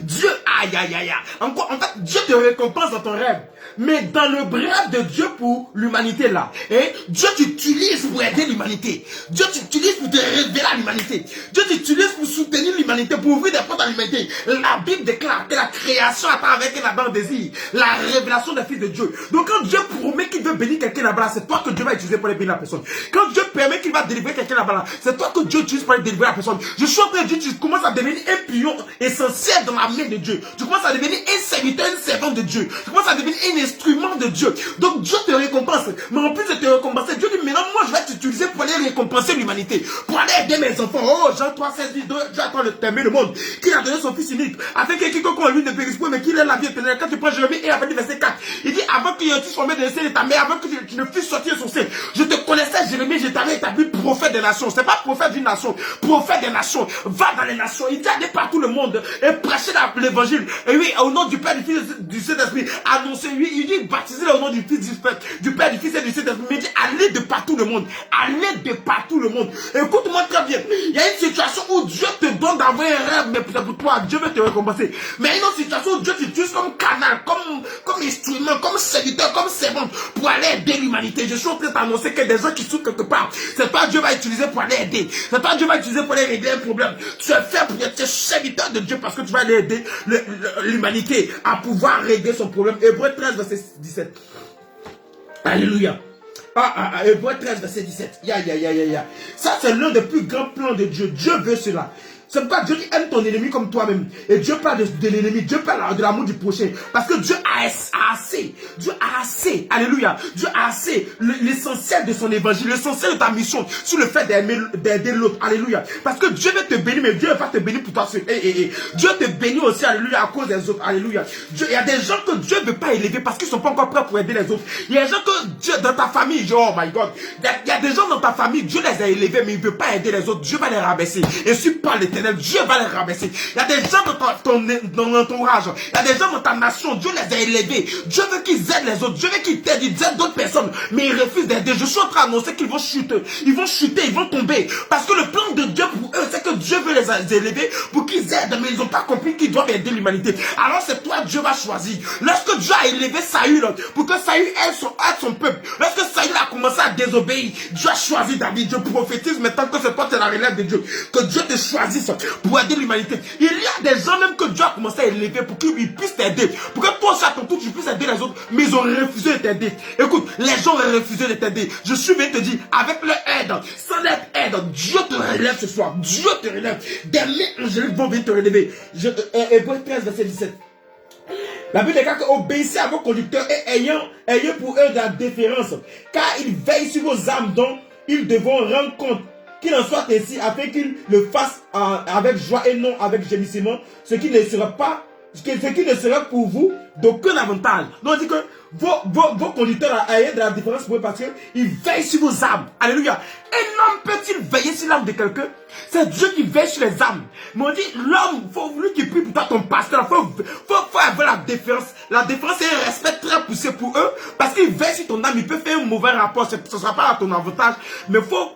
Dieu, aïe. En fait, Dieu te récompense dans ton rêve, mais dans le rêve de Dieu pour l'humanité là, Dieu t'utilise pour aider l'humanité. Dieu t'utilise pour te révéler à l'humanité. Dieu t'utilise pour soutenir l'humanité, pour ouvrir des portes à l'humanité. La Bible déclare que la création attend avec un ardent désir la révélation des fils de Dieu. Donc quand Dieu promet qu'il veut bénir quelqu'un là-bas, c'est toi que Dieu va utiliser pour les bénir la personne. Quand Dieu permet qu'il va délivrer quelqu'un là-bas, c'est toi que Dieu utilise pour aller délivrer la personne. Je suis en train de dire, tu commences à devenir un pion essentiel dans la main de Dieu. Tu commences à devenir un serviteur, une servante de Dieu. Tu commences à devenir un instrument de Dieu. Donc Dieu te récompense. Mais en plus de te récompenser, Dieu dit, maintenant moi je vais t'utiliser pour aller récompenser l'humanité. Pour aller aider mes enfants. Oh, Jean 3, 16, dit, Dieu attend de t'aimer le monde. Qu'il a donné son fils unique. Afin que quiconque en lui ne périsse point, mais qu'il ait la vie éternelle. Quand tu prends Jérémie et avec verset 4, il dit, avant qu'il y ait un formé de l'essai de ta mère, avant que tu ne puisses sortir de son sein, je te connaissais Jérémie, je t'avais établi prophète des nations. C'est pas prophète d'une nation, prophète des nations. Va dans les nations. Il dit, allez partout le monde et prêchez l'évangile. Et oui, au nom du Père, du Fils, du Saint-Esprit, annoncez, oui, il dit, baptisez-le au nom du Fils, du Père, du Fils et du Saint-Esprit. Mais il dit, allez de partout le monde. Allez de partout le monde. Écoute-moi très bien. Il y a une situation où Dieu te donne d'avoir un rêve, mais c'est pour toi. Dieu veut te récompenser. Mais il y a une autre situation où Dieu t'utilise comme canal, comme instrument, comme serviteur, comme servante pour aller aider l'humanité. Je suis en train d'annoncer que des gens qui souffrent quelque part, c'est toi Dieu va utiliser pour aller aider. C'est toi Dieu va utiliser pour aller régler un problème. Tu es fait pour être serviteur de Dieu parce que tu vas aller aider l'humanité à pouvoir régler son problème. Hébreux 13, verset 17. Alléluia. Hébreux 13, verset 17. Ça, c'est l'un des plus grands plans de Dieu. Dieu veut cela. C'est pourquoi Dieu dit aime ton ennemi comme toi-même. Et Dieu parle de l'ennemi. Dieu parle de l'amour du prochain. Parce que Dieu a assez. Dieu a assez. Alléluia. Dieu a assez. L'essentiel de son évangile. L'essentiel de ta mission. Sur le fait d'aider l'autre. Alléluia. Parce que Dieu veut te bénir. Mais Dieu ne veut pas te bénir pour toi seul. Dieu te bénit aussi. Alléluia. À cause des autres. Alléluia. Il y a des gens que Dieu ne veut pas élever. Parce qu'ils ne sont pas encore prêts pour aider les autres. Il y a des gens que Dieu, dans ta famille. Oh my God. Il y a des gens dans ta famille. Dieu les a élevés. Mais il ne veut pas aider les autres. Dieu va les rabaisser. Et si pas l'éternel, Dieu va les rabaisser. Il y a des gens dans ton entourage. Il y a des gens dans ta nation. Dieu les a élevés. Dieu veut qu'ils aident les autres. Dieu veut qu'ils t'aident. Ils aident d'autres personnes. Mais ils refusent d'aider. Je suis en train d'annoncer qu'ils vont chuter. Ils vont chuter. Ils vont tomber. Parce que le plan de Dieu pour eux, c'est que Dieu veut les élever pour qu'ils aident, mais ils n'ont pas compris qu'ils doivent aider l'humanité. Alors c'est toi, Dieu va choisir. Lorsque Dieu a élevé Saül, pour que Saül aide son peuple, lorsque Saül a commencé à désobéir, Dieu a choisi David. Je prophétise maintenant que c'est toi, tu es la relève de Dieu. Que Dieu te choisisse pour aider l'humanité. Il y a des gens même que Dieu a commencé à élever pour qu'ils puissent t'aider. Pour que toi aussi à ton tour, tu puisses aider les autres, mais ils ont refusé de t'aider. Écoute, les gens ont refusé de t'aider. Je suis venu te dire, avec leur aide, sans leur aide, Dieu te relève ce soir. Dieu te relève. Des mains angéliques vont venir te relever. Hébreux 13, verset 17. La Bible déclare que obéissez à vos conducteurs et ayant pour eux de la déférence, car ils veillent sur vos âmes dont ils devront rendre compte. Qu'il en soit ainsi, afin qu'ils le fassent avec joie et non avec gémissement, ce qui ne sera pour vous d'aucun avantage. Donc on dit que vos conducteurs ayant de la différence pour eux parce qu'ils veillent sur vos âmes. Alléluia. Un homme peut-il veiller sur l'âme de quelqu'un? C'est Dieu qui veille sur les âmes. Mais on dit, l'homme, lui qui prie pour toi, ton pasteur, faut avoir la déférence. La déférence, c'est un respect très poussé pour eux, parce qu'il veille sur ton âme, il peut faire un mauvais rapport, ce ne sera pas à ton avantage, mais faut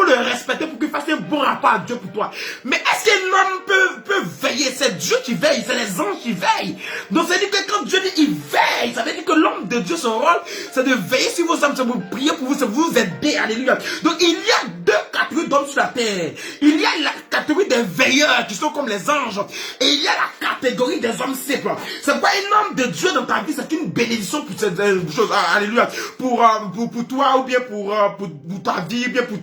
le respecter pour qu'il fasse un bon rapport à Dieu pour toi. Mais est-ce qu'un homme peut veiller? C'est Dieu qui veille, c'est les anges qui veillent. Donc ça veut dire que quand Dieu dit, il veille, ça veut dire que l'homme de Dieu, son rôle, c'est de veiller sur vos âmes, c'est de prier pour vous, c'est de vous aider, alléluia. Donc il y a deux catégories d'hommes sur la terre. Il y a la catégorie des veilleurs qui sont comme les anges. Et il y a la catégorie des hommes simples. C'est pas un homme de Dieu dans ta vie, c'est une bénédiction pour cette chose. Alléluia. Pour toi ou bien pour ta vie, ou bien pour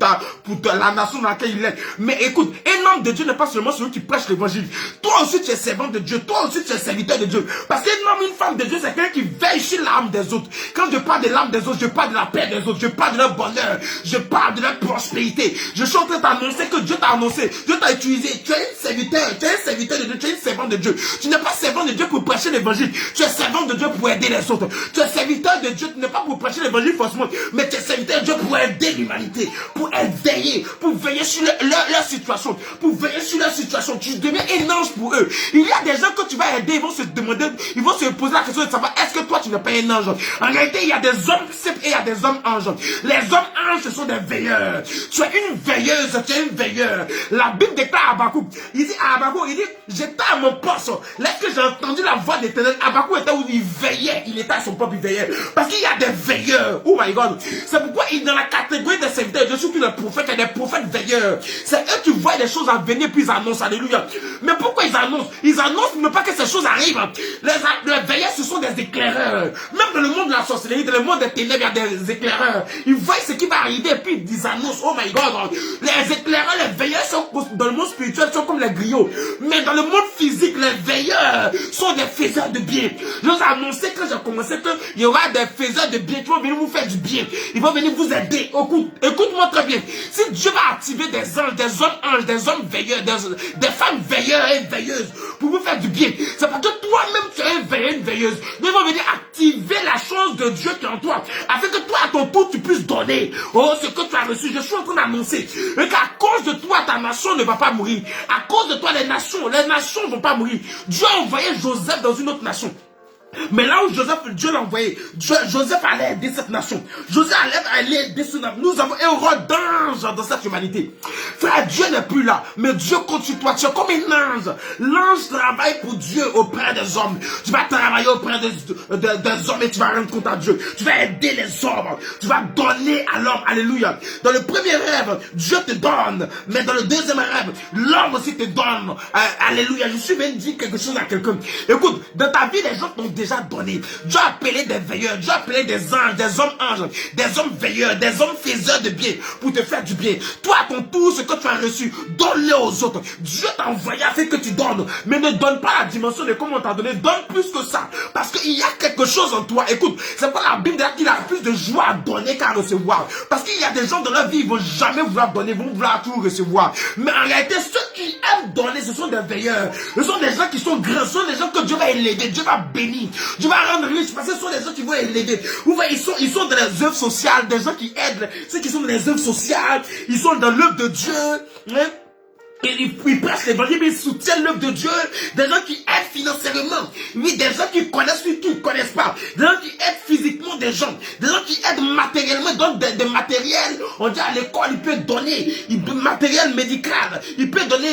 la nation dans laquelle il est. Mais écoute, un homme de Dieu n'est pas seulement celui qui prêche l'évangile. Toi aussi tu es servant de Dieu. Toi aussi tu es serviteur de Dieu. Parce qu'un homme, une femme de Dieu, c'est quelqu'un qui veille sur l'âme des autres. Quand je parle de l'âme des autres, je parle de la paix des autres. Je parle de leur bonheur. Je parle de leur prospérité. Je suis en train de t'annoncer que Dieu t'a annoncé. Dieu t'a utilisé. Tu es un serviteur. Tu es un serviteur de Dieu. Tu es un servant de Dieu. Tu n'es pas servant de Dieu pour prêcher l'évangile. Tu es servant de Dieu pour aider les autres. Tu es serviteur de Dieu. Tu n'es pas pour prêcher l'évangile forcément. Mais tu es serviteur de Dieu pour aider l'humanité. Pour veiller sur leur situation. Pour veiller sur leur situation. Tu deviens un ange pour eux. Il y a des gens que tu vas aider. Ils vont se demander, ils vont se poser la question de savoir est-ce que toi tu n'es pas un ange. En réalité, il y a des hommes simples et il y a des hommes anges. Les hommes anges, ce sont des veilleurs. Tu es une veilleuse, tu es une veilleur. La Bible déclare à Habakkuk, il dit à Habakkuk, il dit, j'étais à mon poste. Lorsque j'ai entendu la voix de l'Éternel, Habakkuk était où il veillait, il était à son propre, il veillait. Parce qu'il y a des veilleurs. Oh my God. C'est pourquoi il est dans la catégorie des serviteurs, je suis les prophètes, il y a des prophètes veilleurs. C'est eux qui voient les choses à venir, puis ils annoncent, alléluia. Mais pourquoi ils annoncent? Ils annoncent mais pas que ces choses arrivent. Les veilleurs, ce sont des éclaireurs. Même dans le monde de la sorcellerie, dans le monde des ténèbres, il y a des éclaireurs. Ils voient ce qui va arriver, puis ils annoncent, oh my God. Les éclaireurs, les veilleurs sont, dans le monde spirituel, sont comme les griots. Mais dans le monde physique, les veilleurs sont des faiseurs de bien. Je vous ai annoncé quand j'ai commencé qu'il y aura des faiseurs de bien qui vont venir vous faire du bien. Ils vont venir vous aider. Écoute-moi très bien. Si Dieu va activer des anges, des hommes veilleurs, des femmes veilleurs et veilleuses pour vous faire du bien, c'est parce que toi-même tu es un veilleur, une veilleuse. Ils vont venir activer la chose de Dieu qui est en toi, afin que toi à ton tour tu puisses donner ce que tu as reçu. Je suis en train d'annoncer qu'à cause de toi ta nation ne va pas mourir. À cause de toi les nations ne vont pas mourir. Dieu a envoyé Joseph dans une autre nation. Mais là où Dieu l'a envoyé, Joseph allait aider cette nation. Joseph allait aider ce nation. Nous avons un rôle d'ange dans cette humanité. Frère, Dieu n'est plus là, mais Dieu compte sur toi. Tu es comme un ange. L'ange travaille pour Dieu auprès des hommes. Tu vas travailler auprès des hommes et tu vas rendre compte à Dieu. Tu vas aider les hommes. Tu vas donner à l'homme. Alléluia. Dans le premier rêve, Dieu te donne. Mais dans le deuxième rêve, l'homme aussi te donne. Alléluia. Je suis venu dire quelque chose à quelqu'un. Écoute, dans ta vie, les gens t'ont déjà donné. Dieu a appelé des veilleurs, Dieu a appelé des anges, des hommes anges, des hommes veilleurs, des hommes faiseurs de bien pour te faire du bien. Toi, à ton tour, ce que tu as reçu, donne-le aux autres. Dieu t'a envoyé afin que tu donnes, mais ne donne pas la dimension de comment on t'a donné, donne plus que ça. Parce qu'il y a quelque chose en toi. Écoute, c'est pas la Bible qu'il a plus de joie à donner qu'à recevoir. Parce qu'il y a des gens dans leur vie, ils vont jamais vouloir donner, ils vont vouloir tout recevoir. Mais en réalité, ceux qui aiment donner, ce sont des veilleurs. Ce sont des gens qui sont grands, ce sont des gens que Dieu va élever, Dieu va bénir. Dieu va rendre riche parce que ce sont des gens qui vont élever. Vous voyez, ils sont dans les œuvres sociales, des gens qui aident, ceux qui sont dans les œuvres sociales, ils sont dans l'œuvre de Dieu. Hein? Ils prêchent l'évangile, mais ils soutiennent l'œuvre de Dieu. Des gens qui aident financièrement. Oui, des gens qui connaissent ceux qui ne connaissent pas. Des gens qui aident physiquement des gens. Des gens qui aident matériellement, donnent des matériels. On dit à l'école, il peut donner du matériel médical. Il peut donner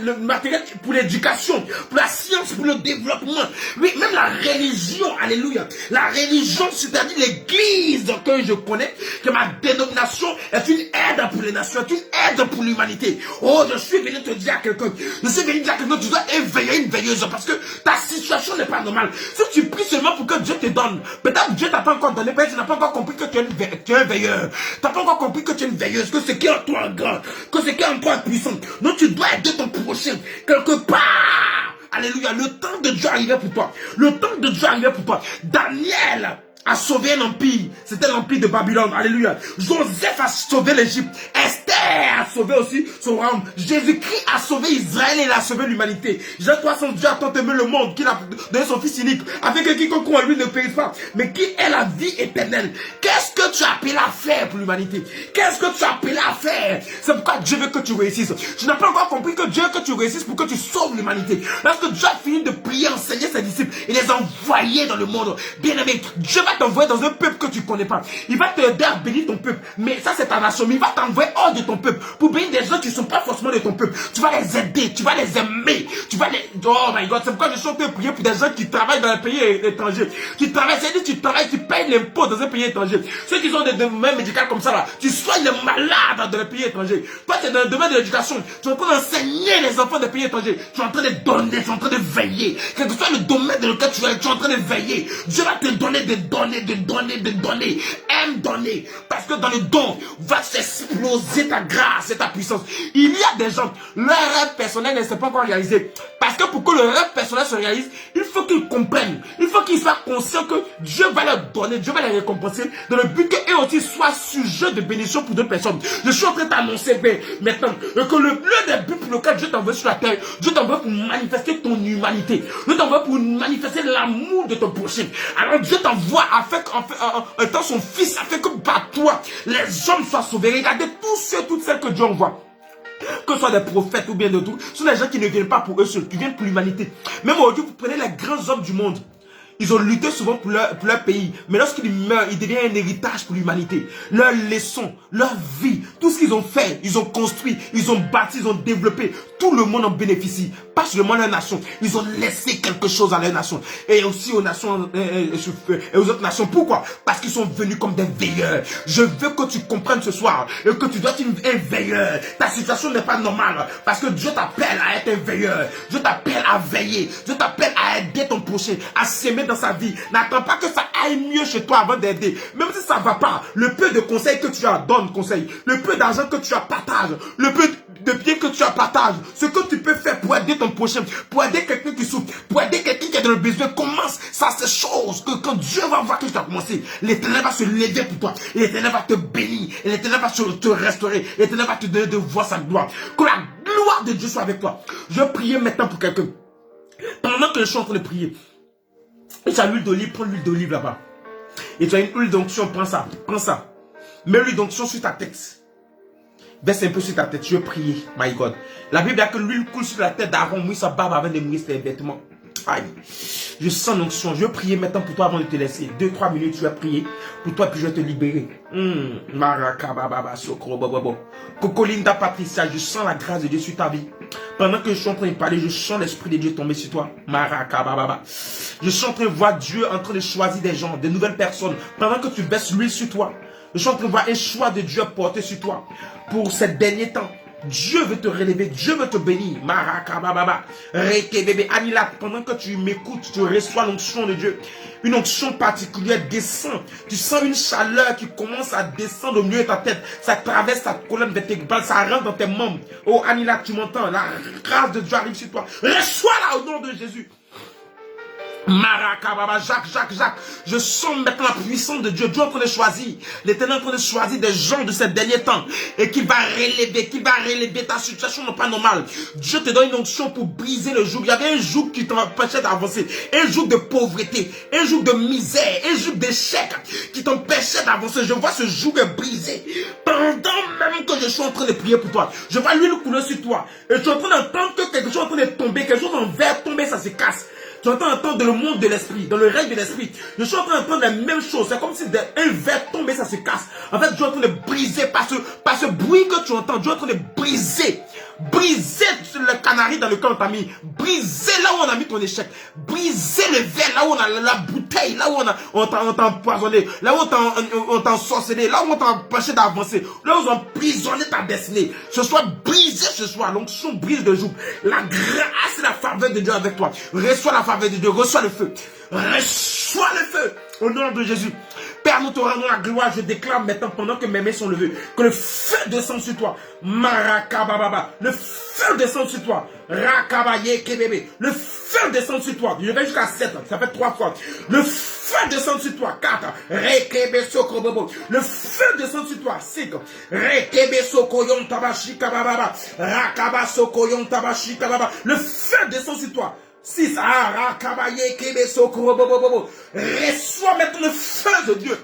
le matériel pour l'éducation, pour la science, pour le développement. Oui, même la religion, alléluia. La religion, c'est-à-dire l'église que je connais, que ma dénomination est une aide pour les nations, est une aide pour l'humanité. Oh, je suis venu te dire à quelqu'un, je suis venu dire à quelqu'un, tu dois éveiller une veilleuse parce que ta situation n'est pas normale. Si tu pries seulement pour que Dieu te donne, peut-être Dieu t'a pas encore donné, peut-être tu n'as pas encore compris que tu es un veilleur. Tu n'as pas encore compris que tu es une veilleuse, que c'est qui en toi grand, que c'est qui en toi puissant. Donc tu dois aider ton prochain quelque part. Alléluia, le temps de Dieu arrivait pour toi. Le temps de Dieu arrivait pour toi. Daniel a sauvé un empire. C'était l'empire de Babylone. Alléluia. Joseph a sauvé l'Égypte. Esther a sauvé aussi son royaume. Jésus-Christ a sauvé Israël et il a sauvé l'humanité. Jean 300, Dieu a tant aimé le monde qu'il a donné son fils unique, avec quiconque croit en lui ne périsse pas, mais qui est la vie éternelle. Qu'est-ce que tu as appelé à faire pour l'humanité? Qu'est-ce que tu as appelé à faire? C'est pourquoi Dieu veut que tu réussisses. Tu n'as pas encore compris que Dieu veut que tu réussisses pour que tu sauves l'humanité. Parce que Dieu a fini de prier, enseigner ses disciples et les envoyer dans le monde. Bien aimé, Dieu va t'envoyer dans un peuple que tu ne connais pas. Il va t'aider à bénir ton peuple. Mais ça, c'est ta nation. Mais il va t'envoyer hors de ton peuple pour bénir des gens qui ne sont pas forcément de ton peuple. Tu vas les aider, tu vas les aimer, tu vas les... Oh my God, c'est pourquoi je suis en train de prier pour des gens qui travaillent dans un pays étranger. Tu travailles, c'est-à-dire tu travailles, tu payes l'impôt dans un pays étranger. Ceux qui ont des domaines médicaux comme ça, là, tu soignes les malades dans le pays étranger. Toi, tu es dans le domaine de l'éducation. Tu es en train d'enseigner les enfants des pays étrangers. Tu es en train de donner, tu es en train de veiller. Quel que soit le domaine dans lequel tu es en train de veiller. Dieu va te donner de donner, de donner, de donner. Aime donner. Parce que dans le don, va s'exploser ta grâce et ta puissance. Il y a des gens, leur rêve personnel ne s'est pas encore réalisé. Parce que pour que le rêve personnel se réalise, il faut qu'ils comprennent. Il faut qu'ils soient conscients que Dieu va leur donner, Dieu va les récompenser, dans le but qu'eux aussi soient sujets de bénédiction pour d'autres personnes. Je suis en train de t'annoncer maintenant que le des buts pour lequel Dieu t'envoie sur la terre, Dieu t'envoie pour manifester ton humanité. Dieu t'envoie pour manifester l'amour de ton prochain. Alors Dieu t'envoie afin étant son fils, afin que par toi, les hommes soient sauvés. Regardez tous ceux, toutes celles que Dieu envoie. Que ce soit des prophètes ou bien de tout, ce sont des gens qui ne viennent pas pour eux seuls, qui viennent pour l'humanité. Même aujourd'hui, vous prenez les grands hommes du monde. Ils ont lutté souvent pour leur pays. Mais lorsqu'ils meurent, ils deviennent un héritage pour l'humanité. Leurs leçons, leur vie, tout ce qu'ils ont fait, ils ont construit, ils ont bâti, ils ont développé. Tout le monde en bénéficie. Pas seulement leur nation. Ils ont laissé quelque chose à leur nation. Et aussi aux nations, et aux autres nations. Pourquoi? Parce qu'ils sont venus comme des veilleurs. Je veux que tu comprennes ce soir et que tu dois être un veilleur. Ta situation n'est pas normale. Parce que Dieu t'appelle à être un veilleur. Dieu t'appelle à veiller. Dieu t'appelle à aider ton prochain, à s'aimer dans sa vie. N'attends pas que ça aille mieux chez toi avant d'aider. Même si ça ne va pas, le peu de conseils que tu as, donne conseil. Le peu d'argent que tu as, partage. Le peu de bien que tu as, partage. Ce que tu peux faire pour aider ton prochain, pour aider quelqu'un qui souffre, pour aider quelqu'un qui est dans le besoin, commence. Ça, c'est chose que quand Dieu va voir que tu as commencé, l'Éternel va se lever pour toi. L'Éternel va te bénir. L'Éternel va te restaurer. L'Éternel va te donner de voir sa gloire. Que la gloire de Dieu soit avec toi. Je vais prier maintenant pour quelqu'un. Pendant que je suis en train de prier, et tu as l'huile d'olive, prends l'huile d'olive là-bas. Et tu as une huile d'onction, prends ça, prends ça. Mets l'huile d'onction sur ta tête. Verse un peu sur ta tête, je vais prier, my God. La Bible a que l'huile coule sur la tête d'Aaron, mouille sa barbe avant de mouiller ses vêtements. Aïe. Je sens l'onction, je vais prier maintenant pour toi avant de te laisser. 2-3 minutes, je vais prier pour toi, puis je vais te libérer. Cocolinda Patricia, je sens la grâce de Dieu sur ta vie. Pendant que je suis en train de parler, je sens l'Esprit de Dieu tomber sur toi. Je suis en train de voir Dieu en train de choisir des gens, de nouvelles personnes. Pendant que tu baisses l'huile sur toi, je suis en train de voir un choix de Dieu porté sur toi. Pour ces derniers temps, Dieu veut te relever, Dieu veut te bénir. Anila, pendant que tu m'écoutes, tu reçois l'onction de Dieu. Une onction particulière descend. Tu sens une chaleur qui commence à descendre au milieu de ta tête. Ça traverse ta colonne vertébrale, ça rentre dans tes membres. Oh Anila, tu m'entends? La grâce de Dieu arrive sur toi. Reçois-la au nom de Jésus. Marakababa, Jacques, je sens maintenant la puissance de Dieu. Dieu est en train de choisir, l'Éternel est en train de choisir des gens de ces derniers temps et qui va relever ta situation non pas normale. Dieu te donne une onction pour briser le joug. Il y avait un joug qui t'empêchait d'avancer, un joug de pauvreté, un joug de misère, un joug d'échec qui t'empêchait d'avancer. Je vois ce joug brisé pendant même que je suis en train de prier pour toi. Je vois l'huile couler sur toi et je suis en train d'entendre que quelque chose est en train de tomber, quelque chose en verre tomber, ça se casse. Tu entends entendre dans le monde de l'esprit, dans le règne de l'esprit. Je suis en train d'entendre la même chose. C'est comme si un verre tombait, ça se casse. En fait, Dieu est en train de briser par ce bruit que tu entends. Dieu est en train de briser. Briser le canari dans lequel on t'a mis. Briser là où on a mis ton échec. Briser le verre, là où on a la bouteille, là où on t'a empoisonné, là où on t'a ensorcelé, là où on t'a empêché d'avancer, là où on a emprisonné ta destinée. Ce soit brisé ce soir. L'onction brise le joug. La grâce et la faveur de Dieu avec toi. Reçois la faveur de Dieu. Reçois le feu. Reçois le feu. Au nom de Jésus. Père, nous te rendons la gloire. Je déclare maintenant, pendant que mes mains sont levées, que le feu descend sur toi. Marakababa. Le feu descend sur toi. Rakabaye kebebe. Le feu descend sur toi. Je vais jusqu'à 7. Ça fait 3 fois. Le feu descend sur toi. 4. Rekebe sokobobo. Le feu descend sur toi. 5. Rekebe sokoyon tabashi kababa. Rakaba sokoyon tabashi kababa. Le feu descend sur toi. 6. Reçois maintenant le feu de Dieu.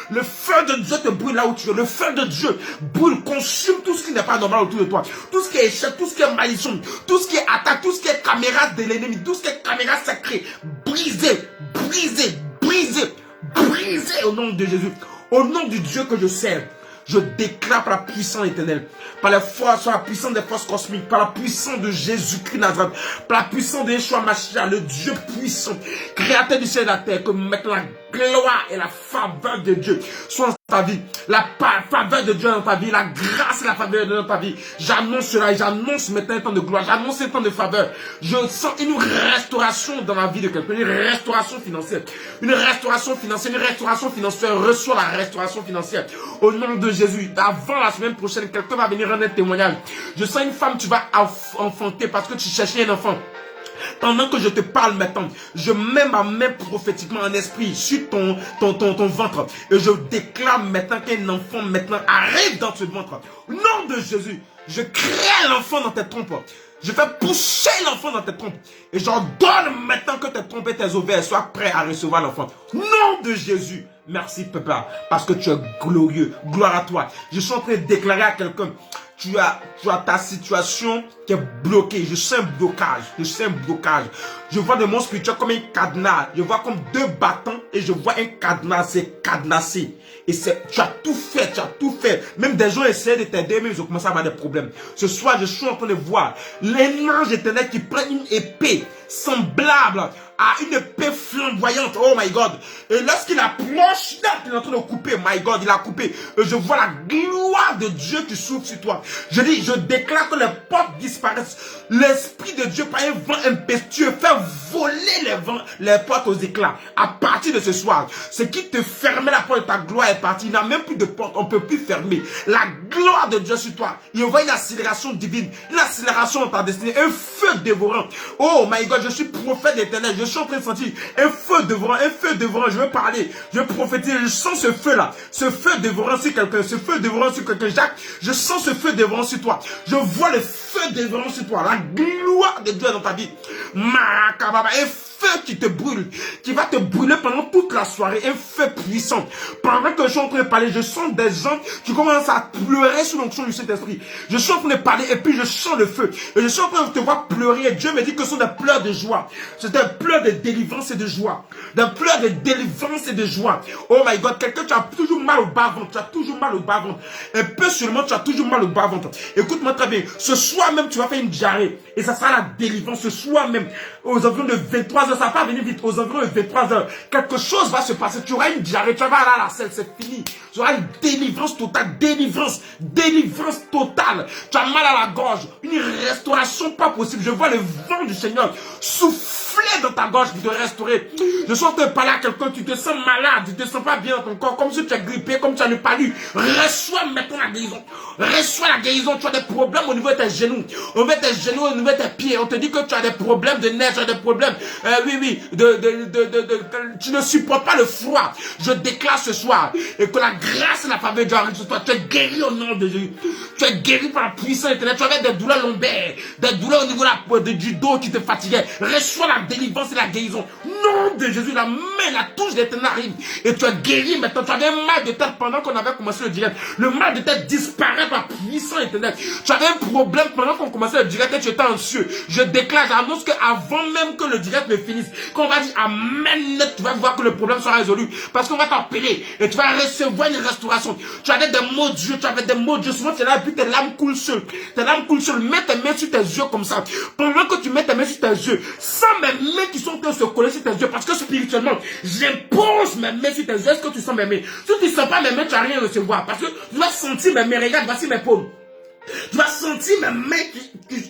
Le feu de Dieu te brûle là où tu es. Le feu de Dieu brûle, consume tout ce qui n'est pas normal autour de toi. Tout ce qui est échec, tout ce qui est malédiction, tout ce qui est attaque, tout ce qui est caméra de l'ennemi, tout ce qui est caméra sacrée. Brisez, brisez, brisez, brisez au nom de Jésus. Au nom du Dieu que je sers. Je déclare par la puissance éternelle, par la force, par la puissance des forces cosmiques, par la puissance de Jésus-Christ Nazareth, par la puissance de Yeshua Mashiach, le Dieu puissant, créateur du ciel et de la terre, que maintenant la gloire et la faveur de Dieu soient dans ta vie, la faveur de Dieu dans ta vie, la grâce et la faveur de Dieu dans ta vie. J'annonce cela et j'annonce maintenant un temps de gloire, j'annonce un temps de faveur. Je sens une restauration dans la vie de quelqu'un, une restauration financière, une restauration financière, une restauration financière. Reçois la restauration financière au nom de Jésus. Avant la semaine prochaine, quelqu'un va venir rendre un témoignage. Je sens une femme, tu vas enfanter parce que tu cherchais un enfant. Pendant que je te parle maintenant, je mets ma main prophétiquement en esprit sur ton ventre. Et je déclare maintenant qu'un enfant maintenant arrive dans ce ventre. Au nom de Jésus, je crée l'enfant dans tes trompes. Je fais pousser l'enfant dans tes trompes. Et j'ordonne maintenant que tes trompes et tes ovaires soient prêts à recevoir l'enfant. Au nom de Jésus. Merci, Papa, parce que tu es glorieux. Gloire à toi. Je suis en train de déclarer à quelqu'un, tu as ta situation qui est bloquée. Je sens un blocage. Je sens un blocage. Je vois de mon spirituel comme un cadenas. Je vois comme 2 bâtons et je vois un cadenas. C'est cadenassé. Et tu as tout fait, tu as tout fait. Même des gens essaient de t'aider, mais ils ont commencé à avoir des problèmes. Ce soir, je suis en train de voir l'ange éternel qui prend une épée semblable à une épée flamboyante. Oh my God. Et lorsqu'il approche, il est en train de couper. My God, il a coupé. Et je vois la gloire de Dieu qui s'ouvre sur toi. Je déclare que les portes disparaissent. L'Esprit de Dieu, par un vent impétueux, fait voler les portes aux éclats. À partir de ce soir, ce qui te fermait la porte de ta gloire est parti. Il n'y a même plus de porte. On ne peut plus fermer. La gloire de Dieu sur toi. Il envoie une accélération divine. Une accélération dans ta destinée. Un feu dévorant. Oh my God, je suis prophète d'éternel. Je suis en train de sentir un feu dévorant. Un feu dévorant. Je veux parler. Je veux prophétiser. Je sens ce feu-là. Ce feu dévorant sur quelqu'un. Ce feu dévorant sur quelqu'un. Jacques, je sens ce feu dévorant sur toi. Je vois le feu dévorant sur toi. La gloire de Dieu dans ta vie. Marakababa. Un feu qui te brûle. Qui va te brûler pendant toute la soirée. Un feu puissant. Pendant que je suis en train de parler, je sens des gens qui commencent à pleurer sous l'onction du Saint-Esprit. Je suis en train de parler et puis je sens le feu. Et je suis en train de te voir pleurer. Et Dieu me dit que ce sont des pleurs de joie. C'est des pleurs de délivrance et de joie. Des pleurs de délivrance et de joie. Oh my God, quelqu'un, tu as toujours mal au bas-ventre. Tu as toujours mal au bas-ventre. Un peu seulement, tu as toujours mal au bas-ventre. Écoute-moi très bien. Ce soir même, tu vas faire une diarrhée. Et ça sera la délivrance. Ce soir même, aux environs de 23 heures, ça va pas venir vite. Aux environs de 23 heures, quelque chose va se passer. Tu auras une diarrhée. Tu vas aller à la selle. C'est fini. Tu auras une délivrance totale. Délivrance. Délivrance totale. Tu as mal à la gorge. Une restauration pas possible. Je vois le vent du Seigneur souffler souffler dans ta gorge pour te restaurer. Je suis en train de parler à quelqu'un, tu te sens malade, tu te sens pas bien dans ton corps, comme si tu es grippé, comme tu as le palu. Reçois maintenant la guérison. Reçois la guérison. Tu as des problèmes au niveau de tes genoux. Au niveau de tes genoux, au niveau de tes pieds. On te dit que tu as des problèmes de neige, tu as des problèmes, tu ne supportes pas le froid. Je déclare ce soir et que la grâce et la faveur de Dieu arrive sur toi. Tu es guéri au nom de Jésus. Tu es guéri par la puissance éternelle. Tu avais des douleurs lombaires, des douleurs au niveau du dos qui te fatiguait. Reçois la délivrance et la guérison. Nom de Jésus, la main, la touche d'éternel arrive. Et tu es guéri maintenant. Tu avais un mal de tête pendant qu'on avait commencé le direct. Le mal de tête disparaît par la puissance éternelle. Tu avais un problème pendant qu'on commençait le direct et tu étais anxieux. Je déclare, j'annonce qu'avant même que le direct ne finisse, quand on va dire Amen, tu vas voir que le problème sera résolu. Parce qu'on va t'appeler et tu vas recevoir une restauration. Tu avais des mots de Dieu, tu avais des mots de Dieu. Souvent, tu es là et puis tes larmes coulent seules. Tes larmes coulent seules. Mets tes mains sur tes yeux comme ça. Pendant que tu mets tes mains sur tes yeux, sans mes mains qui sont en train de se coller sur tes yeux, parce que spirituellement, j'impose mes mains sur tes yeux. Est-ce que tu sens mes mains? Si tu ne sens pas mes mains, tu n'as rien à recevoir. Parce que tu vas sentir mes mains. Regarde, voici mes paumes. Tu vas sentir mes mains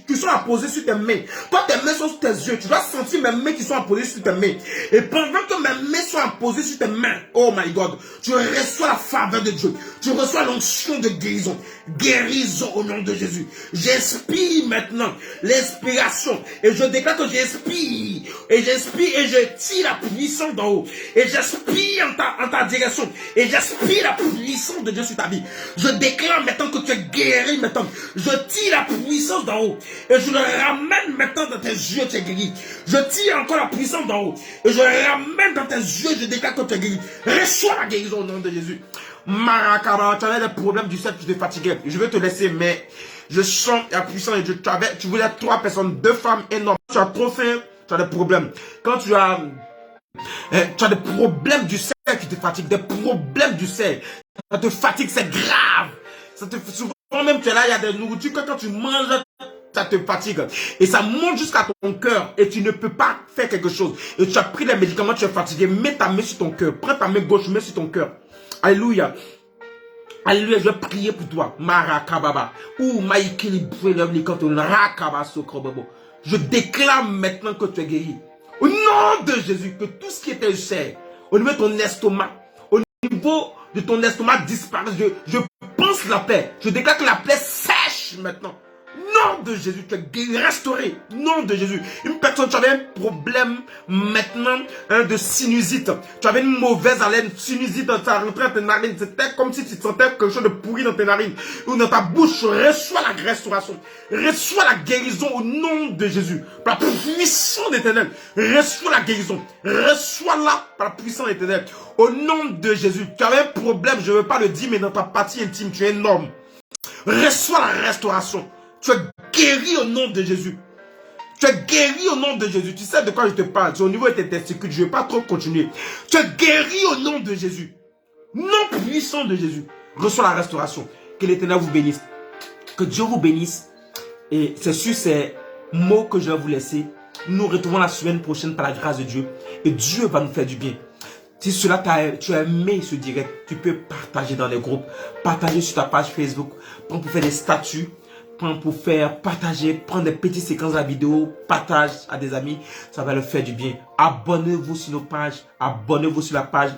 qui sont apposées sur tes mains. Toi, tes mains sont sur tes yeux. Tu vas sentir mes mains qui sont apposées sur tes mains. Et pendant que mes mains sont apposées sur tes mains, oh my God, tu reçois la faveur de Dieu. Tu reçois l'onction de guérison. Guérison au nom de Jésus. J'inspire maintenant l'inspiration. Et je déclare que j'inspire. Et j'inspire et je tire la puissance d'en haut. Et j'inspire en ta direction. Et j'inspire la puissance de Dieu sur ta vie. Je déclare maintenant que tu es guéri maintenant. Je tire la puissance d'en haut. Et je le ramène maintenant dans tes yeux, tu es guéri. Je tire encore la puissance d'en haut. Et je le ramène dans tes yeux, je déclare que tu es guéri. Reçois la guérison au nom de Jésus. Marakara, tu avais des problèmes du cerveau, tu te fatiguais. Je vais te laisser, mais je sens la puissance de Dieu. Tu voulais 3 personnes, 2 femmes énormes. Tu as trop faim, tu as des problèmes. Quand tu as des problèmes du cerveau qui te fatiguent, des problèmes du cerveau, ça te fatigue, c'est grave. Ça te souvent même tu es là, il y a des nourritures que quand tu manges, ça te fatigue. Et ça monte jusqu'à ton cœur et tu ne peux pas faire quelque chose. Et tu as pris les médicaments, tu es fatigué. Mets ta main sur ton cœur. Prends ta main gauche, mets sur ton cœur. Alléluia. Alléluia, je vais prier pour toi. Marakababa. Ou maïkili rakaba sokrobobo. Je déclare maintenant que tu es guéri. Au nom de Jésus, que tout ce qui était cher, au niveau de ton estomac, au niveau de ton estomac disparaisse. Je pense la paix. Je déclare que la paix sèche maintenant. Nom de Jésus, tu es guéri, restauré. Nom de Jésus. Une personne, tu avais un problème maintenant de sinusite. Tu avais une mauvaise haleine, sinusite, ça rentrait dans tes narines. C'était comme si tu sentais quelque chose de pourri dans tes narines. Ou dans ta bouche, reçois la restauration. Reçois la guérison au nom de Jésus. Par la puissance d'éternel. Reçois la guérison. Reçois-la par la puissance d'éternel. Au nom de Jésus. Tu avais un problème, je ne veux pas le dire, mais dans ta partie intime, tu es énorme. Reçois la restauration. Tu es guéri au nom de Jésus. Tu es guéri au nom de Jésus. Tu sais de quoi je te parle. C'est au niveau de tes testicules. Je ne vais pas trop continuer. Tu es guéri au nom de Jésus. Nom puissant de Jésus. Reçois la restauration. Que l'Éternel vous bénisse. Que Dieu vous bénisse. Et c'est sur ces mots que je vais vous laisser. Nous retrouvons la semaine prochaine par la grâce de Dieu. Et Dieu va nous faire du bien. Si cela tu as aimé ce direct, tu peux partager dans les groupes. Partager sur ta page Facebook. Pour faire des statuts. Pour faire partager, prendre des petites séquences de la vidéo, partage à des amis, ça va leur faire du bien. Abonnez-vous sur nos pages, abonnez-vous sur la page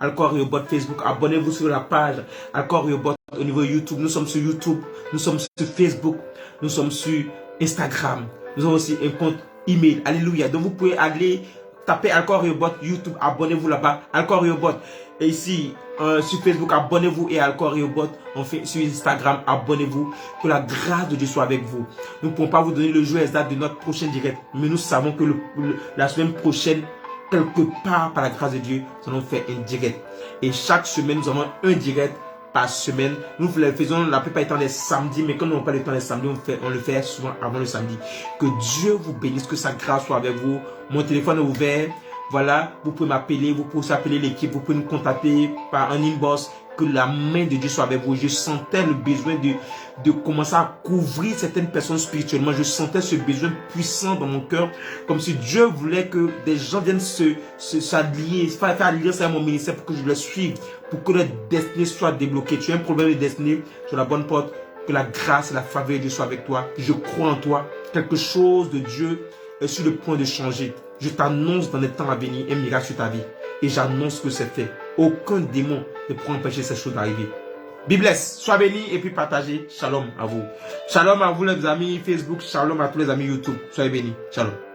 Alcor Riobot Facebook, abonnez-vous sur la page Alcor Riobot au niveau YouTube. Nous sommes sur YouTube, nous sommes sur Facebook, nous sommes sur Instagram, nous avons aussi un compte email. Alléluia. Donc vous pouvez aller taper Alcor Riobot YouTube, abonnez-vous là-bas, Alcor Riobot. Et ici, sur Facebook, abonnez-vous et Alcor Riobot. On fait sur Instagram, abonnez-vous. Que la grâce de Dieu soit avec vous. Nous ne pouvons pas vous donner le jour exact de notre prochain direct. Mais nous savons que la semaine prochaine, quelque part par la grâce de Dieu, nous allons faire un direct. Et chaque semaine, nous avons un direct par semaine. Nous le faisons la plupart du temps les samedis. Mais quand nous n'avons pas le temps les samedis, on le fait souvent avant le samedi. Que Dieu vous bénisse, que sa grâce soit avec vous. Mon téléphone est ouvert. Voilà, vous pouvez m'appeler, vous pouvez appeler l'équipe, vous pouvez nous contacter par un inbox. Que la main de Dieu soit avec vous. Je sentais le besoin de commencer à couvrir certaines personnes spirituellement. Je sentais ce besoin puissant dans mon cœur. Comme si Dieu voulait que des gens viennent s'allier, faire alliance à mon ministère pour que je le suive. Pour que leur destinée soit débloquée. Tu as un problème de destinée sur la bonne porte. Que la grâce et la faveur de Dieu soient avec toi. Je crois en toi. Quelque chose de Dieu est sur le point de changer. Je t'annonce dans les temps à venir un miracle sur ta vie. Et j'annonce que c'est fait. Aucun démon ne pourra empêcher ces choses d'arriver. Be blessed. Sois béni et puis partagez. Shalom à vous. Shalom à vous les amis Facebook. Shalom à tous les amis YouTube. Soyez bénis. Shalom.